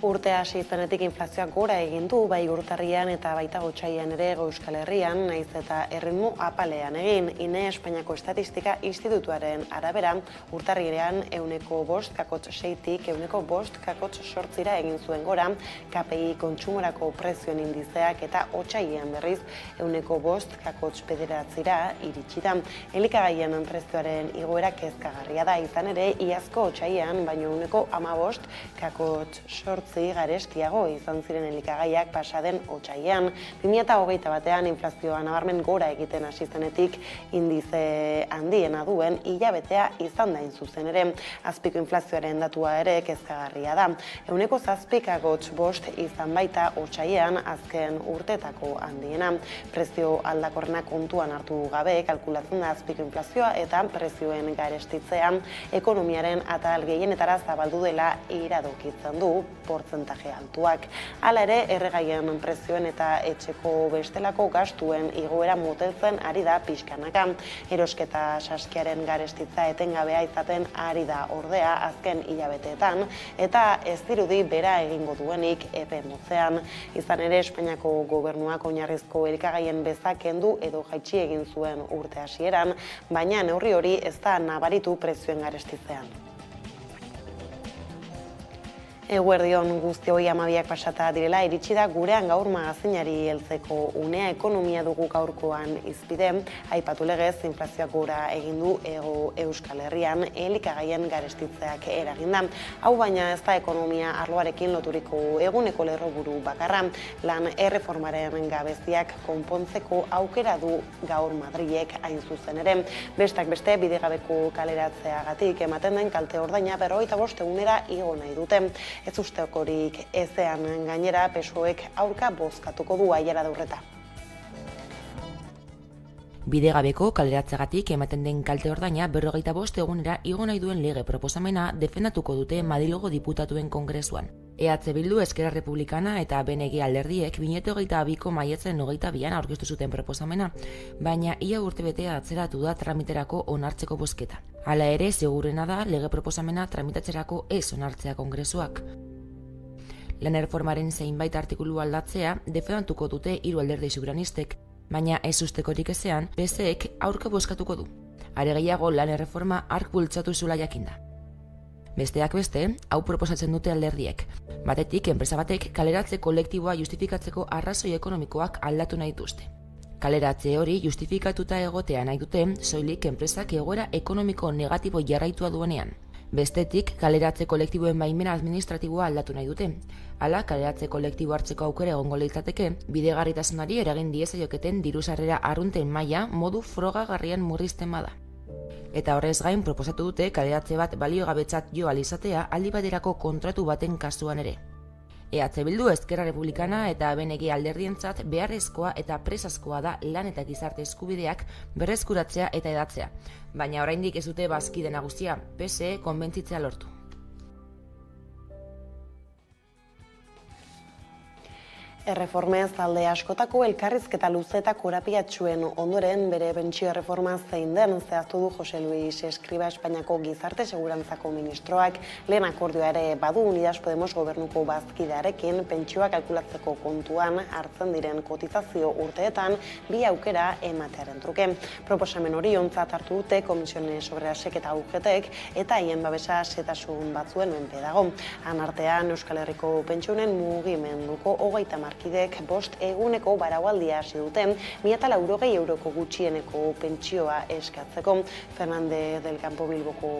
Urtea hasi zenetik inflazioak gora egin du, bai urtarrian eta baita otsailean ere Euskal Herrian, naiz eta erritmo apalean egin. INE Espainiako Estatistika Institutuaren arabera, urtarrian 5,6tik 5,8 egin zuen gora, KPI kontsumorako prezioen indizeak eta otsailean berriz 5,9 iritsi da. Elikagaien prezioaren igoera kezkagarria da, izan ere iazko otsailean baino 15,8 garestiago izan ziren elikagaiak pasaden otsailean. 2021 batean inflazioa nabarmen gora egiten hasi zenetik indize handiena duen hilabetea izan da zuzen ere. Azpiko inflazioaren datua ere kezkagarria da. 7,5 izan baita otsailean azken urtetako handiena. Prezio aldakorrena kontuan hartu gabe kalkulatzen da azpiko inflazioa eta prezioen garestitzea ekonomiaren atal gehienetara zabaldu dela iradokitzen du portzentaje altuak. Hala ere, erregaien prezioen eta etxeko bestelako gastuen igoera moteltzen ari da pixkanaka. Erosketa saskiaren garestitza etengabea izaten ari da ordea azken hilabeteetan eta ez dirudi bera egingo duenik epe motzean. Izan ere, Espainiako gobernuak oinarrizko elikagaien beza kendu edo jaitsi egin zuen urte hasieran, baina neurri hori ez da nabaritu prezioen garestitzean. Eguerdion guztioi 12 pasata direla, iritsi da gurean gaur magazinari heltzeko unea. Ekonomia dugu gaurkoan izpide, aipatu legez inflazioak gora egin du Hego Euskal Herrian elikagaien garestitzeak eraginda. Hau baina ez da ekonomia arloarekin loturiko eguneko lerroburu bakarra, lan erreformaren gabeziak konpontzeko aukera du gaur Madrilek hain zuzen ere. Bestak beste bidegabeko kaleratzeagatik ematen den kalte ordaina 55 egunera igo nahi dute. Ez ustekorik ezean gainera PSOEk aurka bozkatuko du ailara daurreta. Bidegabeko kaleratzeagatik ematen den kalte ordaina 55 egunera igo nahi duen lege proposamena defendatuko dute Madrilgo diputatuen kongresuan. EH Bildu, Esquerra Republicana eta BNG alderdiek 2022ko maiatzen 22an aurkeztu zuten proposamena, baina ia urtebetea atzeratu da tramiterako onartzeko bozketa. Hala ere, segurena da lege proposamena tramitatzerako ez onartzea kongresuak. Lan erreformaren zeinbait artikulu aldatzea defendatuko dute 3 alderdi soberanistek, baina ez ustekorik ezean, PSEek aurka bozkatuko du. Are gehiago lan erreforma hark bultzatu zuela jakinda. Besteak beste, hau proposatzen dute alderdiek. Batetik, enpresa batek kaleratze kolektiboa justifikatzeko arrazoi ekonomikoak aldatu nahi dituzte. Kaleratze hori justifikatuta egotea nahi dute, soilik enpresak egoera ekonomiko negatibo jarraitua duenean. Bestetik, kaleratze kolektiboen baimena administratiboa aldatu nahi dute. Hala, kaleratze kolektibo hartzeko aukera egongo litzateke, bidegarritasunari eragin diezaioketen diru-sarrera arrunten maila modu frogagarrian murrizten bada. Eta horrez gain proposatu dute kaleratze bat baliogabetzat jo ahal izatea aldi baterako kontratu baten kasuan ere. EH Bildu, Esquerra Republicana eta BNG alderdientzat beharrezkoa eta presazkoa da lan eta gizarte eskubideak berreskuratzea eta hedatzea, baina oraindik ez dute bazkide nagusia, PSE konbentzitzea lortu. Erreformez talde askotako elkarrizketa luze eta korapilatsuen ondoren bere pentsio erreforma zein den zehaztu du Jose Luis Escriba Espainiako Gizarte Segurantzako ministroak. Lehen akordioa ere badu Unidas Podemos gobernuko bazkidearekin pentsioa kalkulatzeko kontuan hartzen diren kotizazio urteetan bi aukera ematearen truke. Proposamen hori ontzat hartu dute Komisiones Obrerasek eta UGTek eta haien babesa setasun batzuen menpe dago. Han artean Euskal Herriko pentsioen mugimenduko 30 kidek 5 eguneko baraualdia hasi duten 1.400 euroko gutxieneko pentsioa eskatzeko. Fernández del Campo Bilboko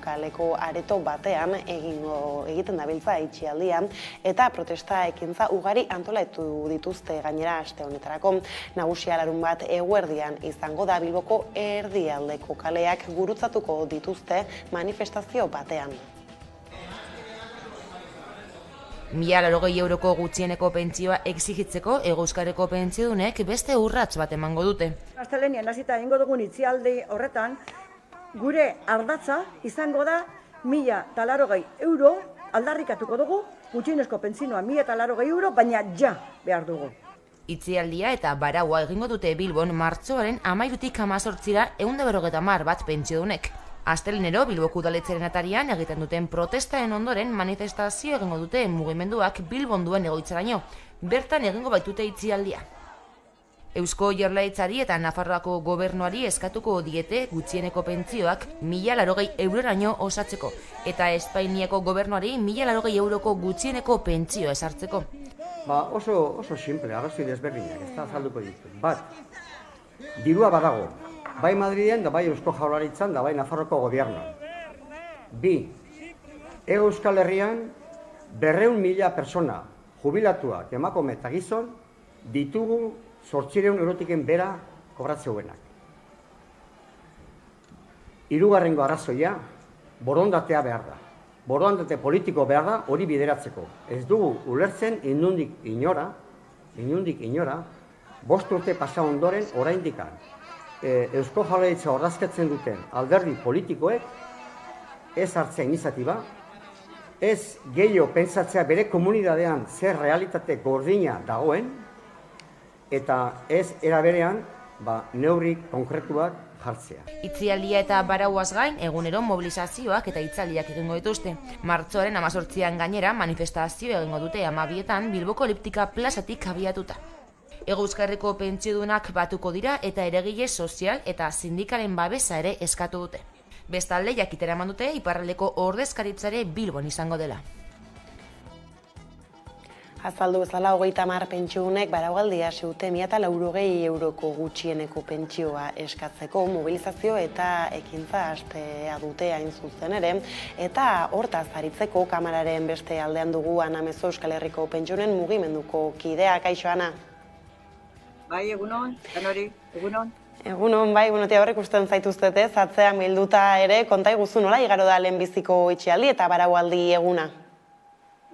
kaleko areto batean egiten dabiltza itxialdian eta protesta ekintza ugari antolatu dituzte gainera aste honetarako. Nagusia larunbat eguerdian izango da Bilboko erdialdeko kaleak gurutzatuko dituzte manifestazio batean. 1.080 euroko gutxieneko pentsioa exigitzeko Euskadiko pentsiodunek beste urrats bat emango dute. Astelehenean hasita egingo dugun itxialdi horretan, gure ardatza izango da 1.080 euro aldarrikatuko dugu, gutxienezko pentsioa 1.080 euro, baina ja behar dugu. Itzialdia eta baraua egingo dute Bilbon martxoaren 13-tik 18 150 bat pentsiodunek. Astelehenero Bilboko udaletxearen atarian egiten duten protestaren ondoren manifestazio egingo dute mugimenduak Bilbon duen egoitzaraino. Bertan egingo baitute itxialdia. Eusko Jaurlaritzari eta Nafarroako gobernuari eskatuko diete gutxieneko pentsioak 1.080 euroraino osatzeko eta Espainiako gobernuari 1.080 euroko gutxieneko pentsioa ezartzeko. Oso simple, arrazoi desberdinak, ez da azalduko ditu. Bat, dirua badago, bai Madriden da bai Eusko Jaurlaritzan da bai Nafarroko gobernuan. Bi, Euskal Herrian 200.000 persona jubilatuak emakume eta gizon ditugu 800 eurotiken bera kobratzeuenak. Hirugarrengo arrazoia, borondatea behar da. Borondate politiko behar da hori bideratzeko. Ez dugu ulertzen inundik inora, 5 urte pasa ondoren oraindikan. Eusko Jaurlaritza ordezkatzen duten alderdi politikoek ez hartzea iniziatiba, ez gehiago pentsatzea bere komunitatean zer realitate gordina dagoen, eta ez era berean neurri konkretuak jartzea. Itzialdia eta barauaz gain, egunero mobilizazioak eta hitzaldiak egingo dituzte. Martxoaren 18an gainera manifestazio egingo dute 12etan Bilboko Eliptika plazatik abiatuta. Hego Euskal Herriko pentsiodunak batuko dira eta eragile sozial eta sindikalen babesa ere eskatu dute. Bestalde jakitera eman dute iparraldeko ordezkaritzare Bilbon izango dela. Azaldu bezala 30 pentsiodunek baraualdia zute 1.080 euroko gutxieneko pentsioa eskatzeko mobilizazio eta ekintza hastea dute hain zuzen ere, eta hortaz aritzeko kamararen beste aldean dugu Ana Mezo Euskal Herriko pentsioen mugimenduko kidea. Kaixo, Ana? Bai, egunon, kanori, egunon. Egunon, bai, buenotia horrek usten zaituztet, atzean bilduta ere, konta iguzu nola igaro da lehenbiziko itxialdi eta baraualdi eguna?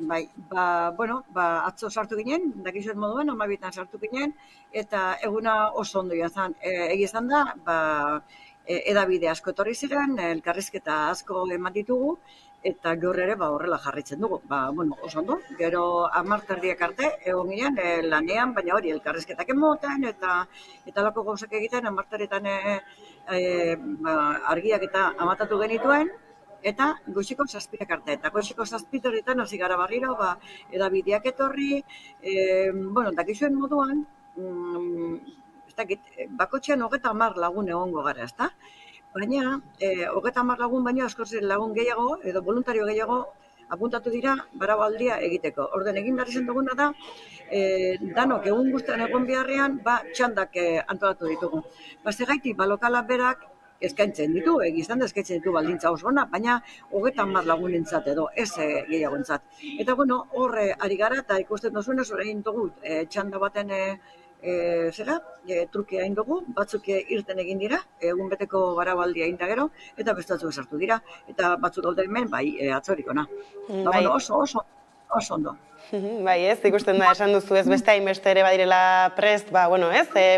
Bai, atzo sartu ginen, dakizuet moduen, 12etan sartu ginen, eta eguna oso ondo izan. Egizan da, edabide asko etorri ziren, elkarrizketa asko eman ditugu, eta gaur ere horrela jarritzen dugu. Oso ondo, gero 10:30 arte, egon ginen lanean, baina hori elkarrizketak emoten, eta lako gauzak egiten, 10:30 argiak eta amatatu genituen, eta goiziko 7 arte. Eta goiziko 7 horretan hasi gara barriro, edabideak etorri, dakizuen moduan, bakotxean 30 lagun egongo gara, ezta? Baina, 30 lagun baino askoz lagun gehiago, edo voluntario gehiago, apuntatu dira baraualdia egiteko. Orden egin behar izan duguna da, danok egun guztian egon beharrean, txandak antolatu ditugu. Zegaitik, lokala berak, eskaintzen ditu, egizan da eskaintzen ditu baldintza oso ona, baina 30 lagunentzat edo, ez gehiagontzat. Eta horre ari gara, eta ikusten duzunez, orain dugu txanda baten truke hain dugu, batzuk irten egin dira, egun beteko baraualdia egin da gero, eta beste batzuk sartu dira, eta batzuk daude hemen, atzorik ona. Oso ondo. Bai, ez, ikusten da, esan duzu ez beste hainbeste ere badirela prest,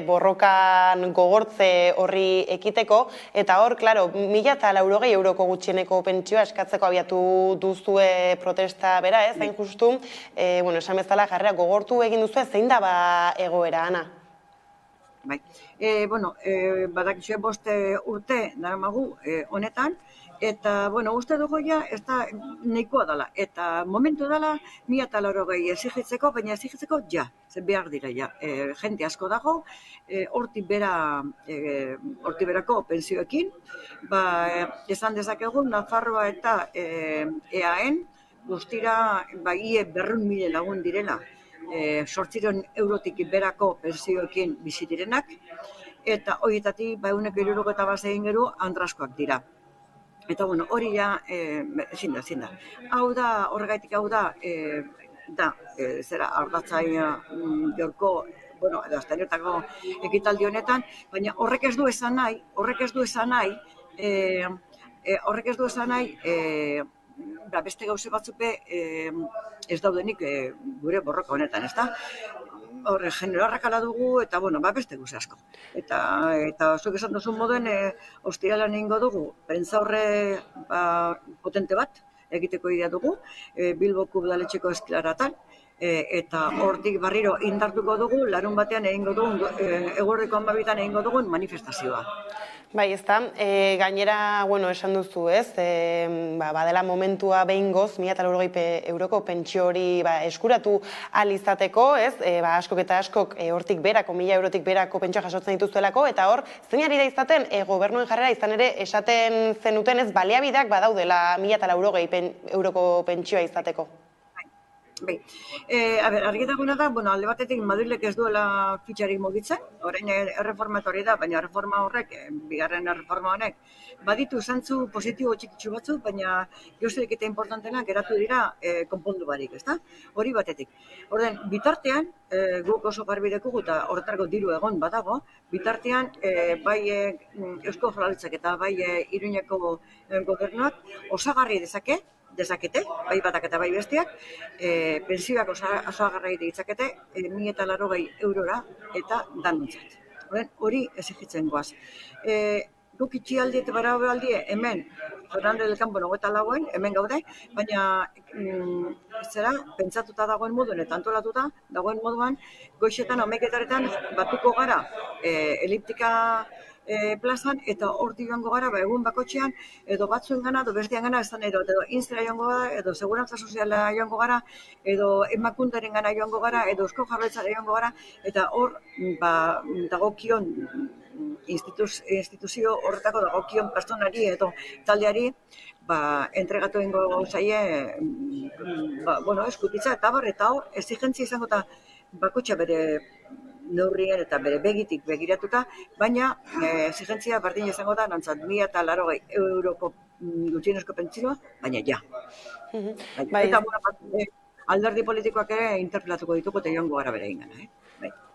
borrokan gogortze horri ekiteko, eta hor, klaro, 1.080 euroko gutxieneko pentsioa eskatzeko abiatu duzue protesta bera, ez, hain justu, esan bezala jarrera gogortu egin duzu, zein da egoera, Ana? Bai, badakizue 5 urte daramagu honetan, eta, uste dugu ez da nahikoa dela, eta momentu dela 1.080 exigitzeko, baina exigitzeko zen behar dira, jente asko dago, hortik berako pensioekin, esan dezakegu Nafarroa eta EAN, guztira, ie 200.000 lagun direla, 800 eurotik berako pensioekin bizi direnak, eta horietatik, 160 egin gero, andraskoak dira. Eta, hori ezin da. Horregaitik hau da, gaurko, edo aztenetako ekitaldi honetan, baina horrek ez du esan nahi, beste gauze batzupe ez daudenik gure borroka honetan, ez da? Horre, generarrakala dugu, eta, beste guze asko. Eta zuek esan duzun moduen, ostiralan egingo dugu, prentza horre potente bat, egiteko idea dugu, Bilboko udaletxeko esklaratan, eta hortik barriro indartuko dugu, larun batean egingo dugun, eguerdiko 12 egingo dugun manifestazioa. Bai, ezta, gainera, esan duzu, ez, badela momentua behingoz, 1.080 euroko pentsio hori eskuratu ahal izateko, ez, askok eta askok hortik berako, 1.000 eurotik berako pentsioa jasotzen dituzuelako, eta hor, zein ari da izaten, gobernuen jarrera izan ere, esaten zenuten ez, baliabideak badaudela 1.080 euroko pentsioa izateko. Bai, argi dagoena da, alde batetik Madrilek ez duela fitxarik mugitzen, orain erreforma hori da, baina erreforma horrek, bigarren erreforma honek, baditu zantzu positibo txikitsu batzu, baina gauzarik eta importantena geratu dira konpondu barik, ezta? Hori batetik. Orden, bitartean, guk oso garbi dekugu eta horretarako diru egon badago, bitartean, bai Eusko Jaurlaritzak eta bai Iruñeko gobernuak osagarri dezakete, bai batak eta bai besteak, pensioak osagarri ditzakete 1.080 eurora eta danontzat. Hori exigitzen goaz. Guk itxialdi eta barabaldi hemen, Fernando del Campo 24 hemen gaude, baina pentsatuta dagoen moduan eta antolatuta dagoen moduan, goixetan 11:00 batuko gara eliptika plazan, eta hortik joango gara, egun bakotxean, edo batzuen gana, edo bestean gana, edo instera joango gara, edo segurantza soziala joango gara, edo emakundaren gana joango gara, edo Eusko Jaurlaritzara joango gara, eta hor, dagokion instituzio horretako dagokion pertsonari edo taldeari, entregatu egingo zaie, eskutitza, eta hor, exigentzia izango eta bakotxa bere neurrien eta bere begitik begiratuta, baina exigentzia berdin izango da, nantzat 1.080 euroko gutxienezko pentsioa, baina ja. Eta alderdi politikoak ere interpelatuko dituko eta joango gara bere ingana.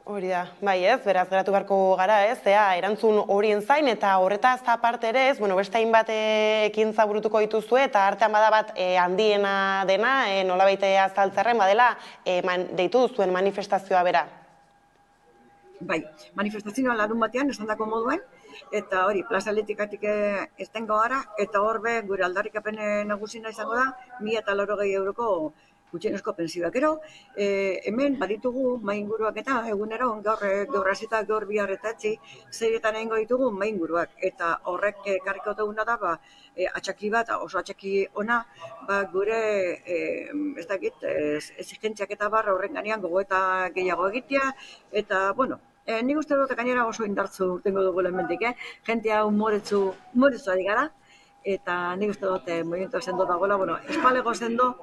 Hori da, bai ez, beraz geratu beharko gara ez, erantzun horien zain eta horretaz aparte ere ez, beste hainbat ekintza burutuko dituzue eta artean bada bat handiena dena, nolabait azaltzarren badela, deitu duzuen manifestazioa bera. Bai, manifestazioa larun batean, esan dako moduen, eta hori, plaza Atletikatik estengo gara, eta horbe gure aldarrikapen nagusina izango da, 1.080 euroko gutxienezko pensioak. Gero, hemen baditugu mainguruak eta egunero, gaur hasita gaur bihar eta etzi, zeietan egingo ditugu mainguruak, eta horrek karriko duguna da, atxaki bat, oso atxaki ona, gure, ez dakit, exigentziak eta barra horren ganean gogoeta gehiago egitea, eta, nik uste dut gainera oso indartzu urtengo dugu hemendik, jentea humoretzu ari gara, eta nik uste dut movimentua sendo dagoela, espalego sendo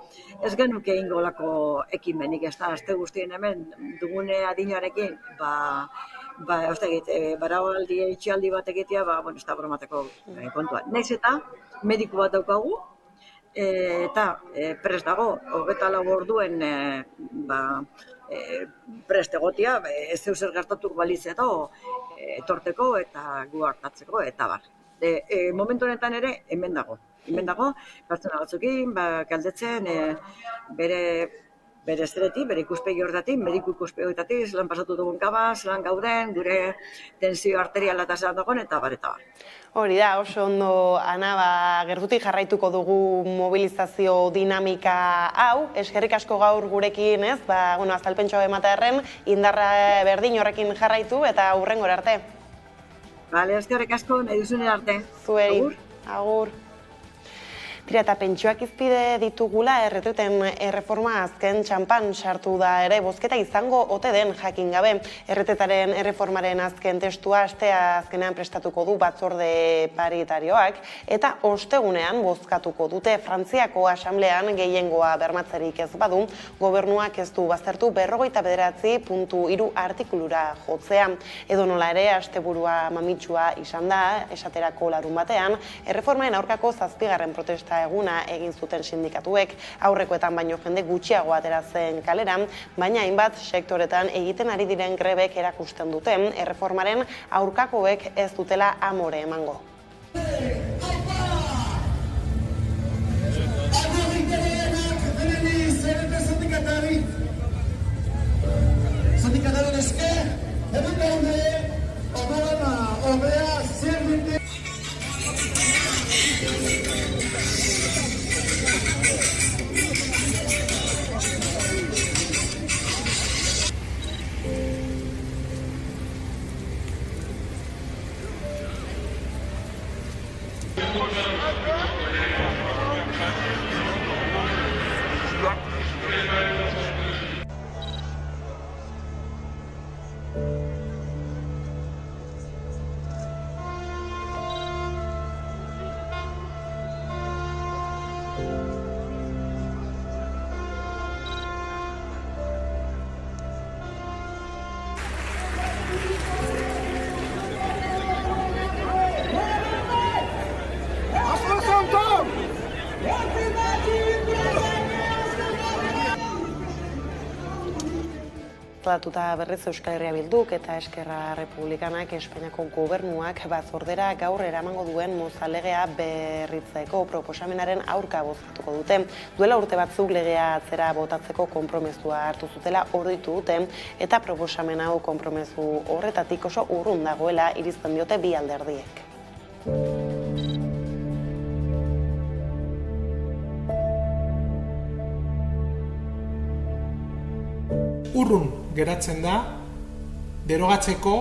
ez genuke ingo lako ekimenik, ez da, azte guztien hemen dugune adinarekin, barabaldi itxialdi bat egitea, ez da bromateko kontua. Naiz eta mediku bat daukagu, eta prest dago, 24 orduen prest egotia, ez zeuzer gertatuko baliz edo etorteko eta gu hartatzeko, eta bar. Momentu honetan ere, hemen dago, pertsona batzukin, galdetzen, bere zeretik, bere ikuspegi horretatik, mediku ikuspegi horretatik, zelan pasatu dugun kaba, zelan gauden, gure tensio arteriala eta zelan dagoen, eta bar. Hori da, oso ondo, Ana, gertutik jarraituko dugu mobilizazio dinamika hau, eskerrik asko gaur gurekin, ez, azalpentsoa ematearren, indarra berdin horrekin jarraitu, eta hurrengora arte. Bale, eskerrik asko, nahi duzunen arte. Zuei, agur. Tira, eta pentsioak izpide ditugula erretreten erreforma azken txampan sartu da ere, bozketa izango ote den jakin gabe. Erretretaren erreformaren azken testua astea azkenean prestatuko du batzorde paritarioak, eta ostegunean bozkatuko dute Frantziako asamblean gehiengoa bermatzerik ez badu, gobernuak ez du baztertu 59.3 artikulura jotzea. Edo nola ere, asteburua mamitsua izan da, esaterako larun batean, erreformaren aurkako 7. protesta eguna egin zuten sindikatuek, aurrekoetan baino jende gutxiago atera zen kaleran, baina hainbat sektoretan egiten ari diren grebek erakusten duten, erreformaren aurkakoek ez dutela amore emango. Zalatuta berriz Euskal Herria Bilduk eta Eskerra Republikanak Espainiako gobernuak batzordera gaur eramango duen mozalegea berritzeko proposamenaren aurka bozkatuko dute. Duela urte batzuk legea atzera botatzeko konpromezua hartu zutela oroitu dute eta proposamen hau konpromezu horretatik oso urrun dagoela irizten diote bi alderdiek. Urrun geratzen da derogatzeko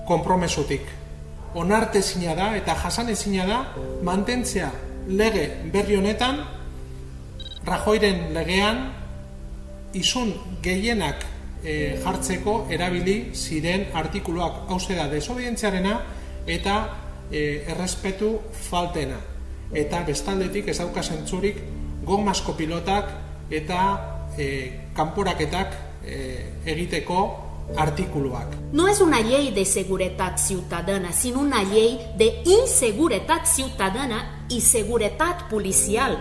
konpromesutik. Onartezina da eta jasanezina da mantentzea lege berri honetan Rajoyren legean isun gehienak jartzeko erabili ziren artikuluak, hauze da desobedientziarena eta errespetu faltena. Eta bestaldetik ez dauka zentzurik gomasko pilotak eta kanporaketak egiteko artikuluak. No es una ley de seguridad ciudadana, sino una ley de inseguridad ciudadana y seguridad policial.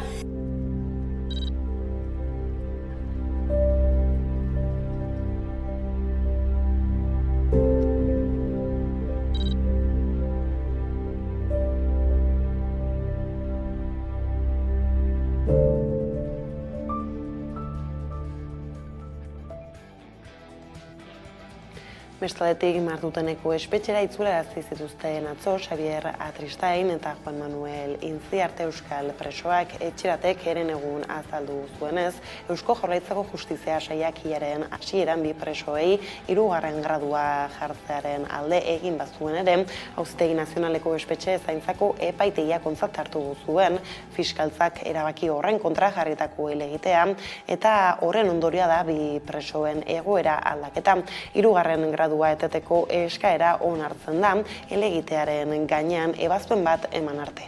Bestaldetik Martuteneko espetxera itzularazi zituzten atzo Xabier Atristain eta Juan Manuel Intziarte euskal presoak etxeratek herenegun azaldu zuenez, Eusko Jaurlaritzako Justizia Sailak hilaren hasieran bi presoei 3. gradua jartzearen alde egin bazuen ere, Auzitegi Nazionaleko espetxe zaintzako epaitegia kontzat hartu zuen, fiskaltzak erabaki horren kontra jarritako helegitea eta horren ondorioa da bi presoen egoera aldaketa. 3. gradua eteteko eskaera onartzen da, helegitearen gainean ebazpen bat eman arte.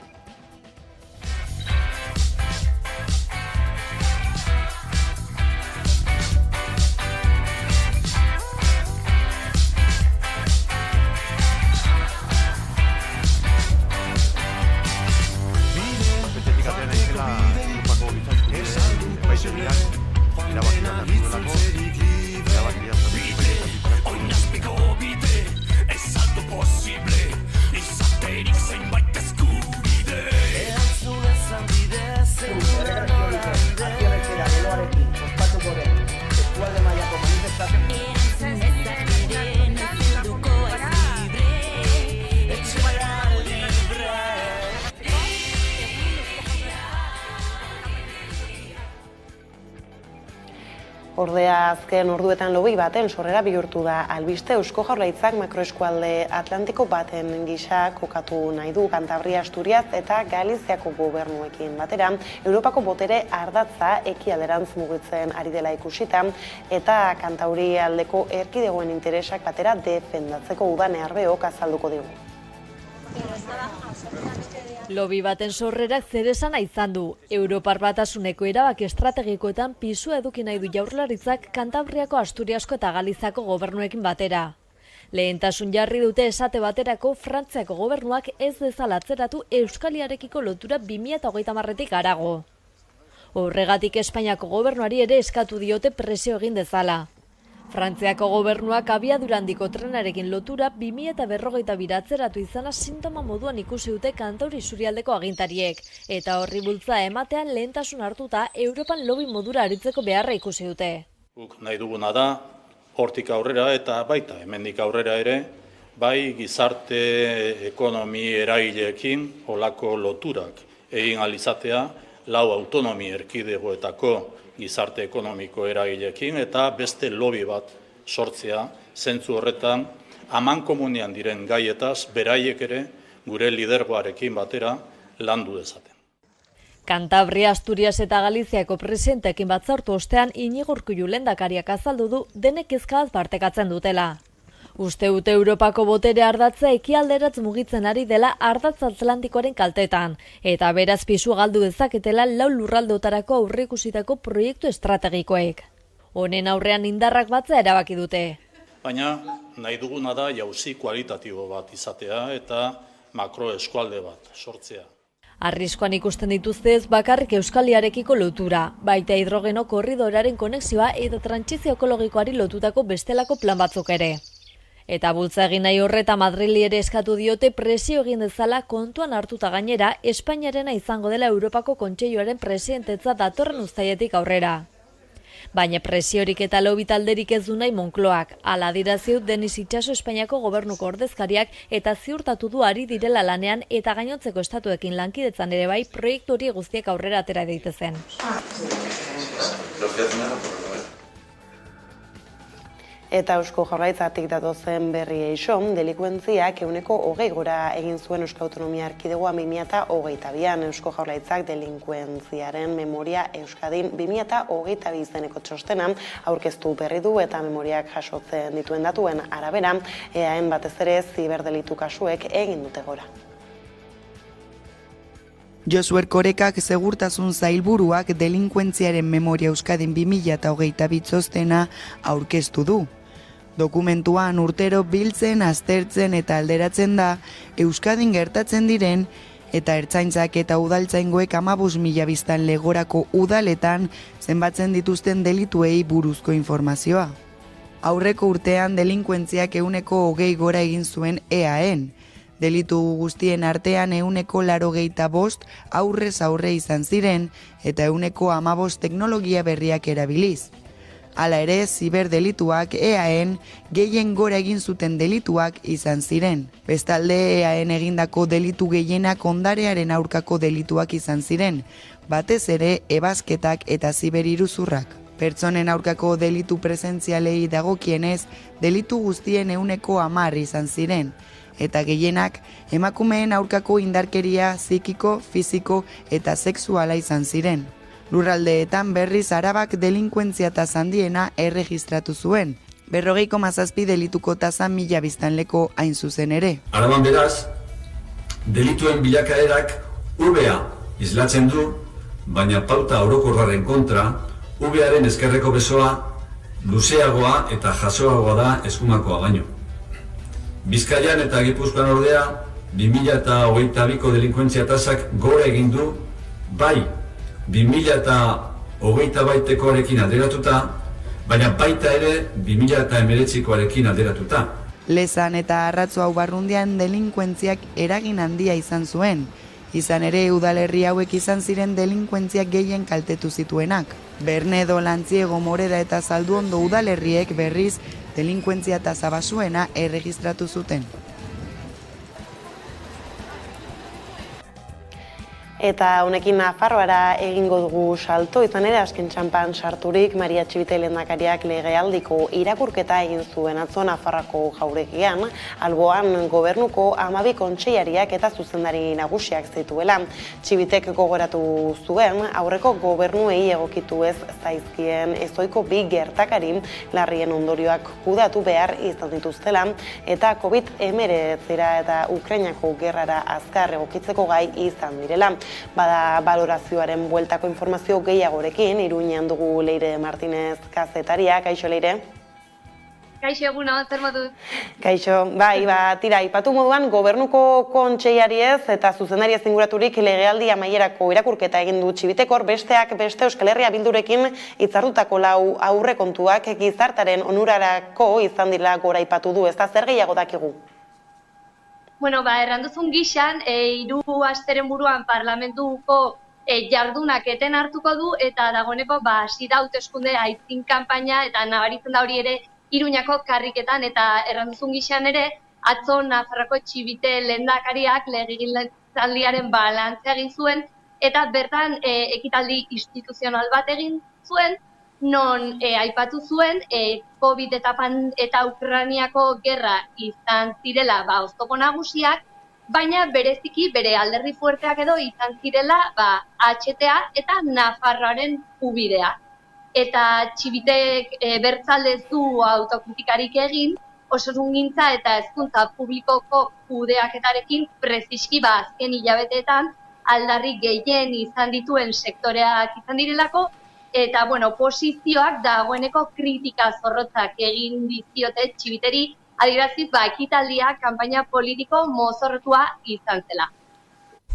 Ordea azken orduetan lobi baten sorrera bihurtu da albiste. Eusko Jaurlaritzak makroeskualde Atlantiko baten gisa kokatu nahi du Kantabria, Asturias eta Galiziako gobernuekin batera. Europako botere ardatza ekialderantz mugitzen ari dela ikusita eta Kantabrialdeko erkidegoen interesak batera defendatzeko Udane Arbeok azalduko digu. Lobi baten sorrerak zeresana izan du. Europar Batasuneko erabaki estrategikoetan pisua eduki nahi du Jaurlaritzak Kantabriako, Asturiasko eta Galizako gobernuekin batera. Lehentasun jarri dute esate baterako Frantziako gobernuak ez dezala atzeratu Euskaliarekiko lotura 2030tik harago. Horregatik Espainiako gobernuari ere eskatu diote presio egin dezala. Frantziako gobernuak abiadura handiko trenarekin lotura 2050 atzeratu izana sintoma moduan ikusi dute Kantauri isurialdeko agintariek, eta horri bultza ematean lehentasun hartuta Europan lobi modura aritzeko beharra ikusi dute. Guk nahi duguna da, hortik aurrera eta baita hemendik aurrera ere, bai gizarte ekonomi eragileekin olako loturak egin alizatea, 4 autonomi erkidegoetako gizarte ekonomiko eragileekin eta beste lobi bat sortzea, zentzu horretan, amankomunean diren gaietaz beraiek ere gure lidergoarekin batera landu dezaten. Kantabria, Asturias eta Galiziako presidenteekin batzartu ostean Iñigo Urkullu lehendakariak azaldu du denek kezka bat partekatzen dutela. Uste dute Europako botere ardatza ekialderatz mugitzen ari dela ardatz atlantikoaren kaltetan, eta beraz pisu galdu dezaketela 4 lurraldeotarako aurreikusitako proiektu estrategikoek. Honen aurrean indarrak batzea erabaki dute. Baina nahi duguna da jauzi kualitatibo bat izatea eta makroeskualde bat sortzea. Arriskoan ikusten dituzte ez bakarrik Euskaliarekiko lotura, baita hidrogeno korridoraren konexioa eta trantsizio ekologikoari lotutako bestelako plan batzuk ere. Eta bultza egin nahi horreta Madrili ere eskatu diote presio egin dezala kontuan hartuta gainera Espainiarena izango dela Europako Kontseiluaren presidentetza datorren uztailetik aurrera. Baina presiorik eta lobby talderik ez du nahi Moncloak, hala adierazi du Denis Itxaso Espainiako gobernuko ordezkariak eta ziurtatu du ari direla lanean eta gainontzeko estatuekin lankidetzan ere bai proiektu hori guztiak aurrera atera daitezen. Eta Eusko Jaurlaritzatik datozen berri eixon, delikuentziak 20% gora egin zuen Euskal Autonomia Erkidegoa 2022an. Eusko Jaurlaritzak delinkuentziaren memoria Euskadin 2022 izeneko txostena aurkeztu berri du eta memoriak jasotzen dituen datuen arabera, EAEn batez ere ziberdelitu kasuek egin dute gora. Josu Erkorekak segurtasun sailburuak delinkuentziaren memoria Euskadin 2022 txostena aurkeztu du. Dokumentuan urtero biltzen, aztertzen eta alderatzen da Euskadin gertatzen diren eta ertzaintzak eta udaltzaingoek 15.000 biztanle gorako udaletan zenbatzen dituzten delituei buruzko informazioa. Aurreko urtean delinkuentziak 20% gora egin zuen EAEn. Delitu guztien artean 85% aurrez aurre izan ziren eta 15% teknologia berriak erabiliz. Hala ere, ziberdelituak EAEn gehien gora egin zuten delituak izan ziren. Bestalde, EAEn egindako delitu gehienak ondarearen aurkako delituak izan ziren, batez ere ebazketak eta ziberiruzurrak. Pertsonen aurkako delitu presentzialei dagokienez, delitu guztien 10% izan ziren, eta gehienak emakumeen aurkako indarkeria psikiko, fisiko eta sexuala izan ziren. Lurraldeetan berriz Arabak delinkuentzia tasa handiena erregistratu zuen, 40,7 delituko tasa 1000 biztanleko hain zuzen ere. Araban beraz, delituen bilakaerak UBA islatzen du, baina pauta orokorraren kontra, UBAren ezkerreko besoa luzeagoa eta jasoagoa da eskumakoa baino. Bizkaian eta Gipuzkoan ordea, 2022ko delinkuentzia tasak gora egin du, bai 2022koarekin alderatuta, baina baita ere 2019koarekin alderatuta. Lezan eta Arratzu Barrundian delinkuentziak eragin handia izan zuen. Izan ere udalerri hauek izan ziren delinkuentziak gehien kaltetu zituenak. Bernedo, Lantziego, Moreda eta Zalduondo udalerriek berriz delinkuentzia tasa basuena erregistratu zuten. Eta honekin Nafarroara egingo dugu salto, izan ere azken txanpan sarturik Maria Txibite lehendakariak legealdiko irakurketa egin zuen atzo Nafarroako jauregian, alboan gobernuko 12 kontseiariak eta zuzendari nagusiak zituela. Txibitek gogoratu zuen, aurreko gobernuei egokitu ez zaizkien ezoiko bi gertakarin larrien ondorioak kudatu behar izan dituztela, eta COVID-19 eta Ukrainako gerrara azkar egokitzeko gai izan direla. Bada balorazioaren bueltako informazio gehiagorekin, Iruñean dugu Leire Martinez kazetaria. Kaixo, Leire? Kaixo, eguna, zer moduz? Kaixo, bai, tira, ipatu moduan, gobernuko kontseiariez eta zuzendariez inguraturik legealdi amaierako irakurketa egin du Txibitekor, besteak beste Euskal Herria Bildurekin hitzartutako 4 aurrekontuak gizartaren onurarako izan dira gora ipatu du, ez da zer gehiago dakigu? Bueno, erranduzun gixan, 3 asteren buruan parlamentuko jardunak eten hartuko du, eta dagoeneko hasi da hauteskunde aitzin kanpaina, eta nabaritzen da hori ere Iruñako karriketan, eta erranduzun gixan ere, atzo Nafarroako Txibite lehendakariak legegintzaldiaren balantzea egin zuen, eta bertan ekitaldi instituzional bat egin zuen, non aipatu zuen COVID eta Ukrainiako gerra izan zirela oztopo nagusiak, baina bereziki bere alderdi fuerteak edo izan zirela HTA eta Nafarroaren ubidea. Eta Txibitek bertzaldez du autokritikarik egin, osasungintza eta hezkuntza publikoko kudeaketarekin preziski azken hilabeteetan aldarri gehien izan dituen sektoreak izan direlako, eta posizioak dagoeneko kritika zorrotzak egin diziote Txibiteri, adiraziz ekitaldia kanpaina politiko mozorrotua izan zela.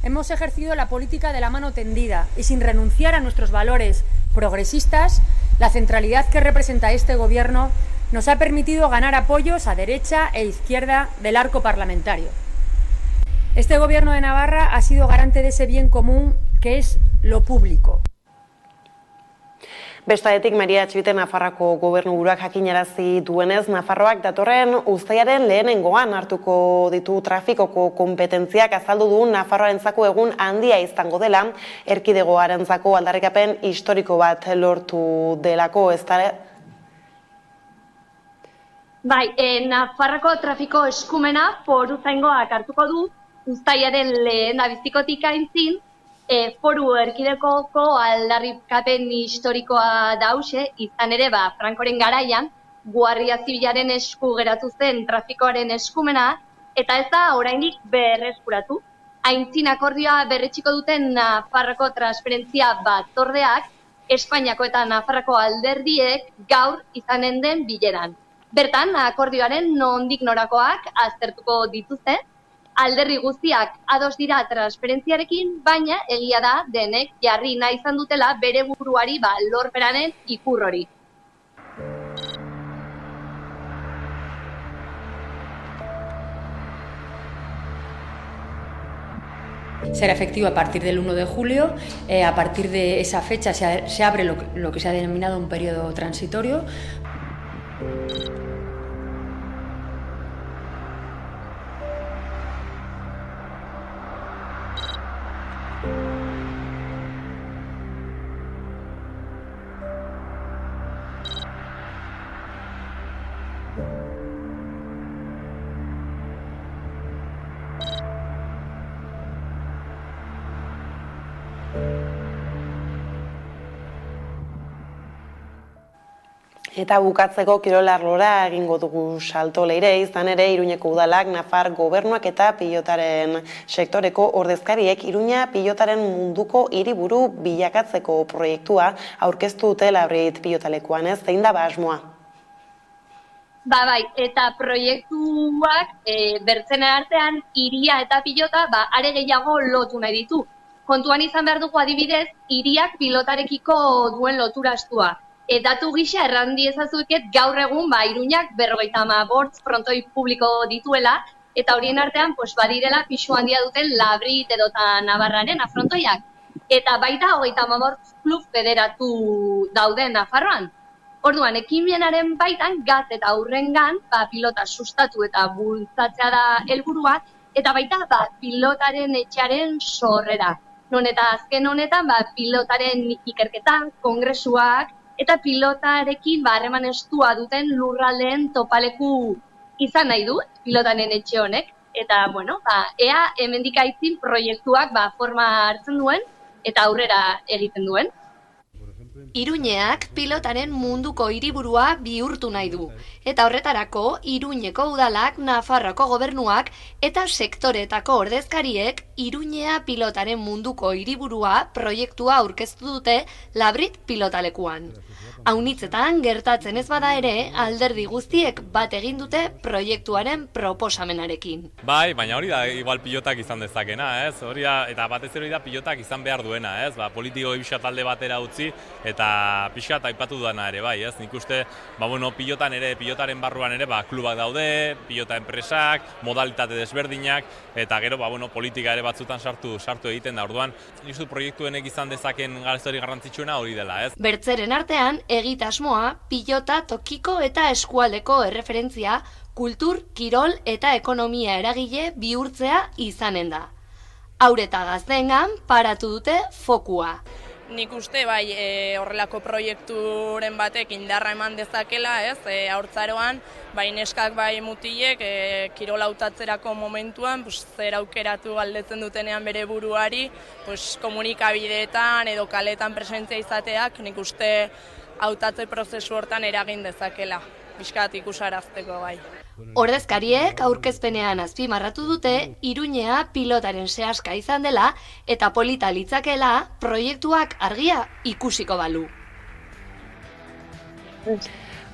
Hemos ejercido la política de la mano tendida y sin renunciar a nuestros valores progresistas, la centralidad que representa este gobierno nos ha permitido ganar apoyos a derecha e izquierda del arco parlamentario. Este gobierno de Navarra ha sido garante de ese bien común que es lo público. Bestaetik, Maria Txibite Nafarroako gobernuburuak jakinarazi duenez, Nafarroak datorren uztailaren lehenengoan hartuko ditu trafikoko konpetentziak. Azaldu du Nafarroarentzako egun handia izango dela, erkidegoarentzako aldarrikapen historiko bat lortu delako, ezta? Bai, Nafarroako trafiko eskumena foruzaingoak hartuko du uztailaren lehendabizikotik aintzin. Foru erkidegoko aldarrikapen historikoa dause, izan ere Frankoren garaian, Guardia Zibilaren esku geratu zen trafikoaren eskumena, eta ez da oraindik berreskuratu. Aintzin akordioa berretxiko duten Nafarroko transferentzia batzordeak, Espainiako eta Nafarroko alderdiek gaur izanen den bileran. Bertan, akordioaren nondik norakoak aztertuko dituzte, alderdi guztiak ados dira transferentziarekin, baina egia da denek jarri nahi izan dutela bere buruari lorperanen ikur hori. Será efectivo a partir del 1 de julio. A partir de esa fecha se abre lo que se ha denominado un periodo transitorio. Eta bukatzeko kirol arlora egingo dugu salto leire, izan ere Iruñeko udalak, Nafar gobernuak eta pilotaren sektoreko ordezkariek Iruña pilotaren munduko hiriburu bilakatzeko proiektua aurkeztu dute Labrit pilotalekuan, ez? Zein da asmoa? Bai, eta proiektuak bertzenen artean hiria eta pilota are gehiago lotu nahi ditu. Kontuan izan behar dugu adibidez, hiriak pilotarekiko duen lotura estua. Datu gisa erran diezazueket gaur egun Iruñak 55 frontoi publiko dituela, eta horien artean badirela pisu handia duten Labrit edota Navarraren afrontoiak. Eta baita 35 klub federatu dauden Nafarroan. Orduan, ekimenaren baitan gaz eta aurrengan pilota sustatu eta bultzatzea da helburua, eta baita pilotaren etxearen sorrera. Non eta azken honetan pilotaren ikerketa, kongresuak, eta pilotarekin harreman estua duten lurraldeen topaleku izan nahi du pilotaren etxe honek. Eta, ea hemendik aitzin proiektuak forma hartzen duen eta aurrera egiten duen. Iruñeak pilotaren munduko hiriburua bihurtu nahi du. Eta horretarako, Iruñeko udalak, Nafarroako gobernuak eta sektoretako ordezkariek Iruñea pilotaren munduko hiriburua proiektua aurkeztu dute Labrit pilotalekuan. Haunitzetan, gertatzen ez bada ere, alderdi guztiek bat egin dute proiektuaren proposamenarekin. Bai, baina hori da igual pilotak izan dezakena, ez? Hori da, eta batez hori da pilotak izan behar duena, ez? Politiko ebisa talde batera utzi eta pixkat aipatu duena ere, bai, ez? Nik uste, pilotan ere, pilotaren barruan ere, klubak daude, pilota enpresak, modalitate desberdinak, eta gero, politika ere batzutan sartu egiten da, orduan, nik uste proiektuenek izan dezaken galezori garrantzitsuena hori dela, ez? Bertzeren artean, egitasmoa, pilota tokiko eta eskualdeko erreferentzia, kultur, kirol eta ekonomia eragile bihurtzea izanen da. Haur eta gazteengan paratu dute fokua. nik uste bai horrelako proiekturen batek indarra eman dezakela, ez, haurtzaroan, bai neskak bai mutilek kirola hautatzerako momentuan, zer aukeratu galdetzen dutenean bere buruari, komunikabideetan edo kaletan presentzia izateak, nik uste hautatze prozesu hortan eragin dezakela, pixkat ikusarazteko bai. Ordezkariek aurkezpenean azpimarratu dute Iruñea pilotaren sehaska izan dela eta polita litzakela proiektuak argia ikusiko balu.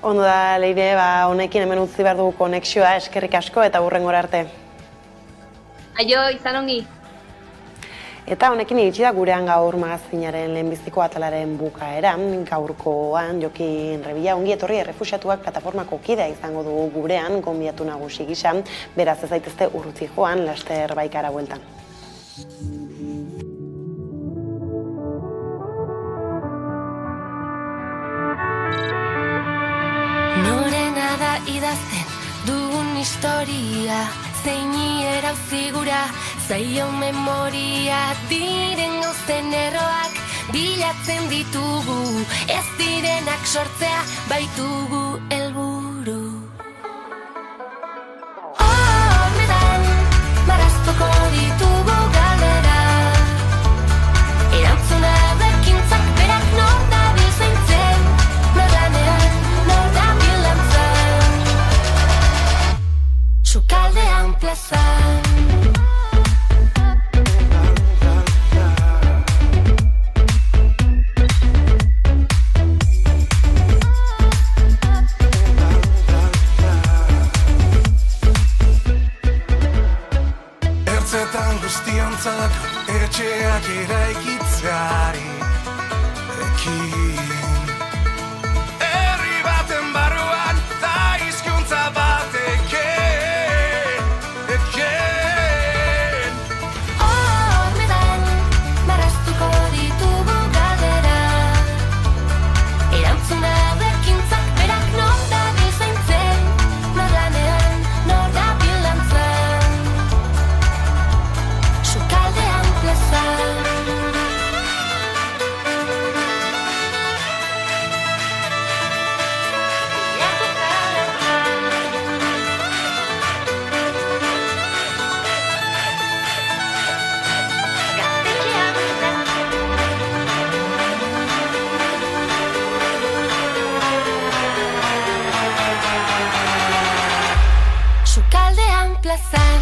Ondo da, Leire, honekin hemen utzi behar dugu konexioa, eskerrik asko eta hurrengora arte. Aio, izan ongi. Eta honekin iritsi da gurean gaur magazinaren lehenbiziko atalaren bukaera. Gaurkoan Jokin Rebila ongi etorri errefuxiatuak plataformako kidea izango dugu gurean, gonbidatu nagusi gisa, beraz ez daitezte urrutzi joan, laster baikara bueltan. Norena da idazten dugun historia, zeini erauzigura, zaio memoria, diren gauzen erroak bilatzen ditugu, ez direnak sortzea baitugu helburu. Horretan, marraztuko ditugu galdera, erantzuna bekintzak berak nor dabil zaintzen, nor lanean, nor dabil lantzan, sukaldean plazan. Guztiontzak etxeak eraikitzeari ekin, herri baten barruan ta hizkuntza bat eken. Horretan, marraztuko ditugu galdera, erantzuna bekintzak berak nor dabil zaintzen, nor lanean, nor dabil lantzan, sukaldean plazan. Sukaldean plazan.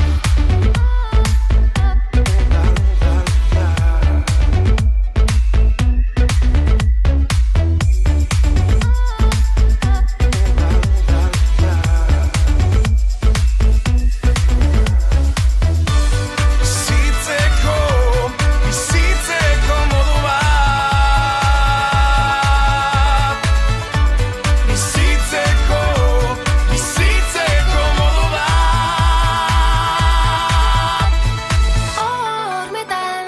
Bizitzeko modu bat, bizitzeko modu bat. Hormetan,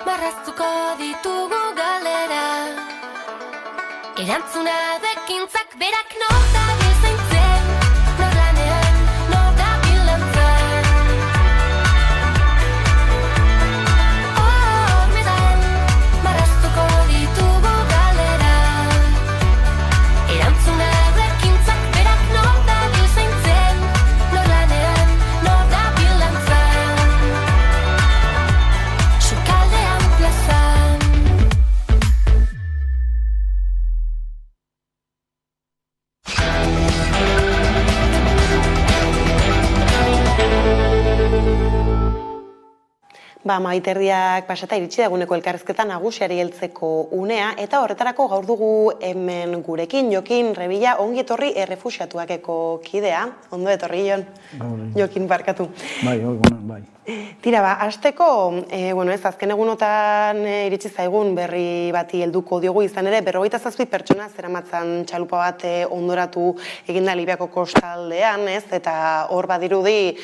marraztuko ditugu galera, erantzuna bekintzak berak nor dabil zaintzen, nor lanean, nor dabil lantzan. Hormetan, marraztuko ditugu galera, erantzuna bekintzak berak nor dabil zaintzen, nor lanean, nor dabil lantzan, sukaldean plazan. Maiterdiak pasata iritsi da eguneko elkarrizketa nagusiari heltzeko unea, eta horretarako gaur dugu hemen gurekin Jokin Rebila ongi etorri errefuxiatuakeko kidea. Ondo etorri, Jon. Jokin, barkatu. Bai. Tira, hasteko, ez azken egunotan iritsi zaigun berri bati helduko diogu, izan ere, 47 pertsona zeramatzan txalupa bat ondoratu eginda Libiako kostaldean, ez? Eta hor badirudi,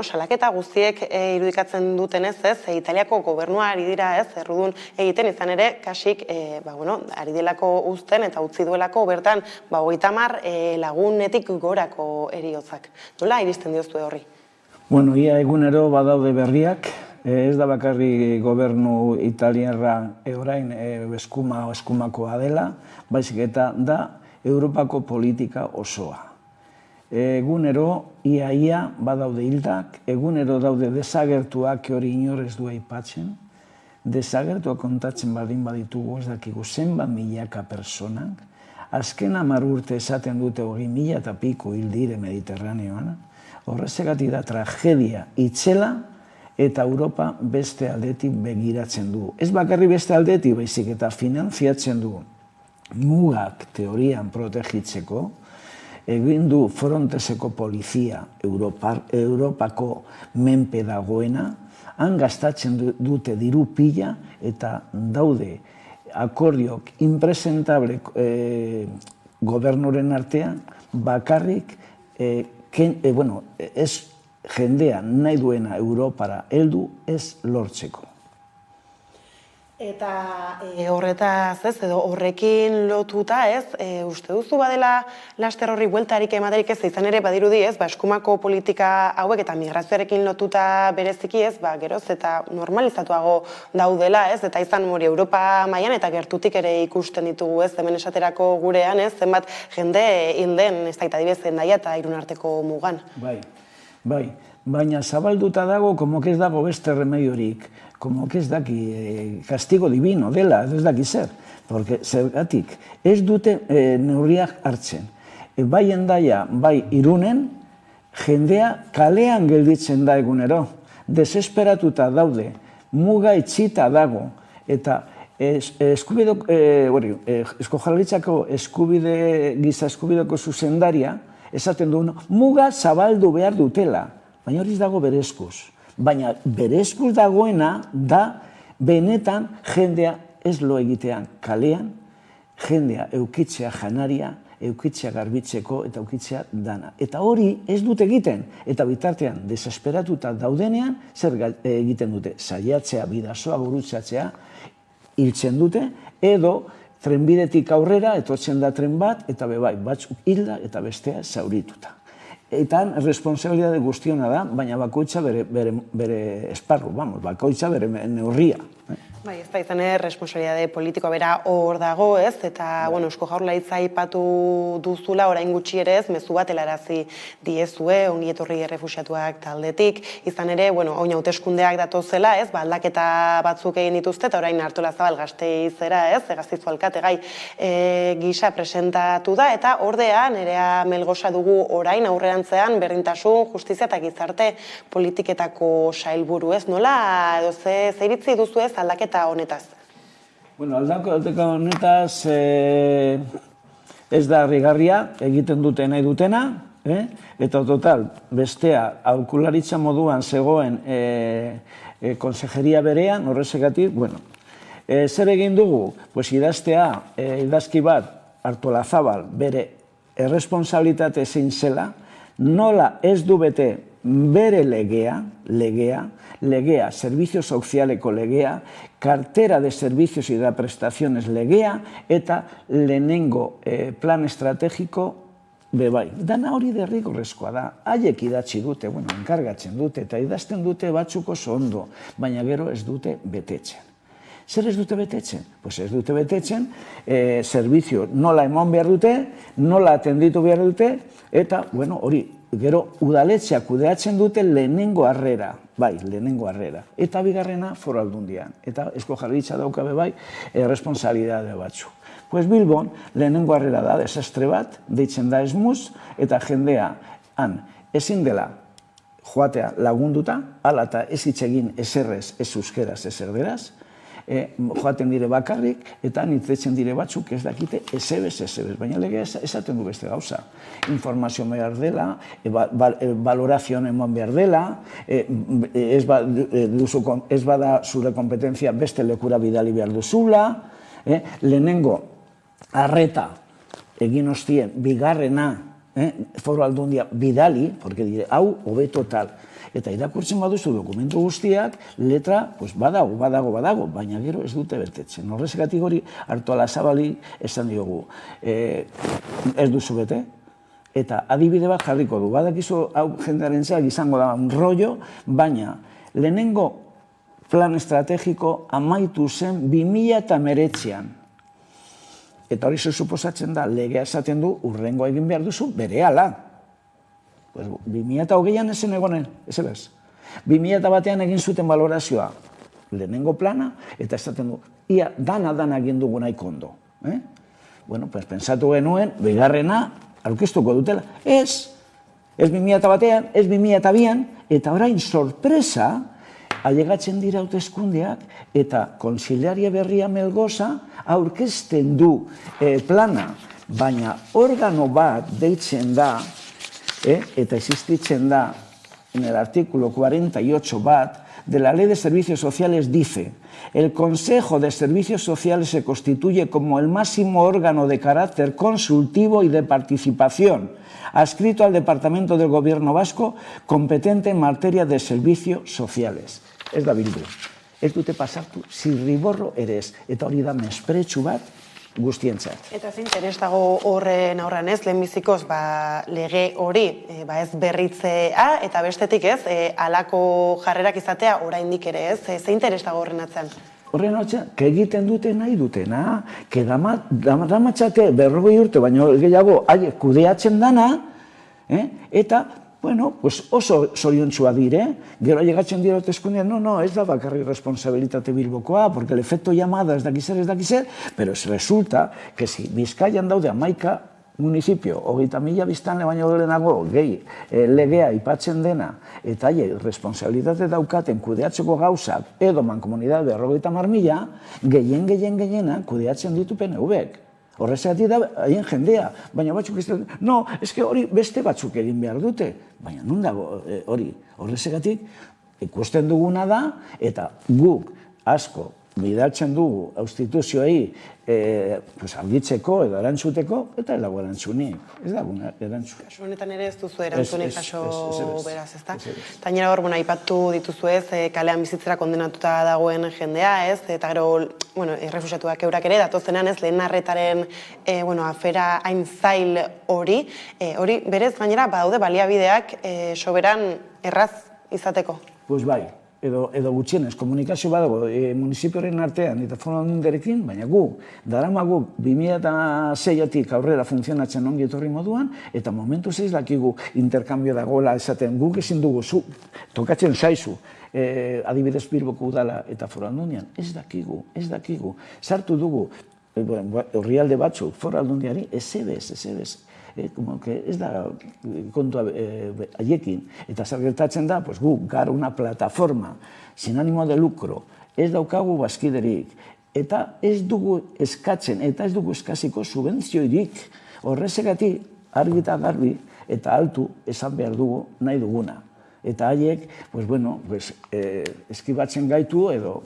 salaketa guztiek irudikatzen duten ez, Italiako gobernua ari dira, ez, errudun egiten, izan ere, kasik, ari delako uzten eta utzi duelako bertan, 30 lagunetik gorako heriotzak. Nola iristen dioztu horri? Ia egunero badaude berriak, Ez da bakarri gobernu italiarra orain eskumakoa dela, baizik eta da Europako politika osoa. Egunero, ia badaude hildak, egunero daude desagertuak hori inorrez du aipatzen, desagertuak kontatzen baldin baditugu ez dakigu zenbat milaka personak, azken 10 urte esaten dute 20.000 eta piko hil dire Mediterraneoan, horrezegatik da tragedia itzela eta Europa beste aldetik begiratzen du. Ez bakarri beste aldetik baizik eta finanziatzen du mugak teorian protegitzeko, egin du Frontexeko polizia Europako menpe dagoena, han gastatzen dute diru pila eta daude akordiok impresentable gobernuren artean bakarrik ez jendea nahi duena Europara heldu ez lortzeko. Eta horretaz ez, edo horrekin lotuta ez, uste duzu badela laster horri bueltarik ematerik ez, izan ere badirudi ez, eskumako politika hauek eta migrazioarekin lotuta bereziki ez, geroz eta normalizatuago daudela ez, eta izan hori Europa mailan eta gertutik ere ikusten ditugu ez, hemen esaterako gurean ez, zenbat jende hilden ez da adibidez Hendaia eta Irunarteko mugan. Bai, baina zabalduta dago, como que ez dago beste remediorik, como que ez daki castigo divino dela, ez daki zer, porque zergatik ez dute neurriak hartzen. Bai Hendaia, bai Irunen, jendea kalean gelditzen da egunero, desesperatuta daude, muga itxita dago, eta Eusko Jaurlaritzako giza eskubideko zuzendaria, esaten duen, muga zabaldu behar dutela, baina hori dago bere eskuz. Baina bere eskuz dagoena da benetan jendea ez lo egitean kalean, jendea eukitzea janaria, eukitzea garbitzeko eta eukitzea dana. Eta hori ez dute egiten, eta bitartean desesperatuta daudenean zer egiten dute, saiatzea, bidasoa gurutzatzea, hiltzen dute, edo trenbidetik aurrera, etortzen da tren bat, eta bebai, batzuk hilda eta bestea zaurituta. Eta responsabilitate guztiona da, baina bakoitza bere esparru, bakoitza bere neurria. Bai, ez da izan responsabilitate politikoa bera hor dago, ez? Eta, Eusko Jaurlaritza aipatu duzula, orain gutxi ere ez, mezu bat helarazi diezue, ongi etorri errefuxiatuak taldetik, izan ere, oin hauteskundeak datozela, ez? Aldaketa batzuk egin dituzte, eta orain Artolazabal Gasteizera, ez? Gasteizu alkate gai gisa presentatu da, eta ordea, Nerea Melgosa dugu orain aurrerantzean berdintasun, justizia eta gizarte politiketako sailburu, ez? Nola, edo ze iritzi duzu ez aldaketa honetaz? Aldaketa honetaz ez da harrigarria, egiten dute nahi dutena, eta total, bestea, aholkularitza moduan zegoen konsejeria berean, horrezegatik, zer egin dugu? Idaztea, idazki bat, Artolazabal, bere erresponsabilitate zein zela, nola ez du bete bere legea, servizio sozialeko legea, cartera de servicios y de prestaciones legea, eta lehenengo plan estrategiko bebai. Dana hori derrigorrezkoa da, haiek idatzi dute, enkargatzen dute, eta idazten dute batzuk oso ondo, baina gero ez dute betetzen. Zer ez dute betetzen? Ez dute betetzen, servizio nola emon behar dute, nola atenditu behar dute, eta hori, gero udaletxeak kudeatzen dute lehenengo harrera, lehenengo harrera. Eta bigarrena Foru Aldundian. Eta Eusko Jaurlaritza daukabe responsabilitate batzu. Bilbon lehenengo harrera da desastre bat, deitzen da esmuz, eta jendea ezin dela joatea lagunduta, hala eta ez hitz egin eserrez, ez euskeraz, ez erderaz, joaten dire bakarrik, eta nitzetzen dire batzuk ez dakite ezebez, baina legea esaten du beste gauza. Informazio behar dela, valorazioan eman behar dela, ez bada zure kompetentzia beste lekura bidali behar duzula, lehenengo arreta egin ostien, bigarrena, Foru Aldundia bidali, porque dire, hau, hobeto tal. Eta irakurtzen baduzu dokumentu guztiak, letra, badago, baina gero ez dute betetzen. Horrezegatik hori Artolazabali esan diogu, ez duzu bete, eta adibide bat jarriko du. Badakizu hau jendearen izango da un rollo, baina lehenengo plan estrategiko amaitu zen 2019an. Eta hori suposatzen da, legea esaten du, urrengo egin behar duzu, berehala. 2020an ezen egonen, ez ebez. 2001an egin zuten valorazioa, lehenengo plana, eta esaten du, ia dana egin dugu nahiko ondo. Bueno, pensatu genuen, bigarrena, aurkeztuko dutela. Ez 2001an, ez 2002an, eta orain sorpresa, ailegatzen dira hauteskundeak eta konsiliaria berria Melgoza aurkezten du plana, baina organo bat deitzen da, eta existitzen da, en el artículo 48 bat, de la Ley de Servicios Sociales dice: el Consejo de Servicios Sociales se constituye como el máximo órgano de carácter consultivo y de participación, adscrito al Departamento del Gobierno Vasco, competente en materia de servicios sociales. Ez da bildu. Ez dute pasartu, zirriborro ere ez. Eta hori da mespretsu bat guztientzat. Eta zein interes dago horren aurran ez, lehenbizikoz lege hori ez berritzea, eta bestetik ez, halako jarrerak izatea oraindik ere ez, zein interes dago horren atzean? Horren atzean, egiten dute nahi dutena, damatxate 40 urte, baino gehiago haiek kudeatzen dana, eta bueno, pues oso zoriontsua dire, gero llegatzen dira hauteskundean, no, ez da bakarrik responsabilitate Bilbokoa, porque el efecto llamada ez dakizer, pero resulta que si Bizkaian daude 11 municipio, 30.000 biztanle baino lehenago gehi legea aipatzen dena, eta haiek responsabilitate daukaten kudeatzeko gauzak, edo mankomunidade 50.000, gehien kudeatzen ditu PNV-ek. Horrezatik da, haien jendea, baina batzuk ez dut, no, eske hori beste batzuk egin behar dute, baina nun dago hori, horrezatik ikusten duguna da, eta guk asko bidaltzen dugu instituzioei argitzeko edo erantzuteko, eta ez dago erantzunik, ez dago erantzun. Kasu honetan ere ez duzu erantzunik kaso beraz, ezta? Tainera hor, aipatu dituzu ez, kalean bizitzera kondenatuta dagoen jendea, ez, eta gero, errefuxiatuak eurak ere, datozenan ez, lehen arretaren afera hain zail hori berez gainera badaude baliabideak soberan erraz izateko. Pues bai. Edo gutxienez, komunikazio badago municipioaren artean eta foru aldundiarekin, baina gu, daramagu 2006-atik aurrera funtzionatzen ongi etorri moduan, eta momentu zeiz dakigu interkambio dagoela esaten guk ezin dugu, tokatzen zaizu, adibidez Bilboko udala eta foru aldundian, ez dakigu. Sartu dugu, herrialde batzuk foru aldundiari, ez ez da kontua haiekin. Eta zer gertatzen da, gu gara una plataforma sin ánimo de lucro, ez daukagu bazkiderik, eta ez dugu eskatzen, eta ez dugu eskaziko subentzioirik. Horrezegatik argi eta garbi eta altu esan behar dugu nahi duguna. Eta haiek, eskibatzen gaitu edo...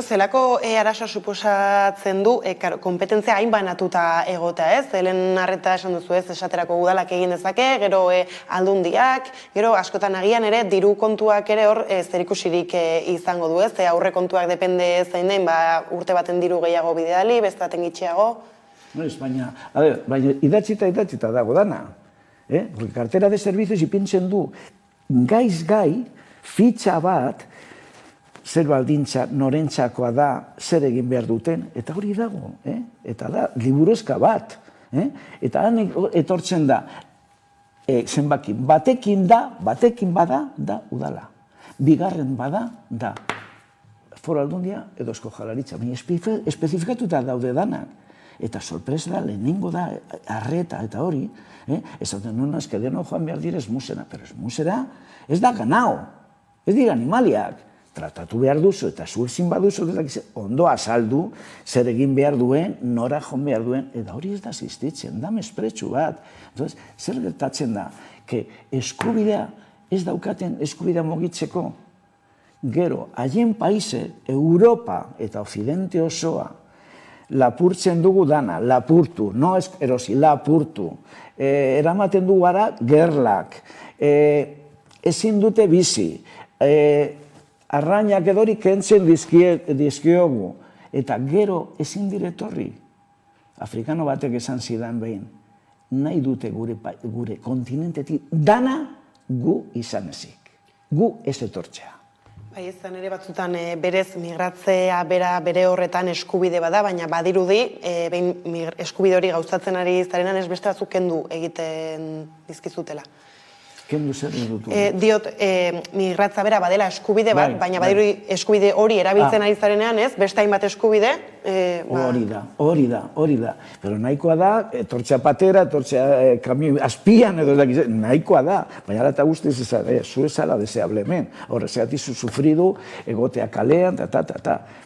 Zelako arazoa suposatzen du, kompetentzia hain banatuta egotea, ez? Helen arreta esan duzu ez, esaterako udalak egin dezake, gero aldundiak, gero askotan agian ere, diru kontuak ere hor zerikusirik izango du, ez? Aurre kontuak depende zein den, urte baten diru gehiago bideali, bestaten gitxiago. Baina, idatzita dago dana. Kartera de servicios ipintzen du, gaiz gai, fitxa bat, zer baldintza norentzakoa da, zer egin behar duten, eta hori dago, eta da, liburuzka bat, eta han etortzen da, zenbakin, batekin bada, da udala, bigarren bada, da, foru aldundia edo Eusko Jaurlaritza, baina espezifikatuta daude danak, eta sorpresa da, lehenengo da, arreta eta hori, esaten nuna, deno joan behar direz musera, pero musera ez da ganao, ez dira animaliak, tratatu behar duzu eta zuezin baduzu, ondo azaldu, zer egin behar duen, nora joan behar duen, eta hori ez da existitzen, da mespretsu bat. Zer gertatzen da, eskubidea ez daukaten eskubidea mugitzeko, gero, haien paise, Europa eta Occidente osoa, lapurtzen dugu dana, lapurtu, no erosi, lapurtu, eramaten dugu gara gerlak, ezin dute bizi, arrainak edori kentzen dizkiogu, eta gero ezin diretorri. Afrikano batek esan zidan behin, nahi dute gure kontinentetik dana gu izan ezik, gu ez etortzea. Bai, izan ere batzutan berez migratzea bere horretan eskubide bada, baina badirudi eskubide hori gauzatzen ari zarenan ez beste batzuk kendu egiten dizkizutela. Kendu zer dutu? Diot, migratza bera badela eskubide bat, baina badirudi eskubide hori erabiltzen ari zarenean ez, beste hainbat eskubide. Hori da. Pero nahikoa da, etortzea patera, etortzea kamioi azpian, edo nahikoa da. Baina ala eta guztiz zu ezala deseablemen. Horrezegatik sufridu, egotea kalean,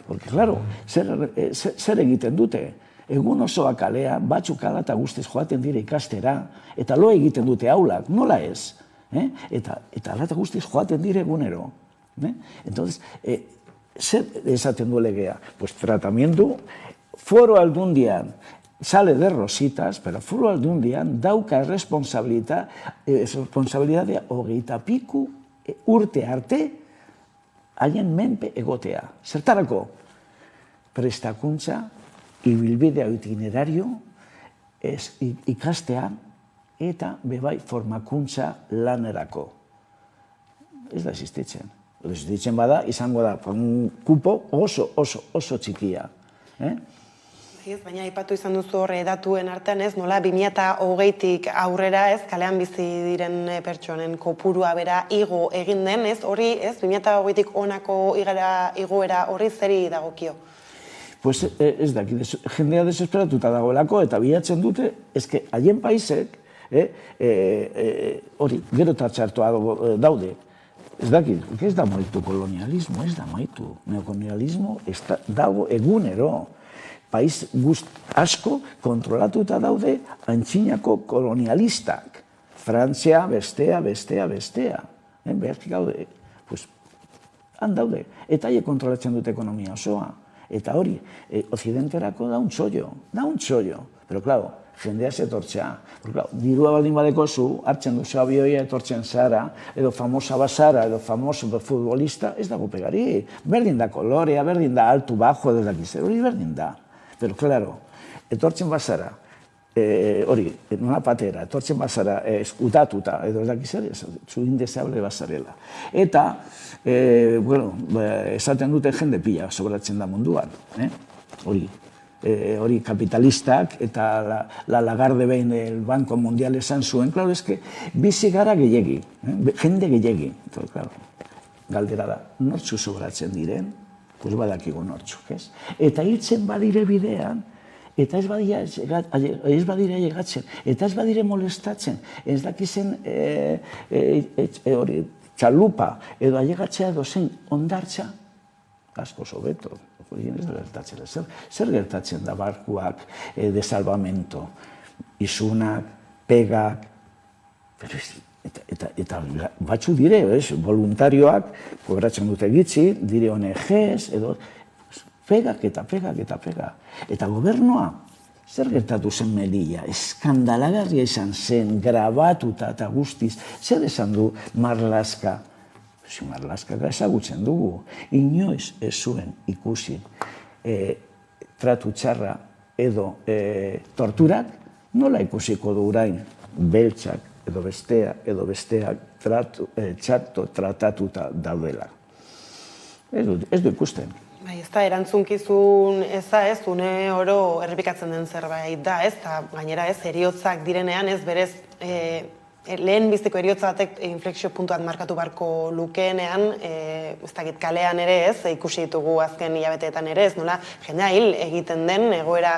Porque, claro, zer egiten dute? Egun osoa kalean, batzuk ala eta guztiz joaten dire ikastera, eta lo egiten dute aulak, nola ez? Eta ala eta guztiz joaten dire egunero. Entonces, zer esaten du legea? Pues tratamiento, foro aldundian, sale de rositas, pero foro aldundian dauka responsabilidadea 25 urte arte haien menpe egotea. Zertarako? Prestakuntza, ibilbidea itinerario, ikastea eta bebai formakuntza lanerako. Ez da existitzen. Existitzen bada, izango da, kupo oso txikia. Baina aipatu izan duzu horre datuen artean ez, nola 2020tik aurrera ez, kalean bizi diren pertsonen kopurua bera igo egin den ez, hori ez, 2020tik honako igoera horri zeri dagokio? Pues ez daki, jendea desesperatuta dagoelako eta bilatzen dute, eske haien paisek, hori, gero eta txartoa daude. Ez daki, ez da maitu kolonialismo, ez da maitu. Neokolonialismo dago egunero. Paiz asko kontrolatuta daude antzinako kolonialistak. Frantzia, bestea. Behartik gaude, pues, han daude. Eta haiek kontrolatzen dute ekonomia osoa. Eta hori, Occidenterako da un txollo. Pero, claro, jendea zetortzea. Dirua baldin badeko zu, hartzen duzu abioia etortzen zara, edo famosa bazara, edo famoso futbolista, ez dago pegari. Berdin da kolorea, berdin da altu, bajo, edo dakizer, hori berdin da. Pero, claro, etortzen bazara, hori, nuna patera, etortzen bazara eskutatuta, edo dakizer, zu indeseable bazarela. Eta, bueno, esaten dute jende pila sobratzen da munduan, hori kapitalistak eta la Lagarde behin el Banco Mundial esan zuen, claro, es que bizi gara gehiegi, jende gehiegi. Galdera da, nortzu sobratzen diren, pues badakigu nortzuk, ez? Eta hiltzen badire bidean, eta ez badire llegatzen, eta ez badire molestatzen, ez dakizen hori txalupa, edo ailegatzea dozen ondartza, asko sobeto. Zer gertatzen da barkuak de salvamento, isunak, pegak, eta batzu dire, voluntarioak, kobratzen dute gitzi, dire ONGs, edo pegak. Eta gobernua, zer gertatu zen Melilla, eskandalagarria izan zen, grabatuta eta guztiz, zer esan du Marlaska? Marlaska ezagutzen dugu, inoiz ez zuen ikusi tratu txarra edo torturak, nola ikusiko du orain beltzak edo besteak txarto tratatuta daudela. Ez du ikusten. Ez da, erantzunkizun eza ez, une oro errepikatzen den zerbait da, ez, eta gainera ez, heriotzak direnean ez berez lehen bizteko eriotza batek inflexio puntuat markatu barko lukeenean, ez dakit kalean ere ez, ikusi ditugu azken hilabeteetan ere ez, nola jendea hil egiten den egoera,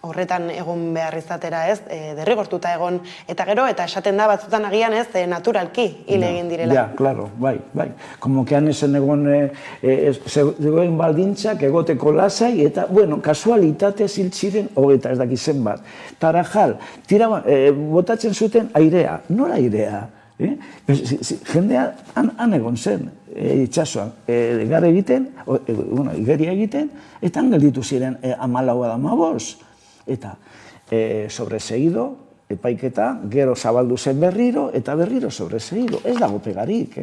horretan egon behar izatera ez, derrigortuta egon, eta gero, eta esaten da batzutan agian ez, naturalki hil egin direla. Ja, claro, bai. Como que han esan egon baldintzak egoteko lasai, eta, bueno, kasualitatez hil ziren, hogeita ez dakizen bat. Tarajal, botatzen zuten airea, nola airea? Jendea han egon zen, itxasuan, gara egiten, igeria egiten, eta han gelditu ziren 14 da 15. Eta sobreseído, epaiketa, gero zabaldu zen berriro, eta berriro sobreseído. Ez dago pegarik,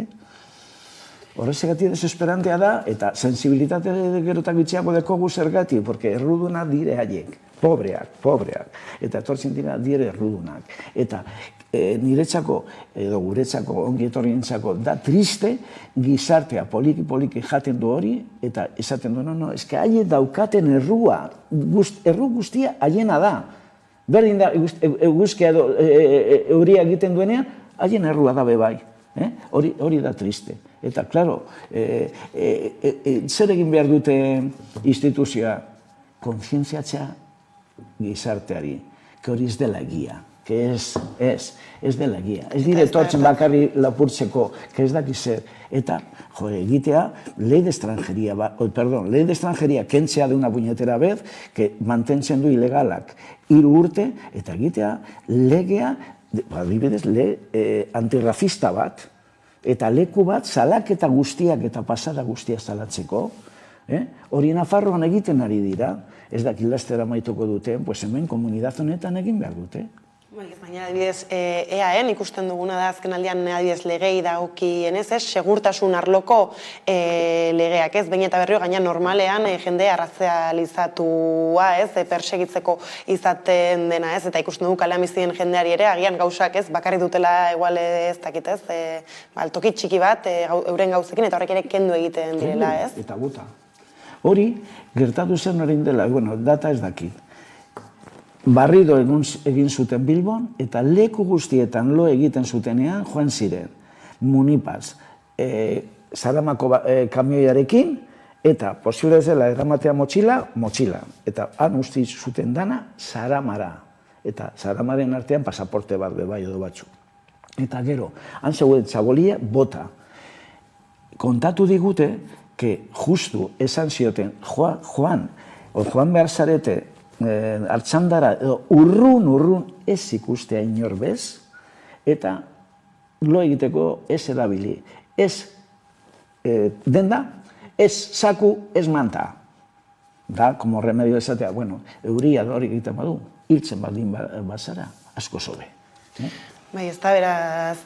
Horrezegatik desesperantea da, eta sensibilitate gerotak bitxiako dekogu zergatik, porque erruduna dire haiek, pobreak, eta etortzen dira dire errudunak. Eta niretzako edo guretzako ongi etorrientzako da triste gizartea poliki jaten du hori eta esaten du, no, eske haie daukaten errua, erru guztia haiena da. Berdin da, eguzkia edo euria egiten duenean, haien errua da bebai. Hori da triste. Eta, klaro, zer egin behar dute instituzioa? Kontzientziatzea gizarteari, que hori ez dela egia. Que ez dela egia. Ez dire etortzen bakarri lapurtzeko, que ez daki zer. Eta, egitea, ley de extranjeria kentzea de una puñetera vez, que mantentzen du ilegalak 3 urte, eta egitea, legea, adibidez, antirracista bat, eta leku bat, salaketa guztiak eta pasada guztiak salatzeko, hori Nafarroan egiten ari dira, ez dakit lastera maituko duten, pues hemen komunidad honetan egin behar dute. Baina, adibidez, EAN ikusten duguna da azken aldian adibidez legei dagokienez, segurtasun arloko legeak, ez? Behin eta berriro gaina normalean jende arrazializatua, persegitzeko izaten dena, ez? Eta ikusten dugu kalean bizien jendeari ere, agian gauzak, ez? Bakarrik dutela igual ez dakit, ez? Toki txiki bat euren gauzekin eta horrek ere kendu egiten direla, ez? Eta guta. Hori, gertatu zen orain dela, bueno, data ez dakit. Barrido egin zuten Bilbon, eta leku guztietan lo egiten zutenean joan ziren. Munipaz, Zaramako kamioiarekin, eta posible zela eramatea motxila. Eta han usti zuten dana Zaramara. Eta Zaramaren artean pasaporte bat bebai edo batzu. Eta gero, han zegoen txabolia bota. Kontatu digute, que justu esan zioten, joan behar zarete, hartxandara, urrun ez ikustea inor bez, eta lo egiteko ez erabili. Ez denda, ez saku, ez manta. Da, como remedio esatea, bueno, euria hori egiten badu, hiltzen baldin bazara, asko zobe. Bai, ez da, beraz,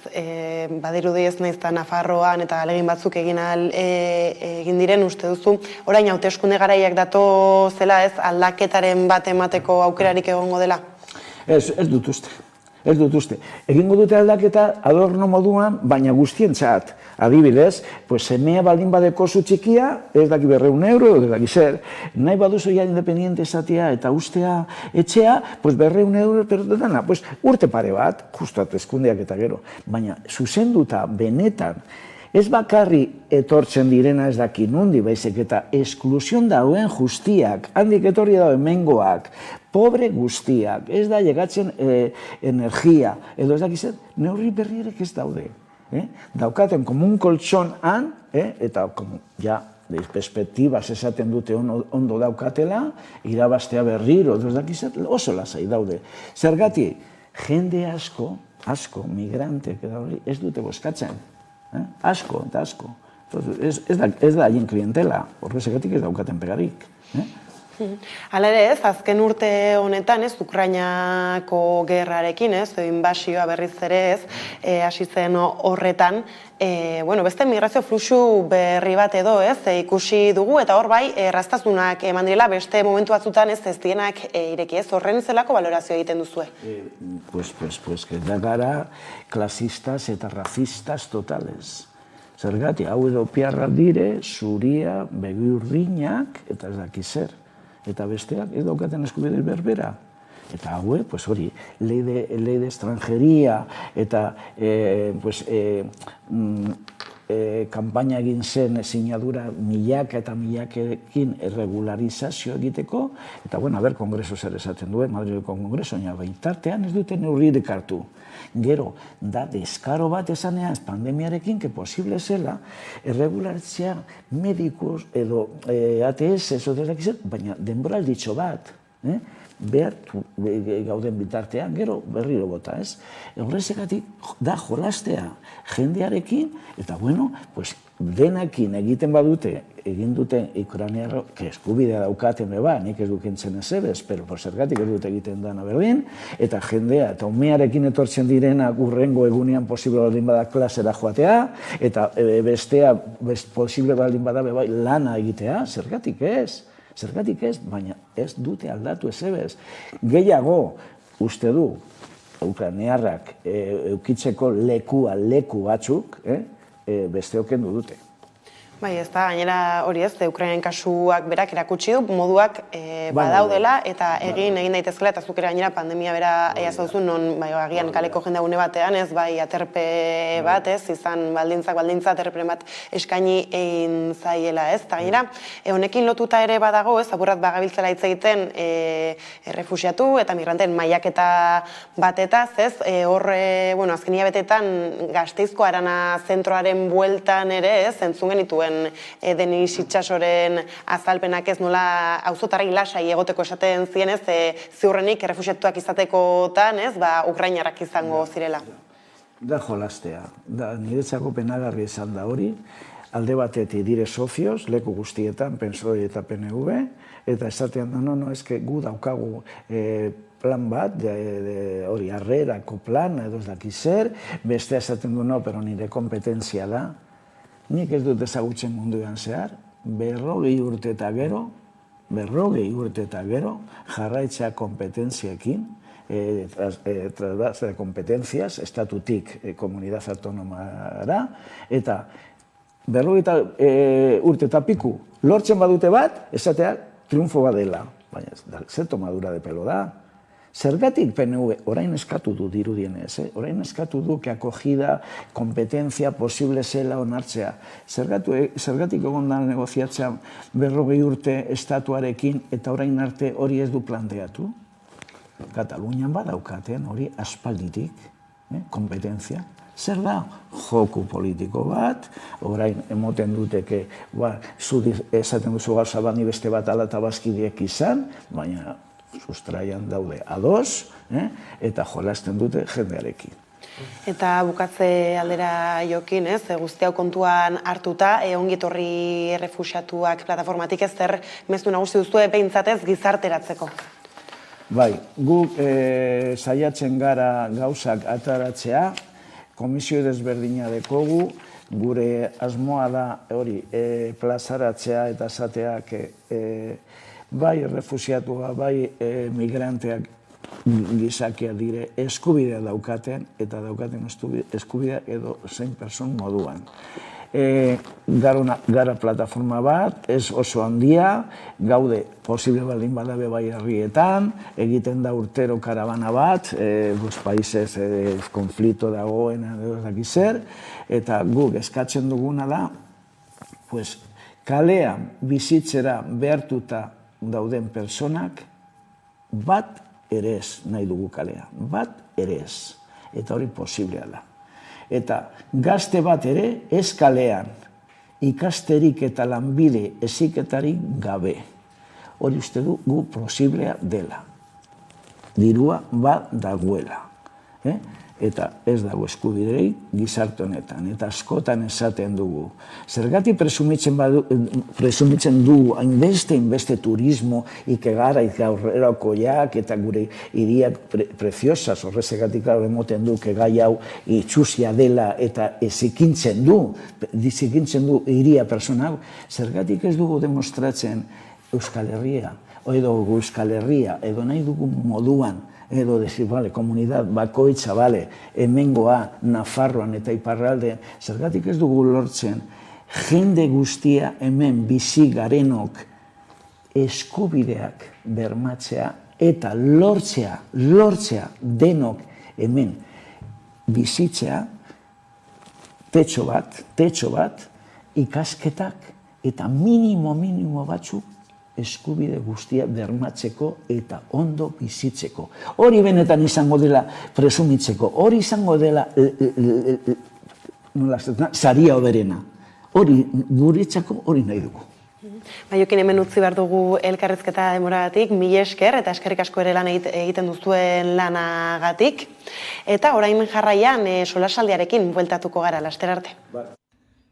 badirudi ez naiz da Nafarroan eta alegin batzuk egin diren uste duzu. Orain, hauteskunde garaiak dato zela ez, aldaketaren bat emateko aukerarik egongo dela? Ez dut uste. Egingo dute aldaketa adorno moduan, baina guztientzat. Adibidez, semea baldin badeko zu txikia, ez daki 200 euro, ez daki zer. Nahi baduzu ja independiente esatea eta ustea etxea, 200 euro, pero dana, urte pare bat, justu hauteskundeak eta gero. Baina, zuzenduta, benetan, ez bakarri etortzen direna ez daki nundi, baizik eta esklusion dauen justiak, handik etorri dauen mengoak, pobre guztiak, ez da llegatzen energia, edo ez daki zer, neurri berrierek ez daude. Daukaten como un colchón han, eta ja, perspektibaz esaten dute ondo daukatela, irabaztea berriro, oso lasai daude. Zergatik, jende asko, migrantek ez dute bozkatzen. Asko eta asko. Ez da haien klientela, horrezagatik ez daukaten pegarik. Hala ere ez, azken urte honetan ez, Ukrainako gerrarekin ez, inbasioa berriz ere ez, hasi zen horretan, beste migrazio fluxu berri bat edo ez, ikusi dugu eta hor bai, erraztasunak eman direla beste momentu batzutan ez dienak ireki ez, horren zelako balorazio egiten duzue? Que da gara klasistas eta racistas totales. Zergatik, hau edo piarra dire, zuria, begi urdinak, eta ez daki zer. Eta besteak ez daukaten eskubide berbera. Eta haue, hori, ley de extranjeria eta kampaina egin zen sinadura milaka eta milakekin erregularizazio egiteko, eta kongreso zer esaten duen, Madrileko kongreso, baitartean ez duten neurririk hartu. Gero, da deskaro bat esanean pandemiarekin, que posible zela, erregulatzea medikuz edo ATS, baina denboralditxo bat, behar gauden bitartean, gero berriro bota, ez? Horrezagatik da jolastea jendearekin, eta denakin egiten badute, egin dute Ukrainiarro, eskubidea daukaten beba, nik ez dukentzen ez ebez, pero zergatik ez dute egiten dana berdin, eta jendea, eta umearekin etortzen direnak urrengo egunean posible baldin bada klasera joatea, eta bestea posible baldin bada beba lana egitea, zergatik ez? Zergatik ez, baina ez dute aldatu ez ebez. Gehiago, uste du, ukrainiarrak eukitzeko leku batzuk, besteok kendu dute. Bai, ez da, gainera hori ez, Ukrainen kasuak berak erakutsi du, moduak badaudela, eta egin daitezkela, eta zuk ere gainera pandemia bera eazauzu, non agian kaleko jendagune batean, ez, bai, aterpe bat, ez, izan baldintza aterperen bat eskaini egin zaiela, ez, eta gainera, honekin lotuta ere badago, ez, aburrat bagabiltzela hitz egiten refuxiatu eta migranten mailaketa batetaz, ez, horre, bueno, azken hilabetetan Gasteizko Arana zentroaren bueltan ere, ez, entzun genituen Denis Itxasoren azalpenak ez nola auzotarrei lasai egoteko esaten zienez, ziurrenik errefuxiatuak izatekotan, ez, ukrainarrak izango zirela. Da jolastea, niretzako penagarri izan da hori, alde batetik dire sozios, leku guztietan, PSOE eta PNV, eta esatean da, no, eske gu daukagu plan bat, hori harrerako plan, edo ez dakiz zer, bestea esaten du, no, pero nire kompetentzia da. Nik ez dut ezagutzen munduan zehar, 40 urte eta gero, jarraitzea kompetentziekin, trasvase de competencias, estatutik komunidad autónomara, eta 40 urte eta piku lortzen badute bat, esatea triunfo bat dela. Baina, zer tomadura de pelo da. Zergatik PNV, orain eskatu du dirudienez, orain eskatu du que acogida, kompetentzia posible zela onartzea. Zergatik egon da negoziatzea 40 urte estatuarekin eta orain arte hori ez du planteatu? Katalunian badaukaten hori aspalditik, kompetentzia. Zer da? Joku politiko bat, orain emoten duteke, esaten duzu gauza bani beste bat ala eta bazkideek izan, baina sustraian daude ados, eta jolasten dute jendearekin. Eta bukatze aldera jokin, ez, guzti hau kontuan hartuta, ongi etorri errefuxiatuak plataformatik ez zer mezu nagusi duzue behintzatez gizarteratzeko. Bai, guk saiatzen gara gauzak ataratzea, komisio desberdina dekogu, gure asmoa da hori plazaratzea eta esateak bai errefuxiatua, bai migranteak gizakia dire eskubidea daukaten, eta daukaten eskubidea edo zein person moduan. Gara plataforma bat, ez oso handia, gaude posible baldin badabe bai herrietan, egiten da urtero karabana bat, países konflikto dagoen, zer, eta guk eskatzen duguna da, kalean bizitzera behartuta dauden personak bat ere ez nahi dugu kalean, bat ere ez, eta hori posiblea da. Eta gazte bat ere ez kalean, ikasterik eta lanbide heziketarik gabe. Hori uste du gu posiblea dela. Dirua bat dagoela. Eta ez dago eskubiderik gizarte honetan, eta askotan esaten dugu. Zergatik presumitzen dugu hainbeste turismo, ikegara, ikaurrerakoiak, eta gure hiriak preziosas, horrezegatik emoten du, gai hau itxusia dela, eta zikintzen du hiria persona hau. Zergatik ez dugu demostratzen Euskal Herria, edo Euskal Herria, edo nahi dugu moduan, edo decir, vale, komunidad bakoitza, vale, hemengoa, Nafarroan eta Iparraldean, zergatik ez dugu lortzen, jende guztia hemen bizi garenok eskubideak bermatzea eta lortzea denok hemen bizitzea, tetxo bat, ikasketak eta minimo batzuk eskubide guztia bermatzeko eta ondo bizitzeko. Hori benetan izango dela presumitzeko, hori izango dela saria oberena. Hori guretzako hori nahi dugu. Jokin hemen utzi behar dugu elkarrizketa demoragatik, mila esker eta eskerrik asko ere lan egiten duzuen lanagatik. Eta orain jarraian solasaldiarekin bueltatuko gara, laster arte.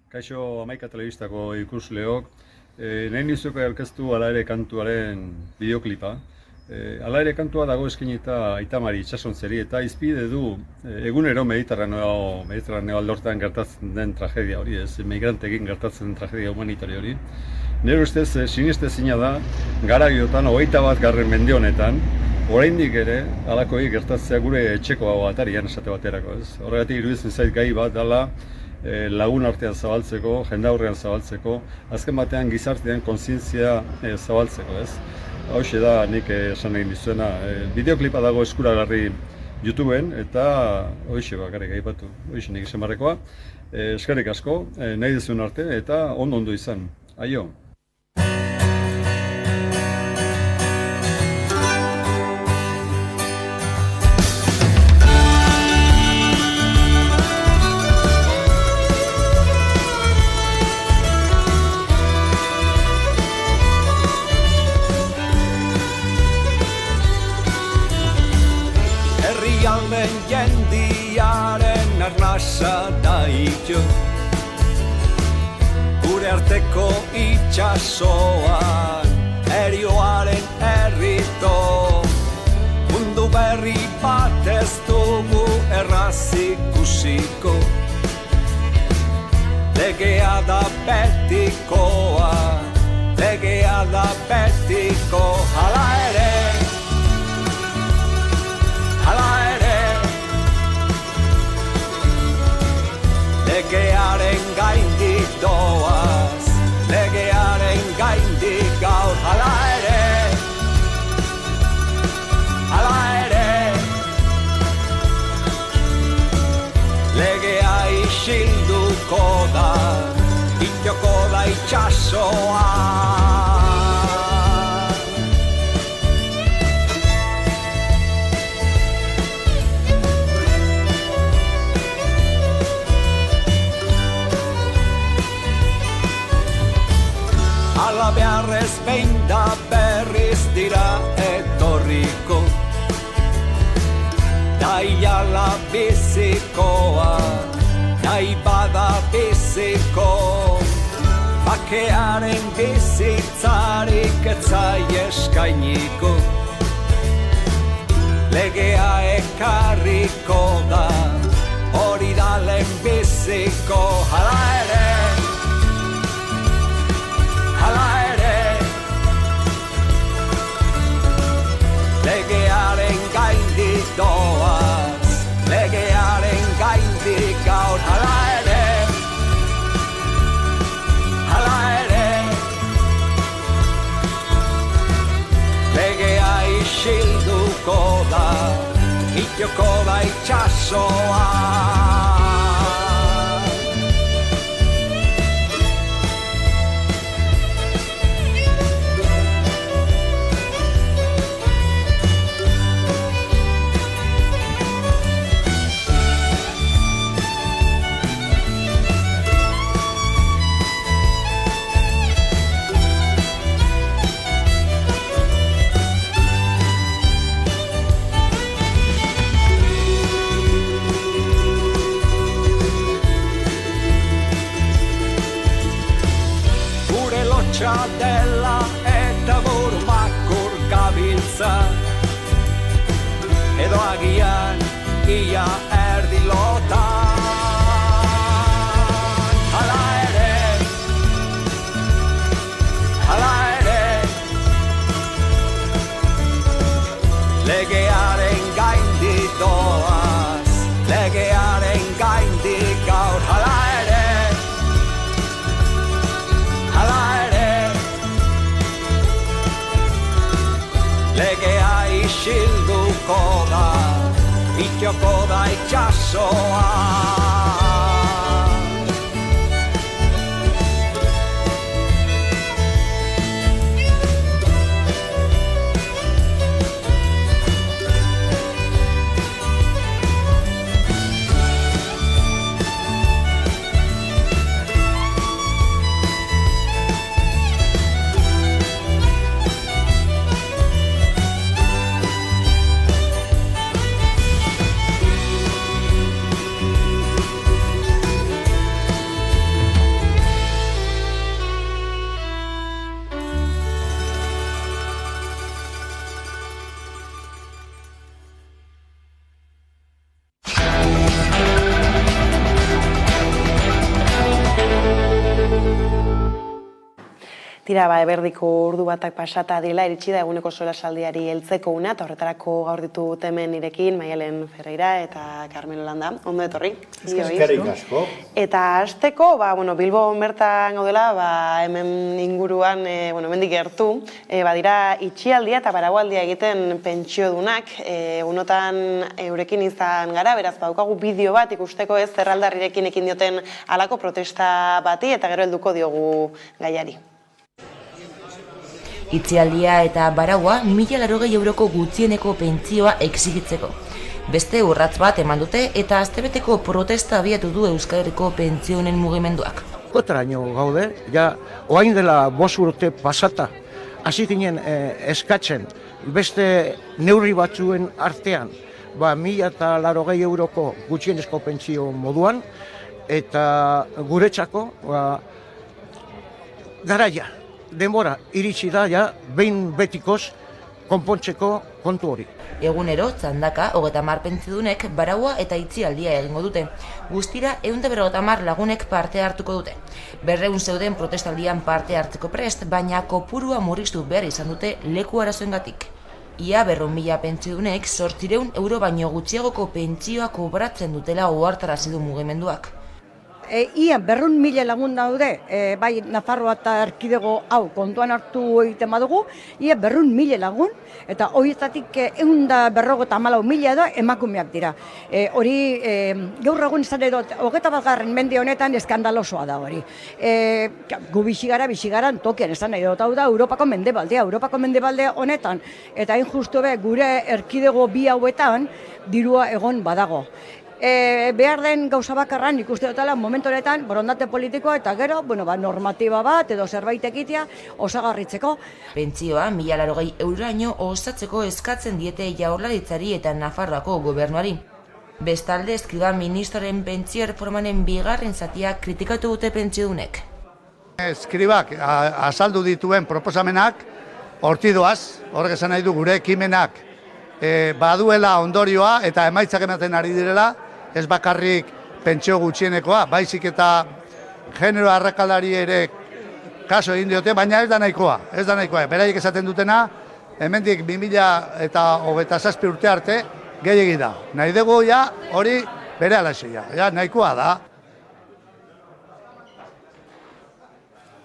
Kaixo Amaika Telebistako ikusleok, nahi nizuko aurkeztu Hala ere kantuaren bideoklipa. Hala ere kantua dago eskainita Aitamari Itsasontzeri eta izpide du egunero Mediterraneo aldortan gertatzen den tragedia hori, ez, migranteekin gertatzen den tragedia humanitario hori. Nire ustez sinestezina da, garagiotan 21. mende honetan, oraindik ere, halakoei gertatzea gure etxeko atarian esate baterako, ez? Horregatik iruditzen zait gai bat dela lagun artean zabaltzeko, jendaurrean zabaltzeko, azken batean gizartean kontzientzia zabaltzeko, ez? Hauxe da nik esan egin dizuena. Bideoklipa dago eskuragarri YouTubeen eta hoxe bakarrik aipatu, hoxe nik esan barrekoa. Eskerrik asko, nahi duzuen arte eta ondo izan. Aio! Herrialden jendiaren arnasa daitu, gure arteko itxasoan erioaren errito, mundu berri bat ez dugu erraz ikusiko, legea da betikoa, legea da betiko, hala ere, legearen gaindik doaz, legearen gaindik gaur, hala ere, legea isilduko da, itxoko da itxasoa. Ala beharrez behin da berriz dira etorriko, daiala bizikoa, nahi bada biziko, bakearen bizitzarik etzai eskainiko, legea ekarriko da, hori da lehen biziko, hala ere, legearen gaindik doaz, legearen gaindik gaur, hala ere, legea isilduko da, itxoko da itxasoa. Dela eta burmakur gabiltza, edo agian ia erdi lotan, hala ere, legearen gaindik doaz, legearen gaindik gaur, hala ere, legea isilduko da, itxoko da itxasoa. Tira, eberdiko ordu batak pasata dela, iritsi da eguneko solasaldiari heltzeko una, eta horretarako gaur ditut hemen nirekin, Maialen Ferreira eta Carmelo Landa. Ondo etorri. Eskerrik asko. Eta hasteko, Bilbo bertan gaudela, hemen inguruan, hemendik gertu, badira itxialdia eta baraualdia egiten pentsiodunak, egunotan eurekin izan gara, beraz daukagu bideo bat ikusteko ez zerraldarrirekin ekin dioten halako protesta bati, eta gero helduko diogu gaiari. Itzialdia eta baraua 1.080 euroko gutxieneko pentsioa exigitzeko. Beste urratz bat eman dute eta astebeteko protesta abiatu du Euskal Herriko pentsionen mugimenduak. Kotraino gaude, orain dela 5 urte pasata, hasi ginen eskatzen beste neurri batzuen artean, 1.080 euroko gutxienezko pentsio moduan, eta guretzako garaia. Denbora iritsi da behin betikoz konpontzeko kontu hori. Egunero, txandaka, 30 pentsiodunek baraua eta itzialdia egingo dute. Guztira, 150 lagunek parte hartuko dute. 200 zeuden protestaldian parte hartzeko prest, baina kopurua murriztu behar izan dute leku arazoengatik. Ia 200.000 pentsiodunek 800 euro baino gutxiagoko pentsioa kobratzen dutela ohartarazi du mugimenduak. Ia 200.000 lagun daude, bai Nafarroa eta Erkidego hau kontuan hartu egiten badugu, ia 200.000 lagun, eta horietatik 154.000 edo emakumeak dira. Hori, gaur egun izan edo, 21. mende honetan eskandalosoa da hori. Gu bizigaran tokian esan nahi dut, hau da Europako mendebaldea honetan, eta hain justu gure Erkidego bi hauetan dirua egon badago. Behar den gauza bakarran ikuste dutela momentu honetan borondate politikoa eta gero, normatiba bat edo zerbait egitea osagarritzeko. Pentsioa 1.080 euroraino osatzeko eskatzen diete Jaurlaritzari eta Nafarroako gobernuari. Bestalde, Escribá ministroaren pentsio erreformaren bigarren zatia kritikatu dute pentsiodunek. Escribak azaldu dituen proposamenak hortidoaz, horrek esan nahi du gure ekimenak baduela ondorioa eta emaitzak ematen ari direla, ez bakarrik pentsio gutxienekoa, baizik eta genero arrakaldari ere kaso egin diote, baina ez da nahikoa. Beraiek esaten dutena, hemendik 2027 urte arte gehiegi da. Nahi dugu hori bere alaxia, nahikoa da.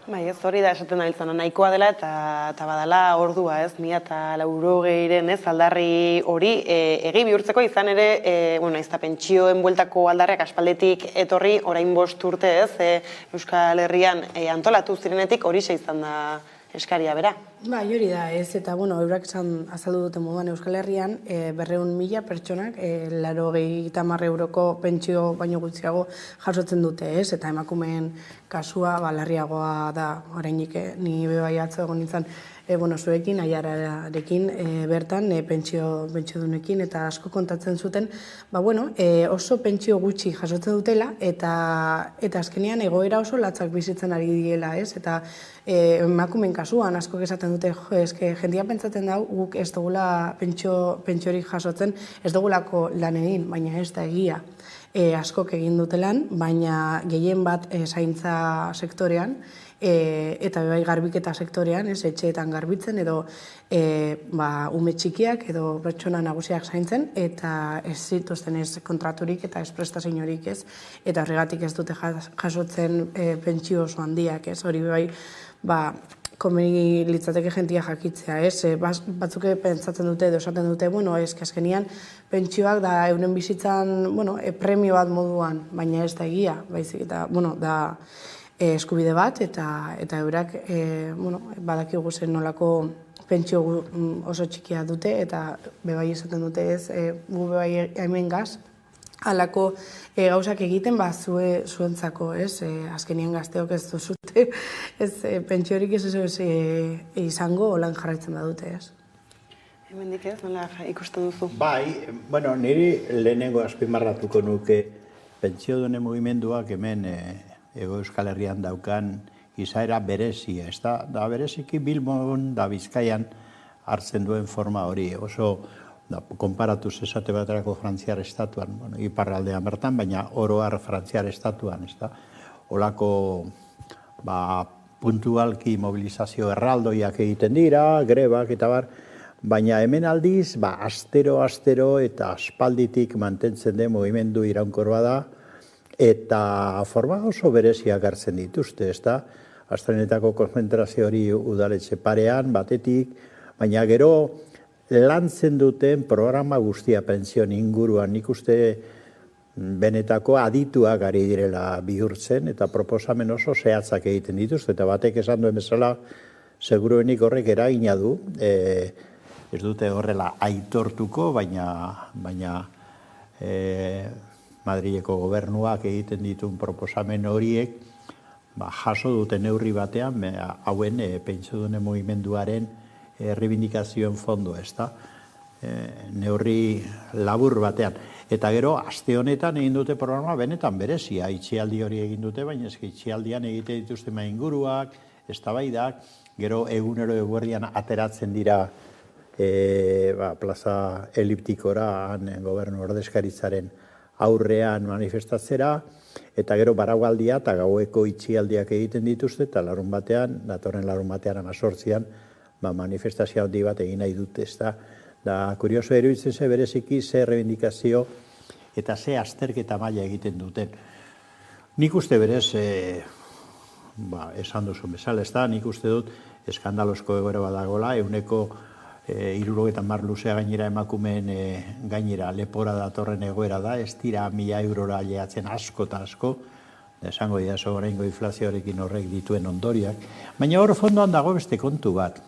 Bai, ez hori da esaten nahi zona, nahikoa dela eta badala ordua, ez, 1.080 ez, aldarri hori egi bihurtzeko izan ere, izta pentsioen bueltako aldarriak aspaldetik etorri, orain 5 urte ez, Euskal Herrian antolatu zirenetik hori izan da eskaria bera. Bai, hori da, ez, eta, eurak esan azaldu duten moduan Euskal Herrian, 200.000 pertsonak, 80 euroko pentsio baino gutxiago jasotzen dute, ez, eta emakumeen kasua, larriagoa da, orainik ni bebai atzo egon nintzen, zuekin, aiararekin, bertan, pentsiodunekin, eta asko kontatzen zuten, oso pentsio gutxi jasotzen dutela, eta azkenean egoera oso latzak bizitzen ari diela, ez, eta emakumeen kasuan asko esaten dute, jendia pentsatzen dau, guk ez dugula pentsiorik jasotzen, ez dugulako lan egin, baina ez da egia. Askok egin dute lan, baina gehien bat zaintza sektorean, eta bai garbiketa sektorean, etxeetan garbitzen, edo ume txikiak, edo pertsona nagusiak zaintzen, eta ez zituzten ez kontraturik eta ez prestaziorik ez, eta horregatik ez dute jasotzen pentsio oso handiak, ez, hori bai, komeni litzateke jentia jakitzea, ez? Batzuke pentsatzen dute edo esaten dute, azkenean pentsioak da euren bizitzan, premio bat moduan, baina ez da egia, baizik eta, da eskubide bat, eta eurak, badakigu zen nolako pentsio oso txikia dute, eta bebai esaten dute ez, gu bebai hemen gaz, halako gauzak egiten zuentzako, ez? Azkenean gazteok ez duzute, pentsiorik ez izango lan jarraitzen badute, ez? Hemendik ez, nola ikusten duzu? Bai, niri lehenengo azpimarratuko nuke pentsiodunen mugimenduak hemen Ego Euskal Herrian daukan izaera berezia, ez da? Da bereziki Bilbon da Bizkaian hartzen duen forma hori, oso konparatuz esate baterako Frantziar estatuan, iparraldean bertan, baina oro har Frantziar estatuan, ez da? Olako puntualki mobilizazio erraldoiak egiten dira, grebak eta bar, baina hemen aldiz, astero eta aspalditik mantentzen den mugimendu iraunkor da, eta forma oso bereziak hartzen dituzte, ezta? Astrenetako konzentrazio hori udaletxe parean, batetik, baina gero lantzen duten programa guztia pentsioen inguruan, nik uste benetako adituak ari direla bihurtzen, eta proposamen oso zehatzak egiten dituzte, eta batek esan duen bezala, seguruenik horrek eragina du, ez dute horrela aitortuko, baina Madrileko gobernuak egiten dituen proposamen horiek jaso duten neurri batean hauen pentsiodunen mugimenduaren errebindikazioen fondo, ezta? Neurri labur batean. Eta gero, aste honetan egin dute programa benetan berezia, itxialdi hori egin dute, baina itxialdian egite dituzte inguruak, eztabaidak, gero egunero eguerdian ateratzen dira plaza eliptikora gobernu ordezkaritzaren aurrean manifestatzera, eta gero baraualdia eta gaueko itxialdiak egiten dituzte, eta datorren larun batean 18an, manifestazio handi bat egin nahi dute, ezta. Da, kurioso eruditzen ze bereziki ze rebindikazio eta ze azterketa maila egiten duten. Nik uste berez, esan duzun bezala, ezta, nik uste dut eskandalosko egoera badagola, euneko 70 luzea gainera emakumeen gainera lepora datorren egoera da, ez dira 1.000 eurora lehatzen asko eta asko, esango dira oraingo inflazioarekin horrek dituen ondoriak, baina hor fondoan dago beste kontu bat.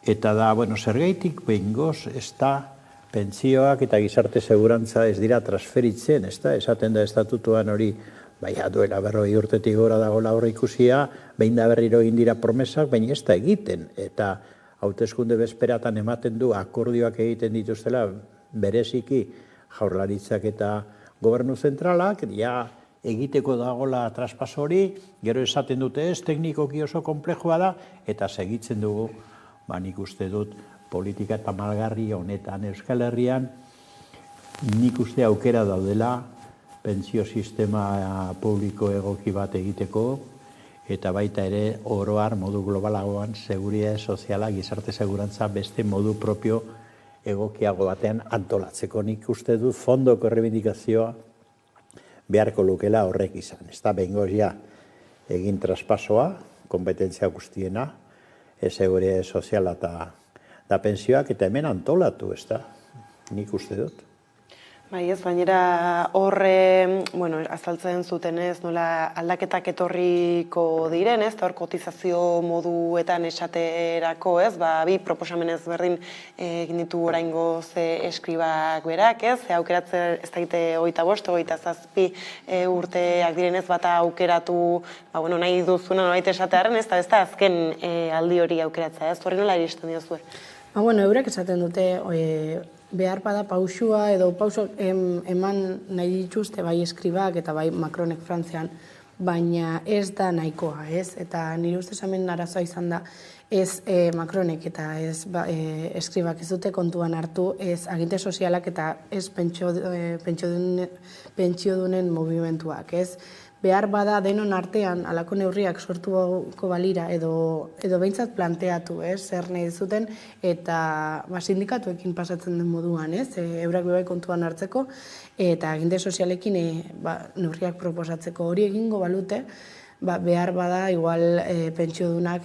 Eta da, zergaitik behingoz ez da pentsioak eta gizarte segurantza ez dira transferitzen, ez da, esaten da estatutuan hori, duela 40 urtetik gora dagoela horre ikusia, behin da berriro egin dira promesak, baina ez da egiten, eta hauteskunde bezperatan ematen du akordioak egiten dituztela bereziki Jaurlaritzak eta Gobernu Zentralak, egiteko dagoela traspaso hori, gero esaten dute ez, teknikoki oso konplexua da, eta segitzen dugu, nik uste dut politika eta malgarri honetan Euskal Herrian, nik uste aukera daudela pentsio sistema publiko egoki bat egiteko, eta baita ere oroar modu globalagoan seguridade soziala, gizarte segurantza beste modu propio egokiago batean antolatzeko. Nik uste dut fondoko errebindikazioa beharko lukela horrek izan. Ez da behingoz egin traspasoa, kompetentzia guztiena, seguridade soziala eta pensioak, eta hemen antolatu, ez da, nik uste dut. Bainera horre, azaltzen zutenez, nola aldaketak etorriko diren, ez, hor kotizazio moduetan esaterako, ez, bi proposamenez berdin egin ditu oraingo ze eskribak berak, ez, aukeratzen ez daite 25, 27 urteak direnez bata aukeratu, nahi duzuna nolait esatearen, ez da azken aldi hori aukeratzea, ez, horri nola iristen diozue? Eurek esaten dute, behar bada pausua edo pausak eman nahi dituzte bai eskribak eta bai Macronek Frantzian, baina ez da nahikoa, ez? Eta nire ustez hemen arazoa izan da ez Macronek eta ez eskribak ez dute kontuan hartu, ez aginte sozialak eta ez pentsiodunen movimentuak, ez? Behar bada denon artean alako neurriak sortuko balira edo behintzat planteatu, zer nahi zuten, eta sindikatuekin pasatzen den moduan, eurak bebai kontuan hartzeko, eta aginte sozialekin neurriak proposatzeko hori egingo balute, behar bada igual pentsiodunak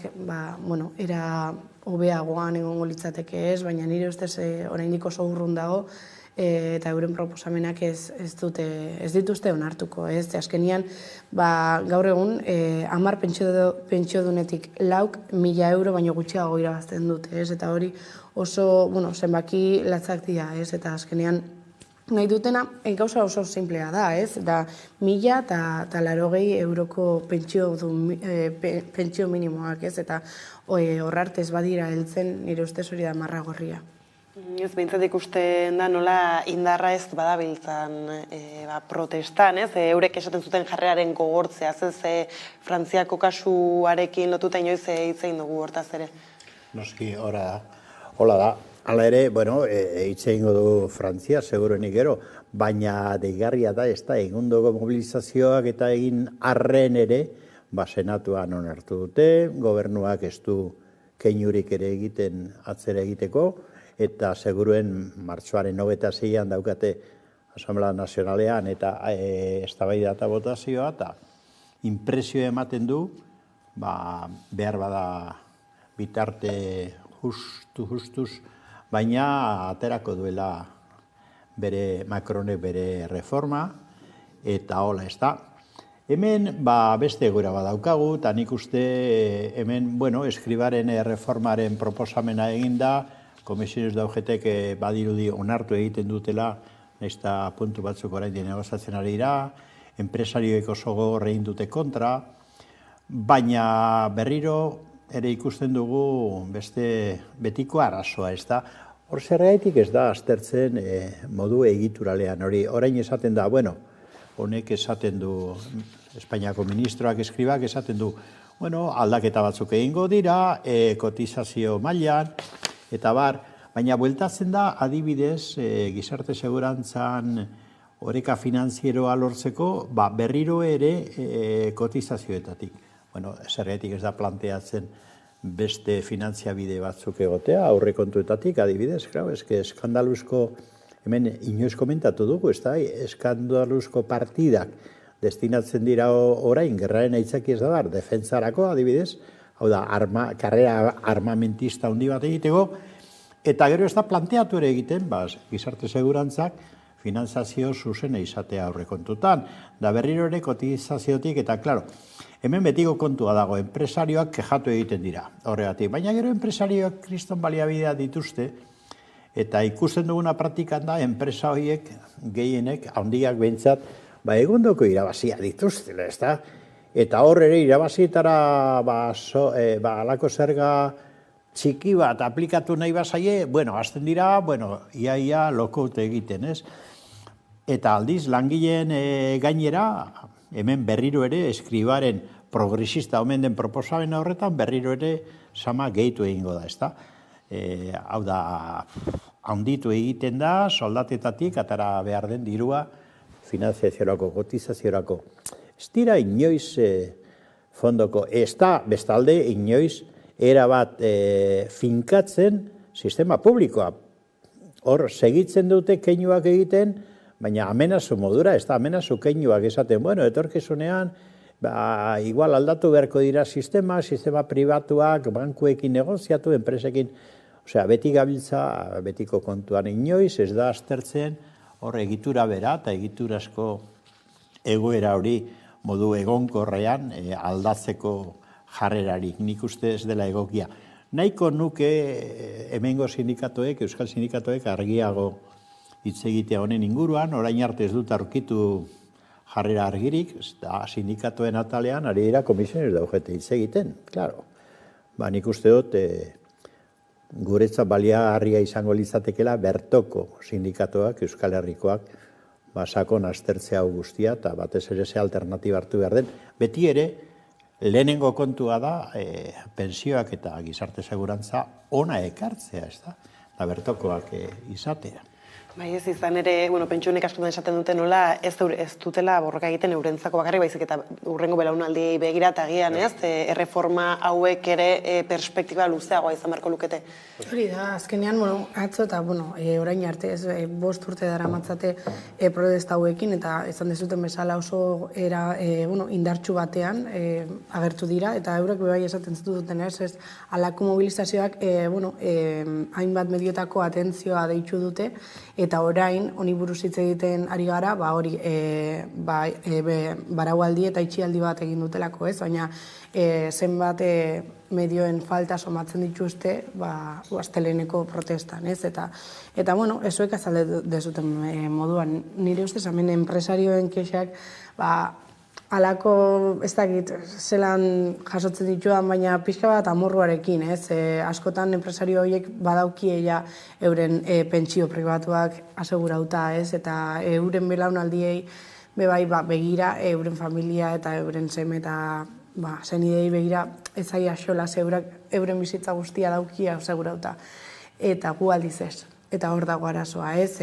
era hobeagoan egongo litzateke ez, baina nire ustez oraindik oso urrun dago, eta euren proposamenak ez dituzte onartuko, ez? Azkenian, gaur egun, 10 pentsiodunetik 1.000 euro baino gutxiago irabazten dute, ez? Eta hori oso, zenbaki latzak dira, ez? Eta azkenean, nahi dutena, gauza oso simplea da, ez? Da, 1.000 eta 80 euroko pentsio minimoak, ez? Eta horrartez badira heltzen, nire ustez hori da marragorria. Ez behintzat ikusten da nola indarra ez badabiltzan protestan, ez? Eurek esaten zuten jarrearen gogortzea, ez Frantziako kasuarekin lotuta inoiz hitz egin dugu hortaz ere? Noski, hola da. Hala ere, hitz egingo dugu Frantzia, seguruenik gero, baina deigarria da, ez da, egundoko mobilizazioak eta egin arren ere, senatuan onartu dute, gobernuak ez du keinurik ere egiten atzera egiteko, eta seguruen martxoaren 26an daukate Asamblea Nazionalean eta eztabaida eta botazioa, eta inpresioa ematen du, behar bada bitarte justuz, baina aterako duela Macronek bere reforma, eta hola, ez da. Hemen beste egoera badaukagu, eta nik uste hemen, eskribaren reformaren proposamena eginda, komisiones da UGTek badirudi onartu egiten dutela, naizta puntu batzuk orain negoziatzen ari dira, enpresarioek oso gogor egin dute kontra, baina berriro ere ikusten dugu beste betiko arazoa, ez da. Hor zergaitik ez da aztertzen modu egituralean hori. Orain esaten da, honek esaten du, Espainiako ministroak eskribak esaten du, aldaketa batzuk egingo dira, kotizazio mailan, eta baina bueltatzen da adibidez gizarte segurantzan oreka finanzieroa lortzeko, berriro ere kotizazioetatik. Zergatik ez da planteatzen beste finantziabide batzuk egotea, aurrekontuetatik adibidez, eskandaluzko, hemen inoiz komentatu dugu, ez da, eskandaluzko partidak destinatzen dira orain, gerraren aitzaki ez da defentsarako adibidez, hau da, karrera armamentista handi bat egiteko, eta gero ez da planteatu ere egiten, gizarte segurantzak finantzazio zuzena izatea aurrekontutan, da berriro ere kotizaziotik, eta klaro, hemen betiko kontua dago, enpresarioak kexatu egiten dira, horregatik, baina gero enpresarioak kriston baliabidea dituzte, eta ikusten duguna praktikan da, enpresa horiek gehienek, handiak behintzat, egondoko irabazia dituztela, ez da? Eta hor ere irabazietara alako zerga txiki bat aplikatu nahi bazaie, azten dira, ia lokout egiten, ez? Eta aldiz, langileen gainera, hemen berriro ere, eskribaren progresista omen den proposamen horretan, berriro ere sama gehitu egingo da, ez da? Hau da, handitu egiten da, soldatetatik, atara behar den dirua, finanziaziorako, kotizaziorako. Ez dira inoiz fondoko, ez da bestalde inoiz erabat finkatzen sistema publikoa. Hor, segitzen dute keinuak egiten, baina amenazu modura, ez da amenazu keinuak esaten, etorkizunean, igual aldatu beharko dira sistema pribatuak, bankuekin negoziatu, enpresekin, beti gabiltza, betiko kontuan inoiz, ez da aztertzen, hor egitura bera eta egiturazko egoera hori modu egonkorrean aldatzeko jarrerarik, nik uste ez dela egokia. Nahiko nuke hemengo sindikatoek, euskal sindikatoek argiago hitz egitea honen inguruan, orain arte ez dut aurkitu jarrera argirik, sindikatoen atalean ari dira komisiones da UGT hitz egiten, klaro. Nik uste dut guretzat baliagarria izango litzatekeela bertoko sindikatoak, Euskal Herrikoak, sakon aztertzea hau guztia, eta batez ere ze alternatiba hartu behar den. Beti ere, lehenengo kontua da, pensioak eta gizarte segurantza ona ekartzea, ez da? Eta bertokoak izatea. Bai, ez izan ere, pentsionek askotan esaten dute nola, ez dutela borroka egiten eurentzako bakarrik, baizik eta urrengo belaunaldiei begira eta agian, ez? Erreforma hauek ere perspektiba luzeagoa izan beharko lukete. Hori da, azkenean, atzo eta, orain arte, ez, 5 urte dara matzate protesta hauekin, eta izan dezuten bezala oso indartsu batean agertu dira, eta eurek bebai esaten zuten, ez, halako mobilizazioak, hainbat mediotako atentzioa deitu dute, eta orain, honi buruz hitz egiten ari gara, hori baraualdi eta itxialdi bat egin dutelako, ez? Baina zenbat medioen falta somatzen dituzte asteleheneko protestan, ez? Eta ezuek azalde dezuten moduan. Nire ustez, hemen enpresarioen kexak, alako, ez dakit, zelan jasotzen dituan, baina pixka bat amorruarekin, ez? Askotan enpresario horiek badaukiela euren pentsio pribatuak asegurauta, ez? Eta euren belaunaldiei begira, euren familia eta euren seme eta zenidei begira ez zai axola euren bizitza guztia daukia asegurauta. Eta gu aldiz ez. Eta hor dago arazoa, ez?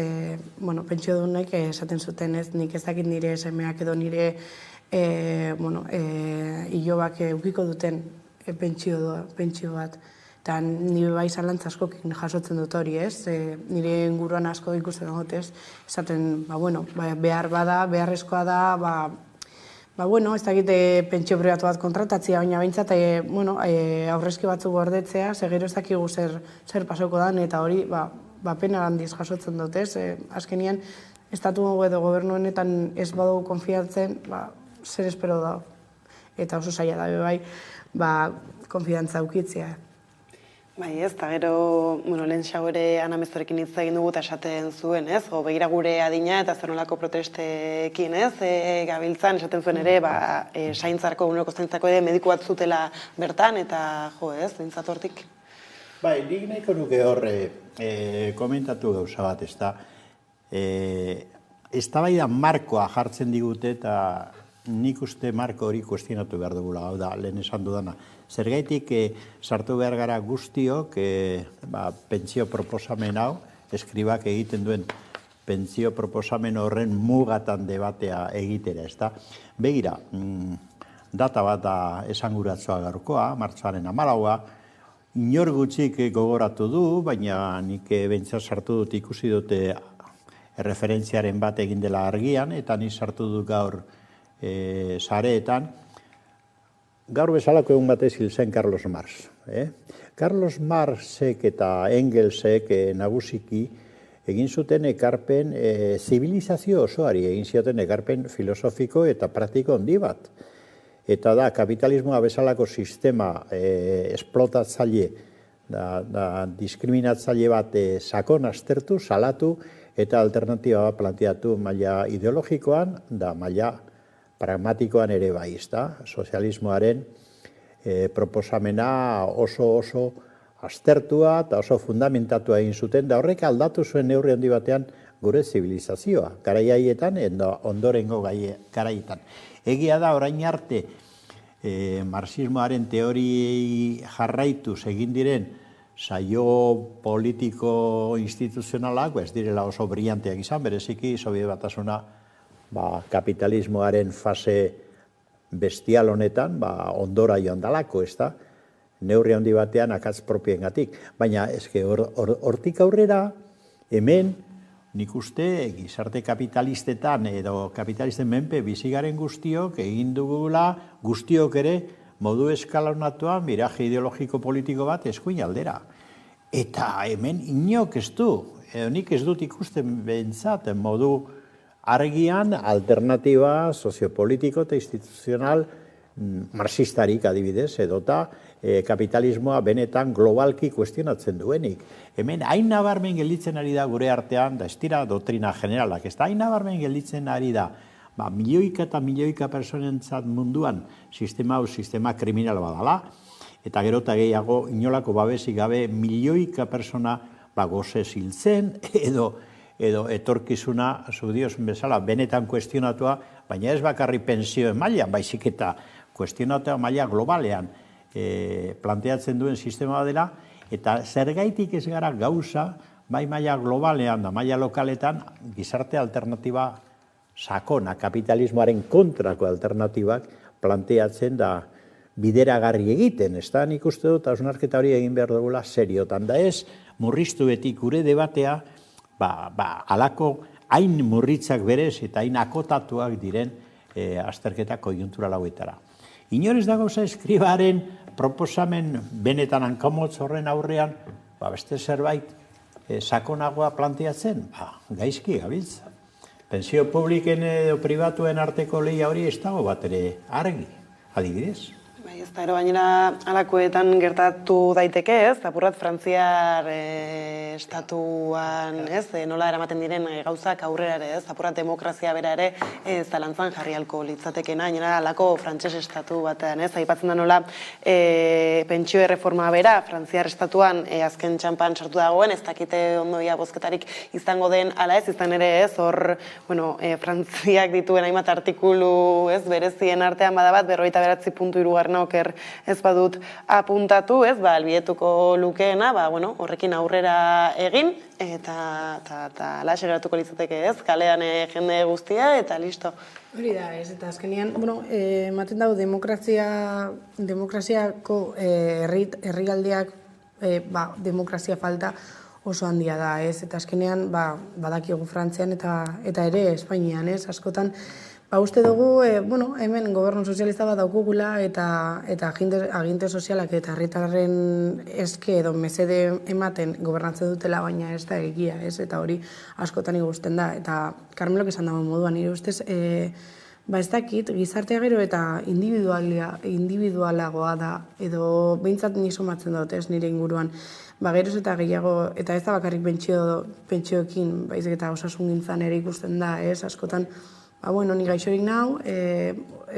Pentsio dunek esaten zuten, ez? Nik ez dakit nire semeak edo nire hilobak eukiko duten pentsio bat. Eta nire bai zalantza askokin jasotzen dut hori, ez? Nire inguruan asko ikusten dut, ez? Esaten, behar bada, beharrezkoa da, ez dakit pentsio pribatu bat kontratatzea, baina behintzat, aurrezki batzuk gordetzea, gero ez dakigu zer pasoko dan, eta hori, pena handiz jasotzen dut, ez? Azkenian, estatu edo gobernuenetan ez badu konfiantzen, zer espero da. Eta oso zaila da, bai, konfiantza ukitzea. Bai, ez, eta gero, lehen xau ere Ana Mezorekin hitz egin dugu eta esaten zuen, ez? Begira gure adina eta zer nolako protestekin, ez? Gabiltzan, esaten zuen ere, zaintzarako, uneko zaintzako ere mediku bat zutela bertan, eta ez, behintzat hortik. Bai, nik nahiko nuke horre komentatu gauza bat, ez da. Eztabaida markoa jartzen digute eta nik uste marko hori kuestionatu behar dugula, hau da, lehen esan dudana. Zergaitik sartu behar gara guztiok pentsio proposamen hau, eskribak egiten duen pentsio proposamen horren mugatan debatea egitera, ez da. Begira, data bat da esanguratzua gaurkoa, martxoaren 14, inor gutxik gogoratu du, baina nik behintzat sartu dut ikusi dute referentziaren bat egin dela argian, eta nik sartu dut gaur sareetan, gaur bezalako egun batez hil zen Carlos Marx. Carlos Marxek eta Engelsek nagusiki egin zuten ekarpen, zibilizazio osoari egin zioten ekarpen filosofiko eta praktiko handi bat. Eta da, kapitalismoa bezalako sistema esplotatzaile, diskriminatzaile bat sakon aztertu, salatu, eta alternatiba bat planteatu maila ideologikoan, da maila pragmatikoan ere bai, sozialismoaren proposamena oso aztertua eta oso fundamentatua egin zuten, da horrek aldatu zuen neurri handi batean gure zibilizazioa, garaiaietan eta ondorengo garaietan. Egia da, orain arte, marxismoaren teoriei jarraituz egin diren saio politiko instituzionalak, ez direla oso brillanteak izan, bereziki Sobiet Batasuna kapitalismoaren fase bestial honetan ondora joan dalako, ez da, neurri handi batean akatz propiengatik. Baina, hortik aurrera, hemen, nik uste, gizarte kapitalistetan edo kapitalisten menpe bizigaren guztiok, egin dugula guztiok ere, modu eskalonatuan, miraje ideologiko politiko bat eskuin aldera. Eta hemen inok ez du, nik ez dut ikusten behintzat, modu argian alternatiba soziopolitiko eta instituzional marxistarik adibidez, edota kapitalismoa benetan globalki kuestionatzen duenik. Hemen hain nabarmen gelditzen ari da gure artean, da ez dira doktrina generalak, ez da hain nabarmen gelditzen ari da, milioika eta milioika personentzat munduan sistema kriminal badala, eta gero eta gehiago inolako babesik gabe milioika persona gozez hiltzen, edo etorkizuna, zudiosun bezala, benetan kuestionatua, baina ez bakarri pensioen mailan, baizik eta kuestionatua maila globalean planteatzen duen sistema dela, eta zergaitik ez gara gauza, bai maila globalean da maila lokaletan, gizarte alternatiba sakona, kapitalismoaren kontrako alternatibak planteatzen da bideragarri egiten, ez da, nik uste dut, hausnarketa hori egin behar dugula seriotan, da ez, murriztu betik gure debatea, alako hain murritzak berez eta hain akotatuak diren azterketa koiuntural hauetara. Inorez da gauza eskribaren proposamen benetan hankamotz horren aurrean, beste zerbait sakonagoa planteatzen, gaizki gabiltza. Pentsio publiken edo pribatuen arteko lehia hori ez dago bat ere argi, adibidez. Bai, ez da, gainera alakoetan gertatu daiteke, ez? Apurrat Frantziar estatuan, ez? Nola eramaten diren gauzak aurrera ere, ez? Apurrat demokrazia bera ere zalantzan jarri halko litzatekena, gainera alako frantses estatu batean, ez? Aipatzen da nola pentsio erreforma bera Frantziar estatuan azken txampan sartu dagoen, ez dakite ondoia bozketarik izango den ala ez, izan ere, ez? Hor, Frantziak dituen hainbat artikulu, ez? Berezien artean badabat, 59 puntu 3 oker ez badut apuntatu, ez, albietuko lukeena, horrekin aurrera egin, eta alaxe geratuko litzateke, ez, kalean jende guztia, eta listo. Hori da, ez, eta azkenean, ematen dago demokraziako herrialdeak demokrazia falta oso handia da, ez, eta azkenean badakigu Frantzian eta ere Espainian, ez, askotan, uste dugu, hemen gobernu sozialista bat daukugula eta aginte sozialak eta herritarren eske edo mesede ematen gobernatzen dutela, baina ez da egia, ez? Eta hori askotan ikusten da. Eta Carmelok esan dago moduan, nire ustez, ez dakit, gizartea gero eta individualagoa da, edo behintzat ni somatzen dut, ez, nire inguruan. Geroz eta gehiago, eta ez da bakarrik pentsioekin, baizik eta osasun gintzan ere ikusten da, ez, askotan, ni gaixorik nau,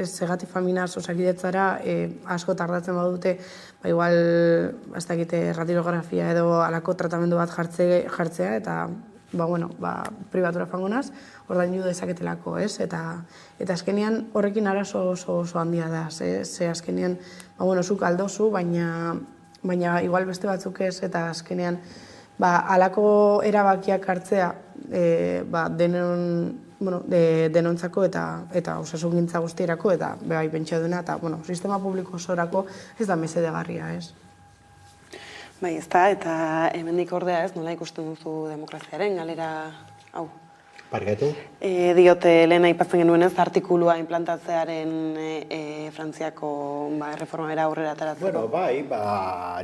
segatik faminaz osakidetzara asko tardatzen badute, igual, ez dakite, radiografia edo alako tratamendu bat jartzea, eta, pribatura fango naz, ordaindu dezaketelako, ez? Eta azkenean horrekin arazo oso handia da, ze azkenean, zuk aldozu, baina igual beste batzuk ez, eta azkenean, alako erabakiak hartzea, denontzako eta osasungintza guztierako eta bai pentsioduna eta sistema publiko osorako ez da mesedegarria, ez? Bai, ez da, eta hemendik ordea ez, nola ikusten duzu demokraziaren galera hau? Parkatu? Diote, lehen aipatzen genuen ez, artikulua implantatzearen Frantziako reforma bera aurrera ateratzeko.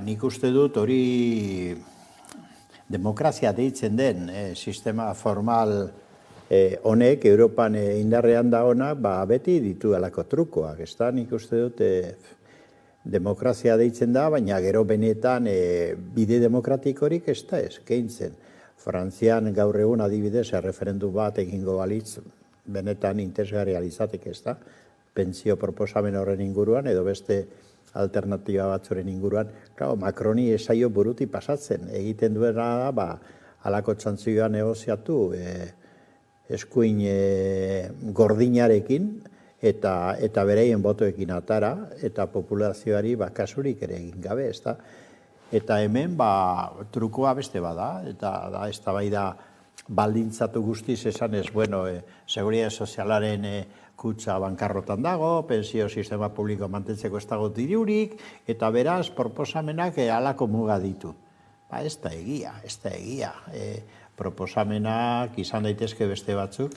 Nik uste dut hori demokrazia deitzen den sistema formal honek, Europan indarrean da honak, beti ditu alako trukoak, ez da, nik uste dut demokrazia deitzen da, baina gero benetan bide demokratikorik ez da ez, keintzen. Frantzian gaur egun adibidez, referendu bat egingo balitz, benetan interesgarria izateke ez da, pentsio proposamen horren inguruan, edo beste alternatiba batzuren inguruan, Macroni esaio buruti pasatzen, egiten duena da, alako txantzioa negoziatu, eskuin gordinarekin eta bereien botoekin atara eta populazioari kasurik ere egin gabe, ezta? Eta hemen trukoa beste bada, eta ez da bai da baldintzatu guztiz esan ez, seguridade sozialaren kutsa bankarrotan dago, pensio sistema publiko mantentzeko ez dago dirurik, eta beraz proposamenak halako muga ditu. Ez da egia, proposamenak izan daitezke beste batzuk,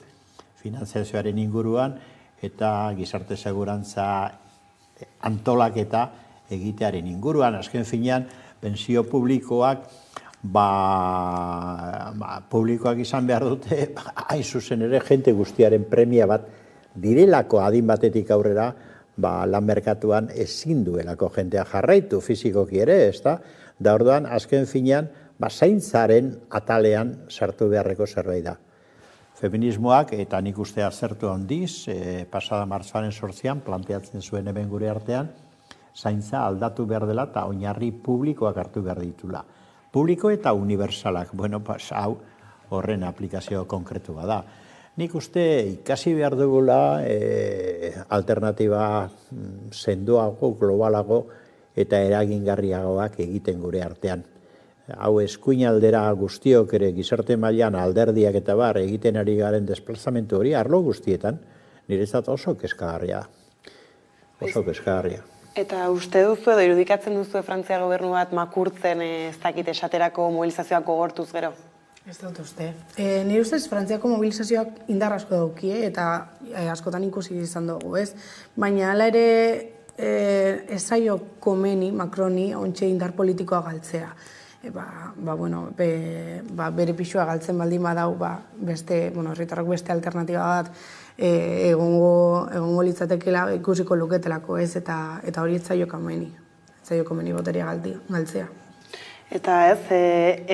finanziazioaren inguruan, eta gizarte segurantza antolaketa egitearen inguruan. Azken finean, pensio publikoak, publikoak izan behar dute, hain zuzen ere, jente guztiaren premia bat, direlako adin batetik aurrera, lan merkatuan ezin duelako jentea jarraitu fizikoki ere, ez da? Da orduan, azken finean, zaintzaren atalean sartu beharreko zerbait da. Feminismoak, eta nik uste azertu handiz, pasada martxoaren 8an, planteatzen zuen hemen gure artean, zaintza aldatu behar dela eta oinarri publikoak hartu behar ditula. Publiko eta unibertsalak, hau horren aplikazio konkretu bada. Nik uste ikasi behar dugula alternatiba sendoago, globalago eta eragingarriagoak egiten gure artean. Hau eskuin aldera guztiok ere gizarte mailan alderdiak eta egiten ari garen desplazamentu hori arlo guztietan, niretzat oso kezkagarria. Oso kezkagarria. Eta uste duzu edo irudikatzen duzu Frantzia gobernu bat makurtzen ez dakit esaterako mobilizazioak gogortuz gero? Ez dut uste. Nire ustez Frantziako mobilizazioak indar asko daukie eta askotan ikusi izan dugu, ez? Baina hala ere ez zaio komeni Macroni ontxe indar politikoa galtzea. Bere pixua galtzen baldin badau, herritarrok beste alternatiba bat egongo litzatekela ikusiko luketelako, ez, eta hori ez zaio komeni boteria galtzea. Eta ez,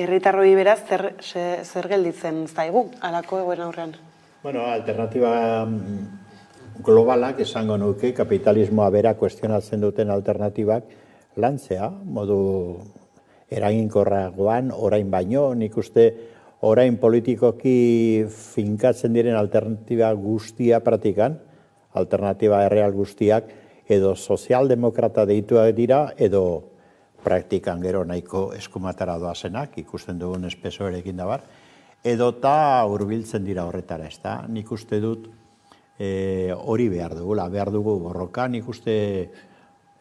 herritarroi beraz, zer gelditzen zaigu, alako egoen aurrean? Alternatiba globalak esango nuke, kapitalismoa bera kuestionatzen duten alternatibak lantzea, modu eraginkorragoan, orain baino, nik uste orain politikoki finkatzen diren alternatiba guztia pratikan, alternatiba erreal guztiak, edo sozialdemokrata deituak dira, edo praktikan gero nahiko eskumatara doazenak, ikusten dugun espesoerekin dabar, edota hurbiltzen dira horretara, ez da? Nik uste dut hori behar dugu borroka, nik uste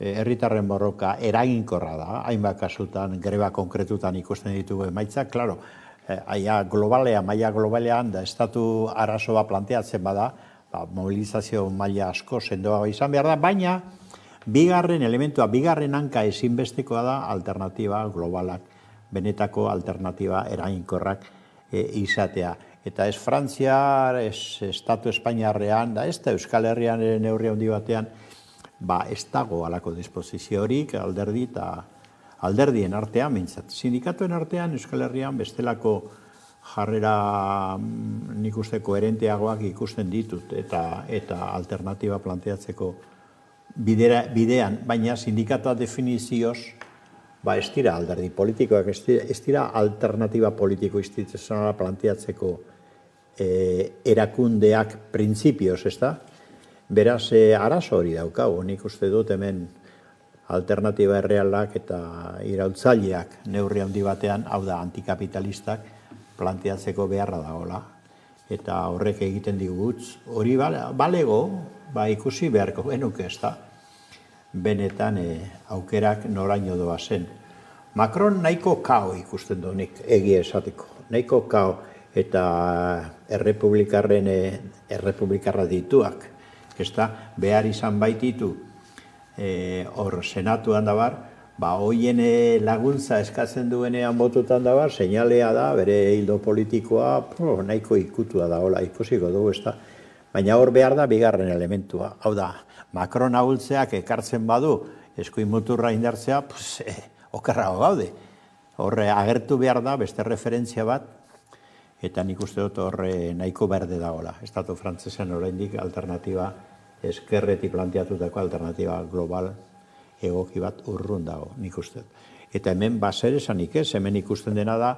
herritarren borroka eraginkorra da, hainbat kasutan, greba konkretutan ikusten ditugu emaitzak, klaro, maila globalean da estatu arazoa planteatzen bada, mobilizazio maila asko sendoa izan behar da, baina bigarren elementua, bigarren hanka ezinbestekoa da alternatiba globalak, benetako alternatiba eraginkorrak izatea. Eta ez Frantziar, ez Estatu Espainiarrean, da ez da Euskal Herrian neurri handi batean, ez dago alako disposiziorik alderdi eta alderdien artean, mintzat. Sindikatuen artean Euskal Herrian bestelako jarrera nik uste koherenteagoak ikusten ditut eta alternatiba planteatzeko bidean, baina sindikatoa definizioz ez dira alderdi politikoak, ez dira alternatiba politiko instituzionala planteatzeko erakundeak printzipioz, ez da? Beraz, arazo hori daukagu, nik uste dut hemen alternatiba errealak eta iraultzaileak neurri handi batean, hau da antikapitalistak, planteatzeko beharra dagoela. Eta horrek egiten digutz, hori balego, ikusi beharko genuke, ez da? Benetan aukerak noraino doa zen. Macron nahiko kao ikusten du nik egia esateko. Nahiko kao eta errepublikarra dituak. Ez da, behar izan baititu hor senatuan dabar, hoien laguntza eskatzen duenean botutan dabar, seinalea da, bere hildo politikoa nahiko ikutua da, hola, ikusiko dugu, ez da. Baina hor behar da bigarren elementua. Hau da, Macron ahultzeak ekartzen badu, eskuin muturra indartzea, okerrago gaude. Horre agertu behar da, beste referentzia bat, eta nik uste dut horre nahiko berde dagoela. Estatu frantzesen oraindik alternatiba, eskerretik planteatutako alternatiba global egoki bat urrun dago, nik uste dut. Eta hemen zer esanik ez, hemen ikusten dena da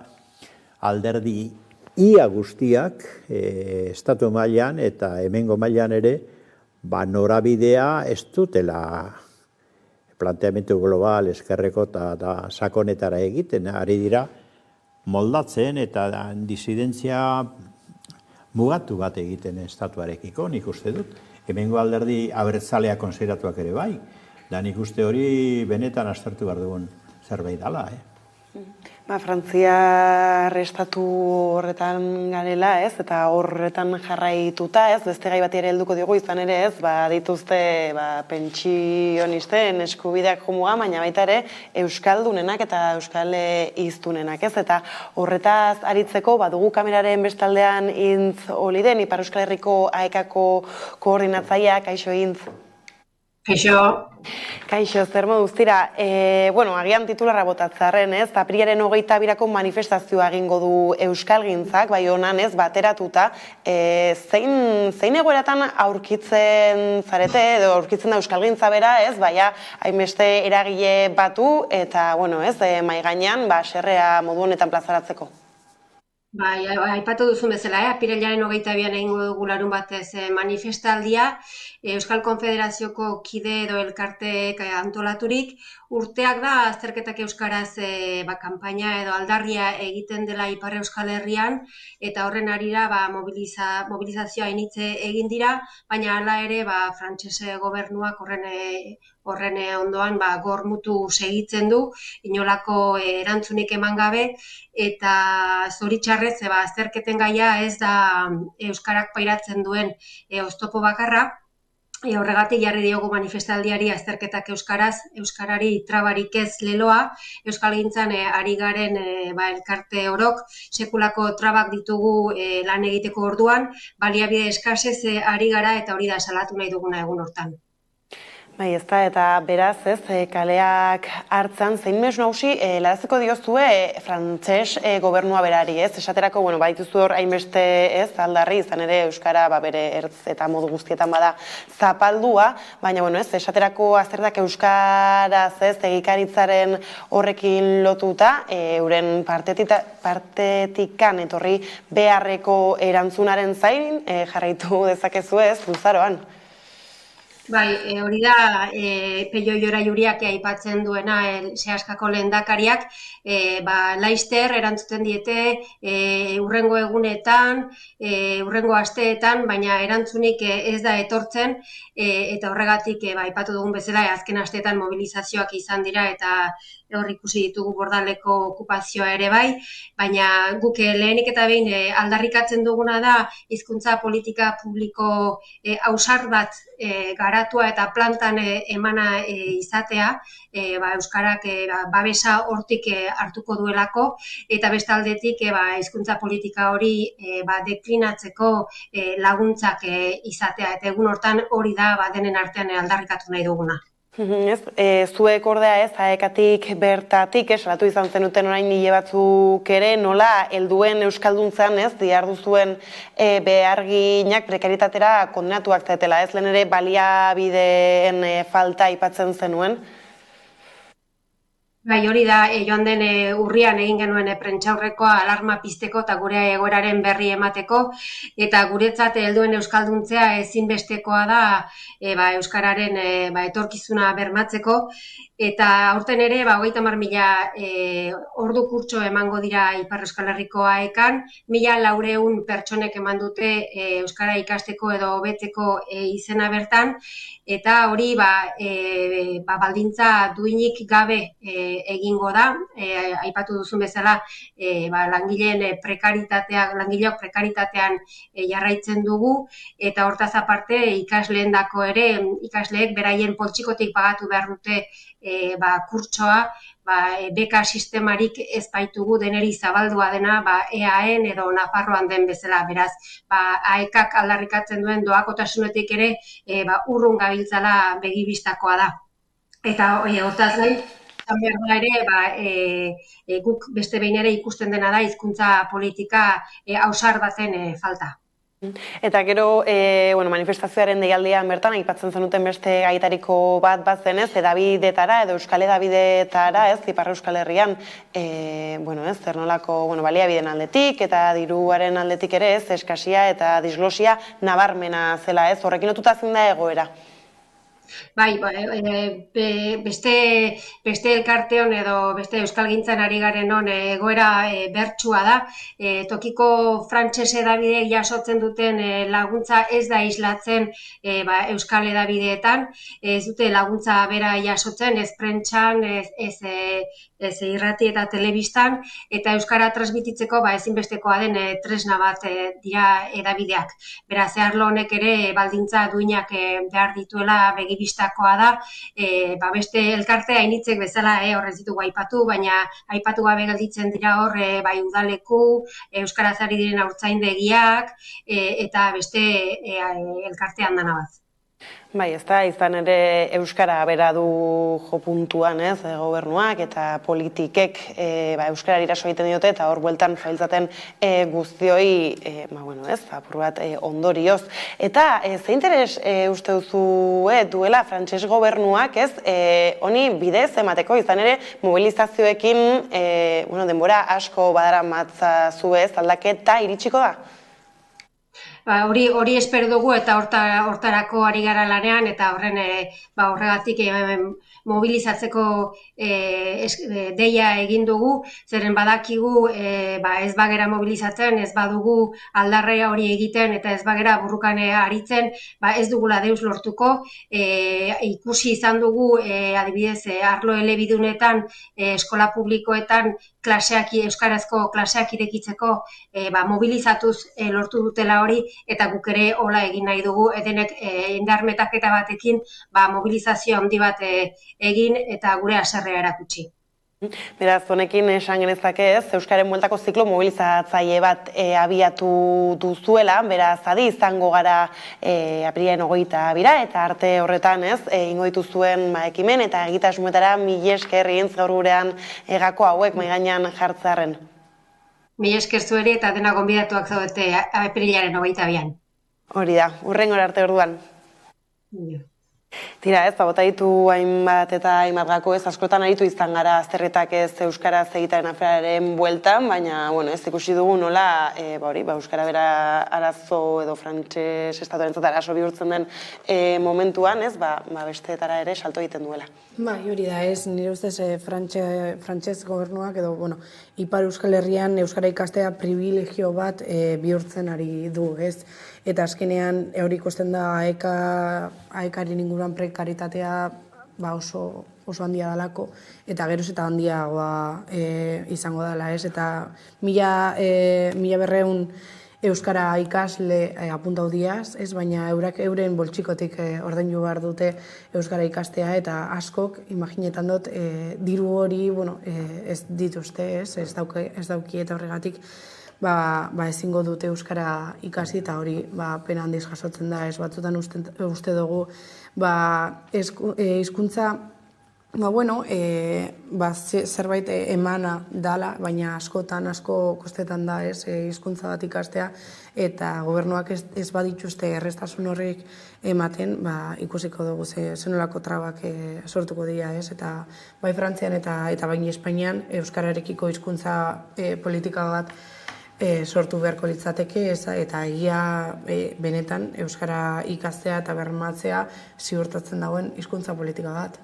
alderdi ia guztiak, estatu mailan eta hemengo mailan ere, norabidea ez dutela planteamendu global, eskerreko eta sakonetara egiten, ari dira moldatzen eta disidentzia mugatu bat egiten estatuarekiko, nik uste dut. Hemengo alderdi abertzalea konsideratuak ere bai, da nik uste hori benetan aztertu behar dugun zerbait dala, Frantziar estatu horretan garela, eta horretan jarraituta, beste gai bati ere helduko diogu izan ere, dituzte pentsionisten eskubideak jomuga, baina baita ere euskaldunenak eta euskal hiztunenak, eta horretaz aritzeko dugu kameraren bestaldean Intz Oliden, Ipar Euskal Herriko AEK-ko koordinatzailea, kaixo Intz. Kaixo, zer moduz dira, agian titularra botatzarren, apirilaren 22ko manifestazioa egingo du Euskalgintzak, bai honan bateratuta, zein egoeratan aurkitzen zarete, edo aurkitzen da Euskalgintza bera, baina hainbeste eragile batu, eta, mai gainean, serrea modu honetan plazaratzeko. Bai, aipatu duzun bezala, apirilaren 22an egingo dugu larun batez manifestaldia, Euskal Konfederazioko kide edo elkarteek antolaturik, urteak da azterketak euskaraz kanpaina edo aldarria egiten dela Ipar Euskal Herrian, eta horren arira mobilizazioa initze egin dira, baina hala ere frantsese gobernuak horren ondoan gormutu segitzen du, inolako erantzunik eman gabe, eta zoritxarrez azterketen gaia ez da euskarak pairatzen duen oztopo bakarra, horregatik jarri diogu manifestaldiari azterketak euskaraz, euskarari trabarik ez leloa, Euskalgintzan ari garen elkarte orok, sekulako trabak ditugu lan egiteko orduan, baliabide eskasez ari gara eta hori da salatu nahi duguna egun hortan. Bai, eta beraz, kaleak hartzan, zein mezu nagusi, laraziko diozue frantses gobernua berari, esaterako, badituzu hor hainbeste aldarri, izan ere Euskara bere ertz eta modu guztietan bada zapaldua, baina, esaterako aztertak Euskaraz egikaritzaren horrekin lotuta, euren partetikan etorri beharreko erantzunaren zain, jarraitu dezakezu luzaroan. Bai, hori da Peio Jora-Juriak aipatzen duena Seaskako lehendakariak, laister erantzuten diete hurrengo egunetan, hurrengo asteetan, baina erantzunik ez da etortzen, eta horregatik aipatu dugun bezala azken asteetan mobilizazioak izan dira eta hor ikusi ditugu Bordaleko okupazioa ere bai, baina guk lehenik eta behin aldarrikatzen duguna da hizkuntza politika publiko ausart bat garatua eta plantan emana izatea, euskarak babesa hortik hartuko duelako, eta beste aldetik hizkuntza politika hori deklinatzeko laguntzak izatea, eta egun hortan hori da denen artean aldarrikatu nahi duguna. Zuek ordea AEKatik bertatik salatu izan zenuten orain hile batzuk ere, nola helduen euskalduntzan diharduzuen beharginak prekaritatera kondenatuak zaetela, lehen ere baliabideen falta aipatzen zenuen? Bai, hori da, joan den urrian egin genuen prentsaurrekoa alarma pizteko eta gure egoeraren berri emateko, eta guretzat helduen euskalduntzea ezinbestekoa da euskararen etorkizuna bermatzeko, eta aurten ere 30.000 ordu kurtso emango dira Ipar Euskal Herriko AEKan, 1.400 pertsonek eman dute euskara ikasteko edo hobetzeko izena bertan, eta hori baldintza duinik gabe egingo da, aipatu duzun bezala langileok prekaritatean jarraitzen dugu, eta hortaz aparte ikasleendako ere, ikasleek beraien poltsikotik pagatu behar dute kurtsoa, beka sistemarik ez baitugu deneri zabaldua dena EAEn edo Nafarroan den bezala, beraz, AEKak aldarrikatzen duen doakotasunetik ere urrun gabiltzala begibistakoa da. Eta hortaz gain, behar da ere, guk beste behin ere ikusten dena da hizkuntza politika ausart baten falta. Eta gero, manifestazioaren deialdian bertan, aipatzen zenuten beste gaitariko bat zenez, edabidetara edo euskal edabidetara, Ipar Euskal Herrian, zer nolako baliabideen aldetik eta diruaren aldetik ere, eskasia eta disglosia nabarmena zela, horrekin lotuta zein da egoera? Bai, beste elkarteon edo beste euskalgintzan ari garen hon egoera bertsua da. Tokiko frantses edabideek jasotzen duten laguntza ez da islatzen euskal edabideetan, ez dute laguntza bera jasotzen, ez prentsan, ez irrati eta telebistan, eta euskara transmititzeko ezinbestekoa den tresna bat dira edabideak. Beraz, arlo honek ere baldintza duinak behar dituela begibistakoa da, beste elkarte hainitzek bezala horrez ditugu aipatu, baina aipatu gabe gelditzen dira hor udaleku, euskaraz ari diren haurtzaindegiak, eta beste elkartean dana bat. Bai, ez da, izan ere euskara bera du jo puntuan, gobernuak eta politikek euskara iraso egiten diote eta hor bueltan zabiltzaten guztioi, apur bat ondorioz. Eta ze interes uste duzu duela frantses gobernuak, honi bidez emateko, izan ere mobilizazioekin denbora asko badaramatza zuez, aldaketa iritsiko da? Hori espero dugu eta hortarako ari gara lanean, eta horregatik mobilizatzeko deia egin dugu, zeren badakigu ez bagera mobilizatzen, ez badugu aldarrea hori egiten eta ez bagera burrukan aritzen, ez dugula deus lortuko. Ikusi izan dugu, adibidez, arlo elebidunetan, eskola publikoetan, euskarazko klaseak irekitzeko mobilizatuz lortu dutela hori, eta guk ere hola egin nahi dugu, edenek indarmetaketa batekin mobilizazio handi bat egin eta gure haserrea erakutsi. Beraz, honekin esan genezake Euskaren bueltako ziklo mobilizatzaile bat abiatu duzuela, beraz, adi izango gara apirilaren 22 eta arte horretan ingo dituzuen ekimen eta egitasmoetara mila esker egin gaur gurean gako hauek mahai gainean jartzearren. Mila esker zueri eta dena gonbidatuak zaudete apirilaren 22an. Hori da, hurrengora arte orduan. Tira ez, bota ditu hainbat eta hainbat gako ez, askotan aritu izan gara azterretak ez euskaraz egitaren aferaren bueltan, baina, bueno, ez ikusi dugu nola, euskara bera arazo edo frantses estatuaren arazo bihurtzen den momentuan, ez, besteetara ere salto egiten duela. Bai, hori da, ez, nire ustez frantses gobernuak edo, Ipar Euskal Herrian euskara ikastea privilegio bat bihurtzen ari du, ez? Eta azkenean hori ikusten da aekaren inguruan prekaritatea oso handia dalako, eta geroz eta handiagoa izango dela, ez? Eta 1200 euskara ikasle apuntau diaz, ez? Baina euren boltsikotik ordaindu behar dute euskara ikastea, eta askok, imaginetan dut, diru hori, ez dituzte, ez dauki eta horregatik, ezingo dute euskara ikasi, eta hori pena handiz jasotzen da, ez batzutan uste dugu hizkuntza zerbait emana dala, baina asko kostetan da hizkuntza bat ikastea, eta gobernuak ez badituzte errestasun horrek ematen, ikusiko dugu zenolako trabak sortuko dira, ez? Eta bai Frantzian eta bai Espainian euskararekiko hizkuntza politika bat sortu beharko litzateke, eta egia benetan euskara ikastea eta bermatzea ziurtatzen dagoen hizkuntza politika bat.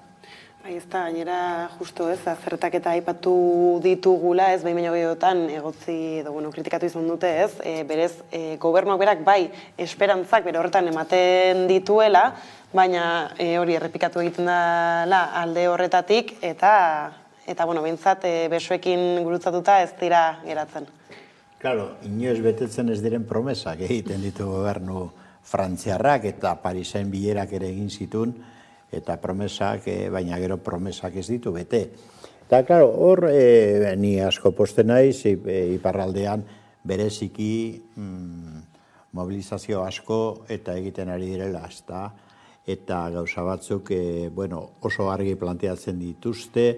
Bai, ez da, gainera, justo ez, azerretak eta aipatu ditugula, ez, behin baino gehiotan egotzi edo, kritikatu izan dute, ez, berez, gobernuak berak bai esperantzak bere horretan ematen dituela, baina hori errepikatu egiten dela alde horretatik, eta behintzat, besoekin gurutzatuta ez dira geratzen. Claro, inoiz betetzen ez diren promesak egiten ditu gobernu frantziarrak eta Parisen bilerak ere egin zituen, eta promesak, baina gero promesak ez ditu bete. Eta, klaro, hor ni asko posten naiz, iparraldean bereziki mobilizazio asko eta egiten ari direla, eta gauza batzuk oso argi planteatzen dituzte,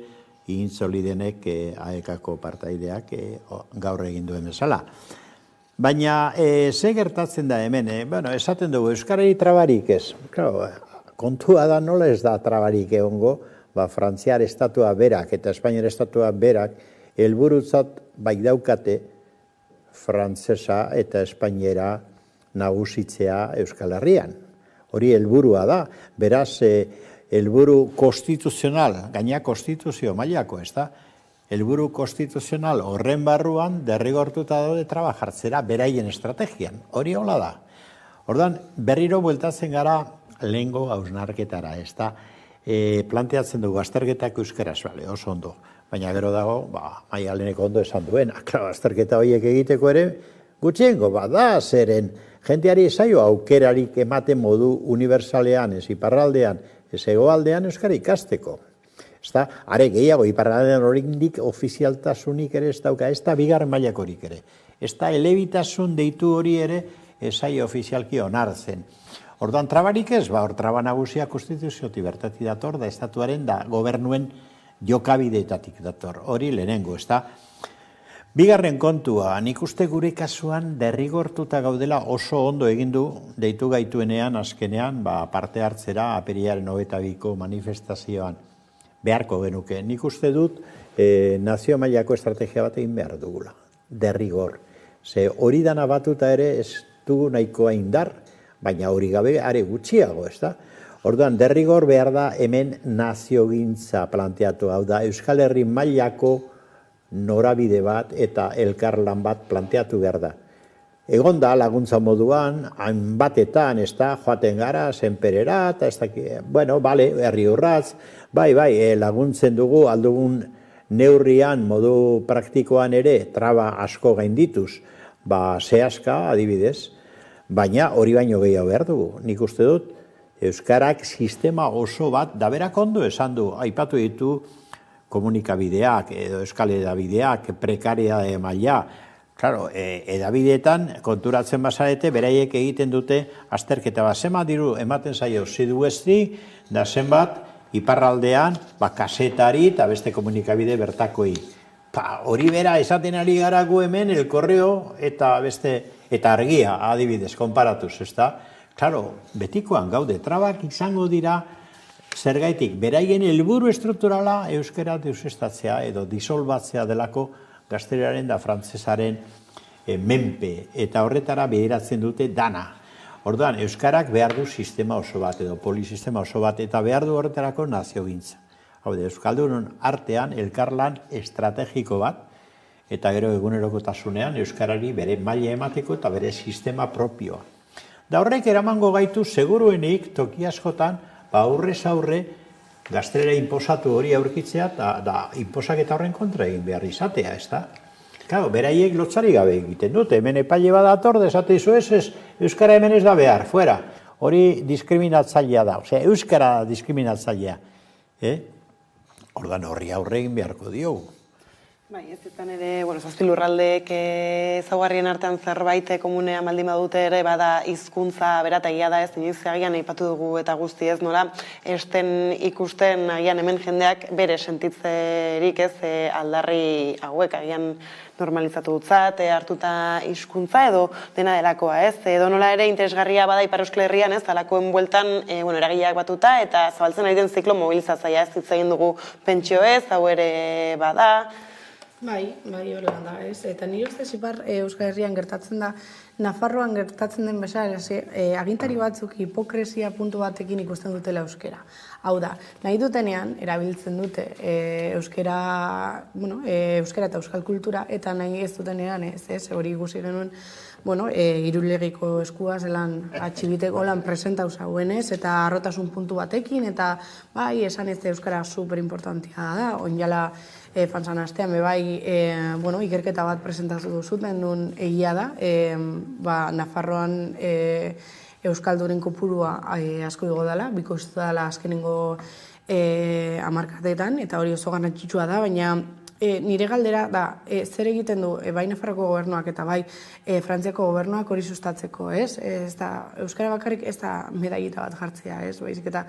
intzolidenek aekako partaideak gaur egin duen bezala. Baina, ze gertatzen da hemen, esaten dugu, euskarari trabarik ez, klaro, kontua da nola ez da trabarik egongo, Frantziar estatua berak eta Espainiar estatua berak helburutzat bai daukate frantsesa eta espainiera nagusitzea Euskal Herrian. Hori helburua da, beraz helburu konstituzional, gaina konstituzio mailako, ez da? Helburu konstituzional horren barruan derrigortuta daude trabajartzera beraien estrategian. Hori hola da. Ordan berriro bueltatzen gara lehengo hausnarketara, ez da, planteatzen dugu azterketak euskaraz, oso ondo, baina gero dago, Maialeneko ondo esan duena, azterketa horiek egiteko ere, gutxiengo, da, zeren, jenteari zaio aukerarik ematen modu universalean, ez iparraldean, ez hegoaldean euskara ikasteko. Ez da, are gehiago, iparraldean horindik ofizialtasunik ere ez dauka, ez da bigarren mailakorik ere, ez da elebitasun deitu hori ere, ez zaio ofizialki onartzen. Orduan trabarik ez, hor traba nagusia konstituziotik bertatik dator, da estatuaren da gobernuen jokabideetatik dator. Hori lehenengo, ez da. Bigarren kontua, nik uste gure kasuan derrigortuta gaudela oso ondo egindu deitu gaituenean, azkenean, parte hartzera apiriaren 22ko manifestazioan beharko genuke. Nik uste dut nazio mailako estrategia bat egin behar dugula, derrigor. Ze hori dana batuta ere ez dugu nahikoa indar, baina hori gabe are gutxiago, ez da? Orduan, derrigor behar da hemen naziogintza planteatu, hau da, Euskal Herri mailako norabide bat eta elkarlan bat planteatu behar da. Egon da laguntza moduan, hainbatetan, ez da, joaten gara, zenperera, eta ez da, herri urratz, laguntzen dugu, aldugun neurrian, modu praktikoan ere, traba asko gaindituz, zehaska, adibidez, baina hori baino gehiago behar dugu. Nik uste dut, euskarak sistema oso bat, da berak ondo esan du, aipatu ditu komunikabideak, edo euskal edabideak, prekaria maila. Claro, edabideetan konturatzen bazarete, beraiek egiten dute azterketa bat, zenbat diru ematen zaio ziduesti, da zenbat iparraldean, kasetari eta beste komunikabide bertakoi. Hori bera esaten ari gara gu hemen, el korreo eta beste eta argia, adibidez, konparatuz, ez da? Claro, betikoan gaude, trabak izango dira Zergaitik, beraien helburu estrukturala euskara deusestatzea edo disolbatzea delako gazteleraren da frantsesaren menpe, eta horretara behiratzen dute dana. Orduan, euskarak behar du sistema oso bat edo polisistema oso bat, eta behar du horretarako naziogintza. Hau da, euskaldunon artean elkarlan estrategiko bat, eta gero egunerokotasunean euskarari bere maila emateko eta bere sistema propioa. Da horrek eramango gaitu seguruenik toki askotan aurrez aurre gaztelera inposatu hori aurkitzea eta inposaketa horren kontra egin behar izatea, ez da? Claro, beraiek lotzari gabe egiten dute, hemen epaile badator, desate izu ez, euskara hemen ez da behar, fuera. Hori diskriminatzailea da, osea, euskara diskriminatzailea. Ordan horri aurre egin beharko diogu. Bai, ez izan ere, zazpi lurraldeek ezaugarrien artean zerbait komunea baldin badute ere, bada hizkuntza berata egia da ez, inoiz agian aipatu dugu eta guzti ez, nola, esten ikusten agian hemen jendeak bere sentitzerik ez aldarri hauek agian normalizatu dutzat, hartuta hizkuntza edo dena delakoa ez, edo nola ere interesgarria bada Ipar Euskal Herrian ez, alakoen bueltan eragileak batuta eta zabaltzen ari den ziklo mobilizatzaia ez, hitz egin dugu pentsio ez, hau ere bada. Bai, horrela da, ez. Eta nire ustez Ipar Euskal Herrian gertatzen da, Nafarroan gertatzen den bezala, agintari batzuk hipokresia puntu batekin ikusten dutela euskera. Hau da, nahi dutenean, erabiltzen dute euskera eta euskal kultura, eta nahi ez dutenean, ez, hori ikusi genuen, Irulegiko eskua zelan atxibiteko lan presentau zauenez, eta arrotasun puntu batekin, eta bai, esan ez euskara superimportantia da, onjala fanzan astean, ikerketa bat presentatu duzuten nun egia da, Nafarroan euskalduren kopurua asko igo dela, bikoiztu dela azkenengo hamarkadetan, eta hori oso garrantzitsua da, baina nire galdera da, zer egiten du bai Nafarroko gobernuak eta bai Frantziako gobernuak hori sustatzeko, ez? Euskara bakarrik ez da medailita bat jartzea, ez? Baizik eta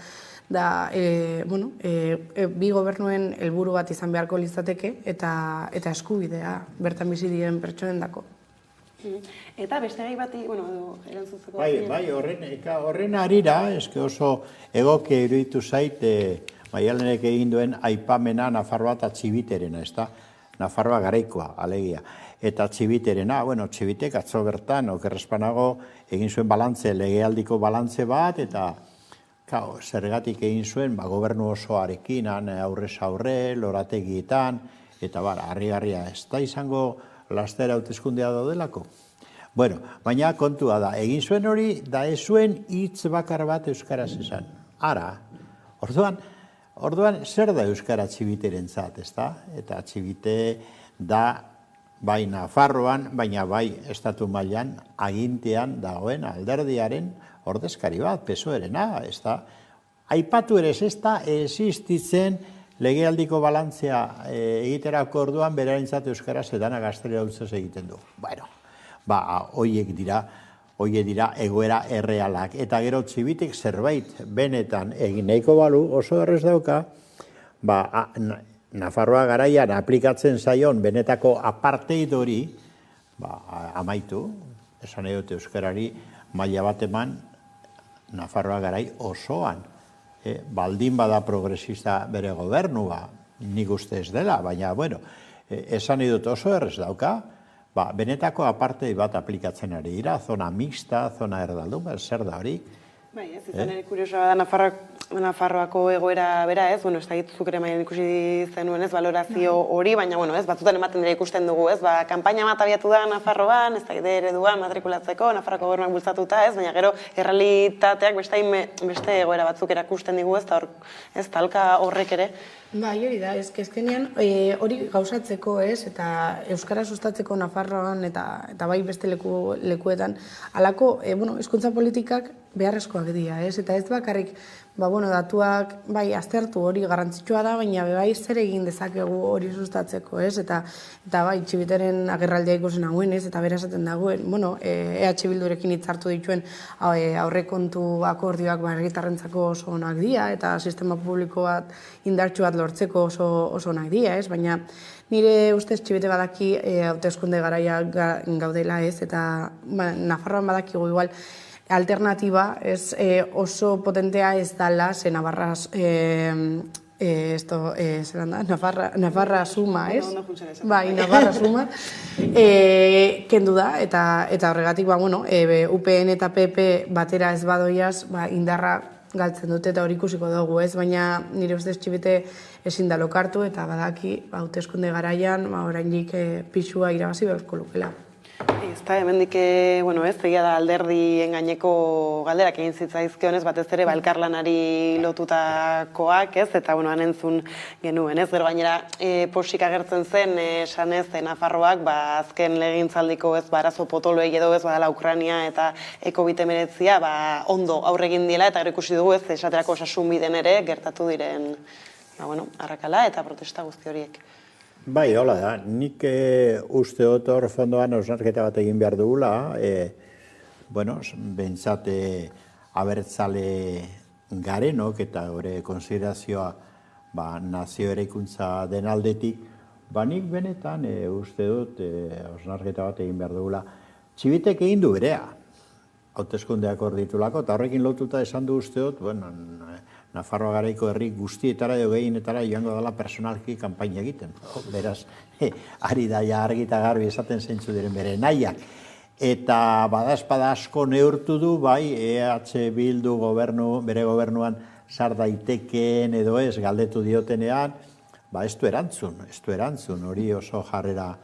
bi gobernuen helburu bat izan beharko litzateke eta eskubidea bertan bizi diren pertsonendako. Eta beste gai bati, erantzutzeko... Bai, horren arira, eske oso egoke iruditu zait, Maialenek egin duen aipamena Nafarroa eta Txibiterena, ez da? Nafarroa garaikoa, alegia. Eta Txibiterena, Txibitek atzo bertan, okerrespanago, egin zuen balantze, legealdiko balantze bat, eta zergatik egin zuen, gobernu osoarekin, aurrez aurre, lorategietan, eta harrigarria ez da izango lastera hauteskundea daudelako. Baina kontua da, egin zuen hori, da ez zuen hitz bakar bat euskaraz esan. Ara, orduan, zer da euskara Txibiterentzat, ez da? Eta Txibite da bai Nafarroan, baina bai estatu mailan agintean dagoen alderdiaren ordezkari bat, PSOE-rena, ez da? Aipatu ere ez da existitzen legealdiko balantzea egiterako orduan berarentzat euskaraz edana gaztelera utzez egiten du. Horiek dira egoera errealak. Eta gero Txibitek zerbait benetan egin nahiko balu, oso errez dauka, Nafarroa garaian aplikatzen zaion benetako apartheid hori, amaitu, esan edote euskarari maila bat eman Nafarroa garai osoan. Baldin bada progresista bere gobernua, nik uste ez dela, baina, esan edut oso errez dauka, benetako apartheid bat aplikatzen ari dira, zona mixta, zona erdaldun, zer da hori? Bai, ez izan ere kuriosoa da Nafarroako egoera bera, ez? Ez da zuk ere maian ikusi zenuen, ez, valorazio hori, baina, ez, batzutan ematen dira ikusten dugu, ez, kanpaina bat abiatu da Nafarroan, ez da ereduan matrikulatzeko, Nafarroako gobernuak bultzatuta, ez, baina gero errealitateak beste egoera batzuk erakusten digu, ez, talka horrek ere. Bai, hori da, ezkenean hori gauzatzeko, ez, eta euskara sustatzeko Nafarroan eta bai beste lekuetan, halako, hizkuntza politikak beharrezkoak dira, ez, eta ez bakarrik, datuak, bai, aztertu hori garrantzitsua da, baina bai zer egin dezakegu hori sustatzeko, ez, eta bai, Txibiteren agerraldia ikusen hauen, ez, eta bera esaten dagoen, EH Bildurekin hitzartu dituen aurrekontu akordioak herritarrentzako oso onak dira, eta sistema publiko bat indartsu bat lortzeko oso onak dira, ez, baina nire ustez Txibite badaki hauteskunde garaia gaudela, ez, eta Nafarroan badakigu igual alternatiba oso potentea ez dala, ze Navarra Navarra suma, ez? Bai, Navarra suma, kendu da, eta horregatik, UPN eta PP batera ez badoiaz, indarra galtzen dute eta hori ikusiko dugu, ez? Baina nire ustez Txibite ezin da lokartu eta badaki, hauteskunde garaian, oraindik pisua irabazi beharko lukela. Ez da, hemendik, egia da alderdien gaineko galderak egin zitzaizkionez, batez ere elkarlanari lotutakoak, ez? Eta, han entzun genuen, ez? Gero gainera, posik agertzen zen, esanez, Nafarroak, azken legintzaldiko, ez, arazo potoloei edo, ez, badala Ukrania eta COVID-19, ondo aurre egin diela, eta gero ikusi dugu, ez, esaterako osasun biden ere, gertatu diren, arrakala eta protesta guzti horiek. Bai, hola da, nik uste dut hor fondoan osnarketa bat egin behar dugula, behintzat abertzale garenok eta hori konsiderazioa nazio eraikuntza den aldetik, nik benetan uste dut osnarketa bat egin behar dugula. Txibitek egin du berea, hauteskundeak hor ditulako, eta horrekin lotuta esan du uste dut, Nafarroa garaiko herri guztietara edo gehienetara joango dela personalki kanpaina egiten. Beraz, ari da argi eta garbi esaten zeintzu diren bere nahiak. Eta badazpada asko neurtu du, bai, EH Bildu bere gobernuan sar daitekeen edo ez galdetu diotenean, ez du erantzun, hori oso jarrera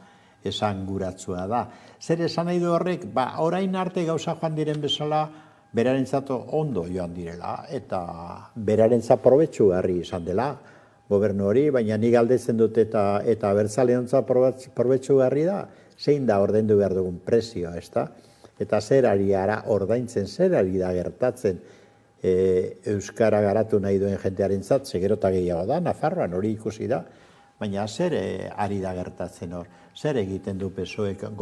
esanguratsua da. Zer esan nahi du horrek, orain arte gauza joan diren bezala, berarentzat ondo joan direla, eta berarentzat probetxu garri izan dela gobernu hori, baina nik galdetzen dut eta abertzaleontzat probetxu garri da, zein da ordaindu behar dugun prezioa, ezta? Eta zer ari ara ordaintzen, zer ari da gertatzen Euskara garatu nahi duen jentearentzat, segerota gehiago da, Nafarroan hori ikusi da, baina zer ari da gertatzen hor, zer egiten du PSOEk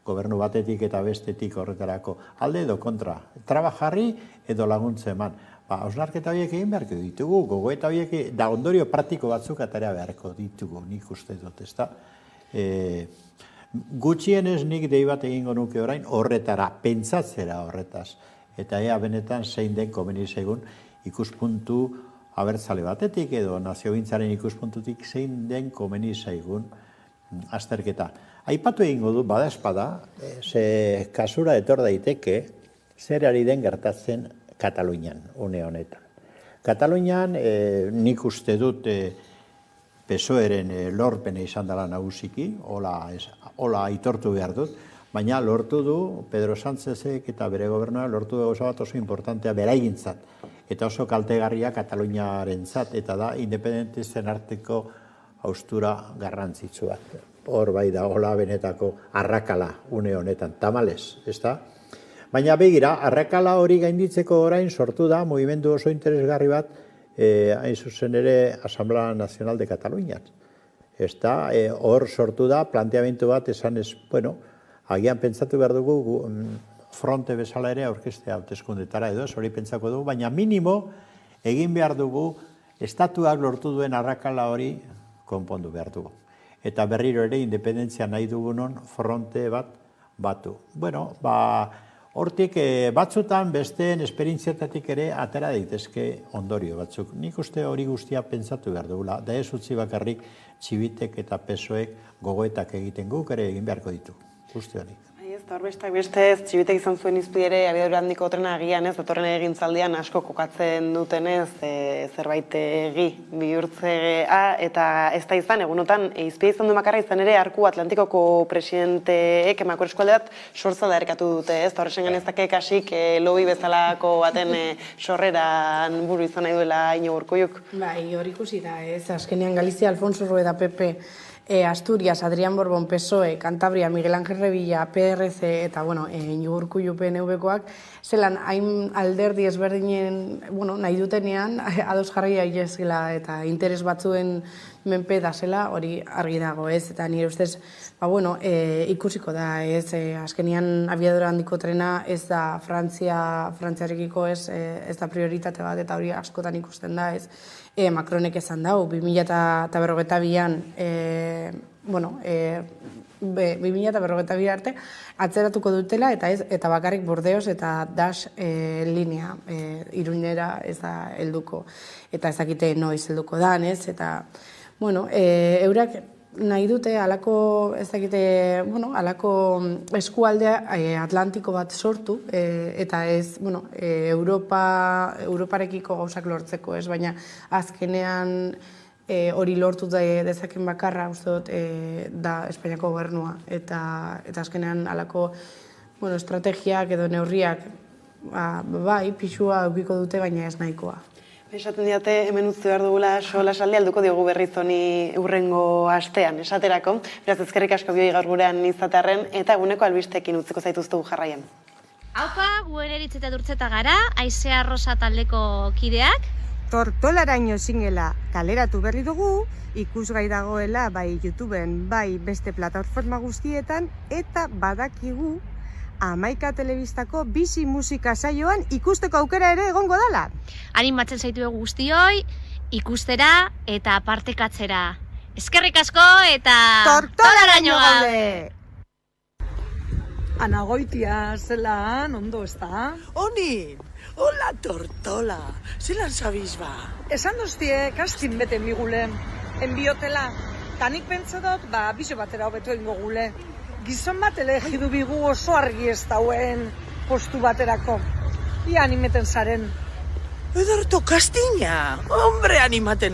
gobernu batetik eta bestetik horretarako, alde edo kontra, trabajarri edo laguntze eman. Osnarketa horiek egin beharko ditugu, gogoeta horiek, da ondorio praktiko batzuk atera beharko ditugu, nik uste dut, ezta? Gutxienez nik dei bat egingo nuke orain horretara, pentsatzera horretaz, eta ea benetan zein den komeni zaigun ikuspuntu abertzale batetik edo naziogintzaren ikuspuntutik zein den komeni zaigun azterketa. Aipatu egingo du, badazpada, ze kasura etor daiteke, zer ari den gertatzen Katalunian, une honetan. Katalunian nik uste dut PSOEren lorpena izan dela nagusiki, hola aitortu behar dut, baina lortu du Pedro Sánchezek eta bere gobernua lortu du oso bat oso importantea beraigintzat, eta oso kaltegarria Kataluniarentzat, eta da independentisten arteko haustura garrantzitsua. Hor bai da, hola benetako arrakala une honetan, tamalez, ezta? Baina begira, arrakala hori gainditzeko orain sortu da mugimendu oso interesgarri bat, hain zuzen ere Asamblea Nacional de Cataluña. Ezta, hor sortu da planteamendu bat esan ez, agian pentsatu behar dugu fronte bezala ere aurkestea hauteskundetara edo, hori pentsako dugu, baina minimo egin behar dugu estatuak lortu duen arrakala hori konpondu behar dugu. Eta berriro ere independentzia nahi dugunon fronte bat batu. Hortik batzutan besteen esperientziatatik ere atera daitezke ondorio batzuk. Nik uste hori guztia pentsatu behar dugula, da ez utzi bakarrik Txibitek eta PSOEk gogoetak egiten guk ere egin beharko ditu, guzti hori. Hor bestak bestez, Txibitek izan zuen izpidere abiadura handiko trena agian ez, datorren egintzaldian asko kokatzen dutenez zerbait egi bihurtzea, eta ez da izan, egunotan izpide izan du makarra izan ere Arku Atlantikoko presidenteek emako eskualde bat sortzalda erkatu dute, ez, eta horrezen ganezake kasik lobby bezalako baten sorreran buru izan nahi duela Iñigo Urkulluk. Bai, hori ikusi da, ez, azkenean Galizia, Alfonso Rueda, PP, Asturias, Adrián Borbón, PSOE, Cantabria, Miguel Ángel Revilla, PRC eta, Iñigo Urkullu PNV-koak, zelan hain alderdi ezberdinen, nahi dutenean, ados jarri ailezela eta interes batzuen menpe da zela, hori argi dago, ez? Eta nire ustez, ikusiko da, ez? Azkenian abiadura handiko trena ez da Frantziarekiko, ez da prioritate bat, eta hori askotan ikusten da, ez? Macronek esan dau, 2052an, 2052 arte atzeratuko dutela, eta bakarrik Bordeos eta Dax linea Iruñera ez da helduko, eta ez dakite noiz helduko dan, ez, eta, bueno, eurak nahi dute alako, ez dakite, bueno, alako eskualdea atlantiko bat sortu, eta ez, bueno, Europarekiko gauzak lortzeko, ez, baina azkenean hori lortu dezaken bakarra, uste dut, da Espainiako gobernua, eta azkenean alako, bueno, estrategiak edo neurriak, bai, pixua eukiko dute, baina ez nahikoa. Esaten diate, hemen utzi behar dugula solasaldi alduko diogu berriz honi urrengo astean, esaterako. Beraz, ezkerrik asko bioi gaur gurean izatearren, eta eguneko albistekin utziko zaituztugu jarraian. Haupa, guen eritzeta durtzeta gara, Aizea Rosa taldeko kideak. Tortolaraino singela kaleratu berri dugu, ikusgai dagoela bai YouTubeen, bai beste plataforma guztietan, eta badakigu Amaika Telebistako bizi musika saioan ikusteko aukera ere egongo dala. Animatzen zaitu guztioi, ikustera eta partekatzera. Eskerrik asko eta Tortolaraino gaude! Ana Goitia, zelan, ondo ez da? Oni! Hola, Tortola! Zelan zabiz ba? Esan duztie, kastin bete migule, enbiotela. Tanik pentsadot, bizo batera hobeto ingo gule. Gizon bat elegidu bigu oso argi ez dauen postu baterako. Ia animeten zaren. Ederto, kastina! Hombre, animaten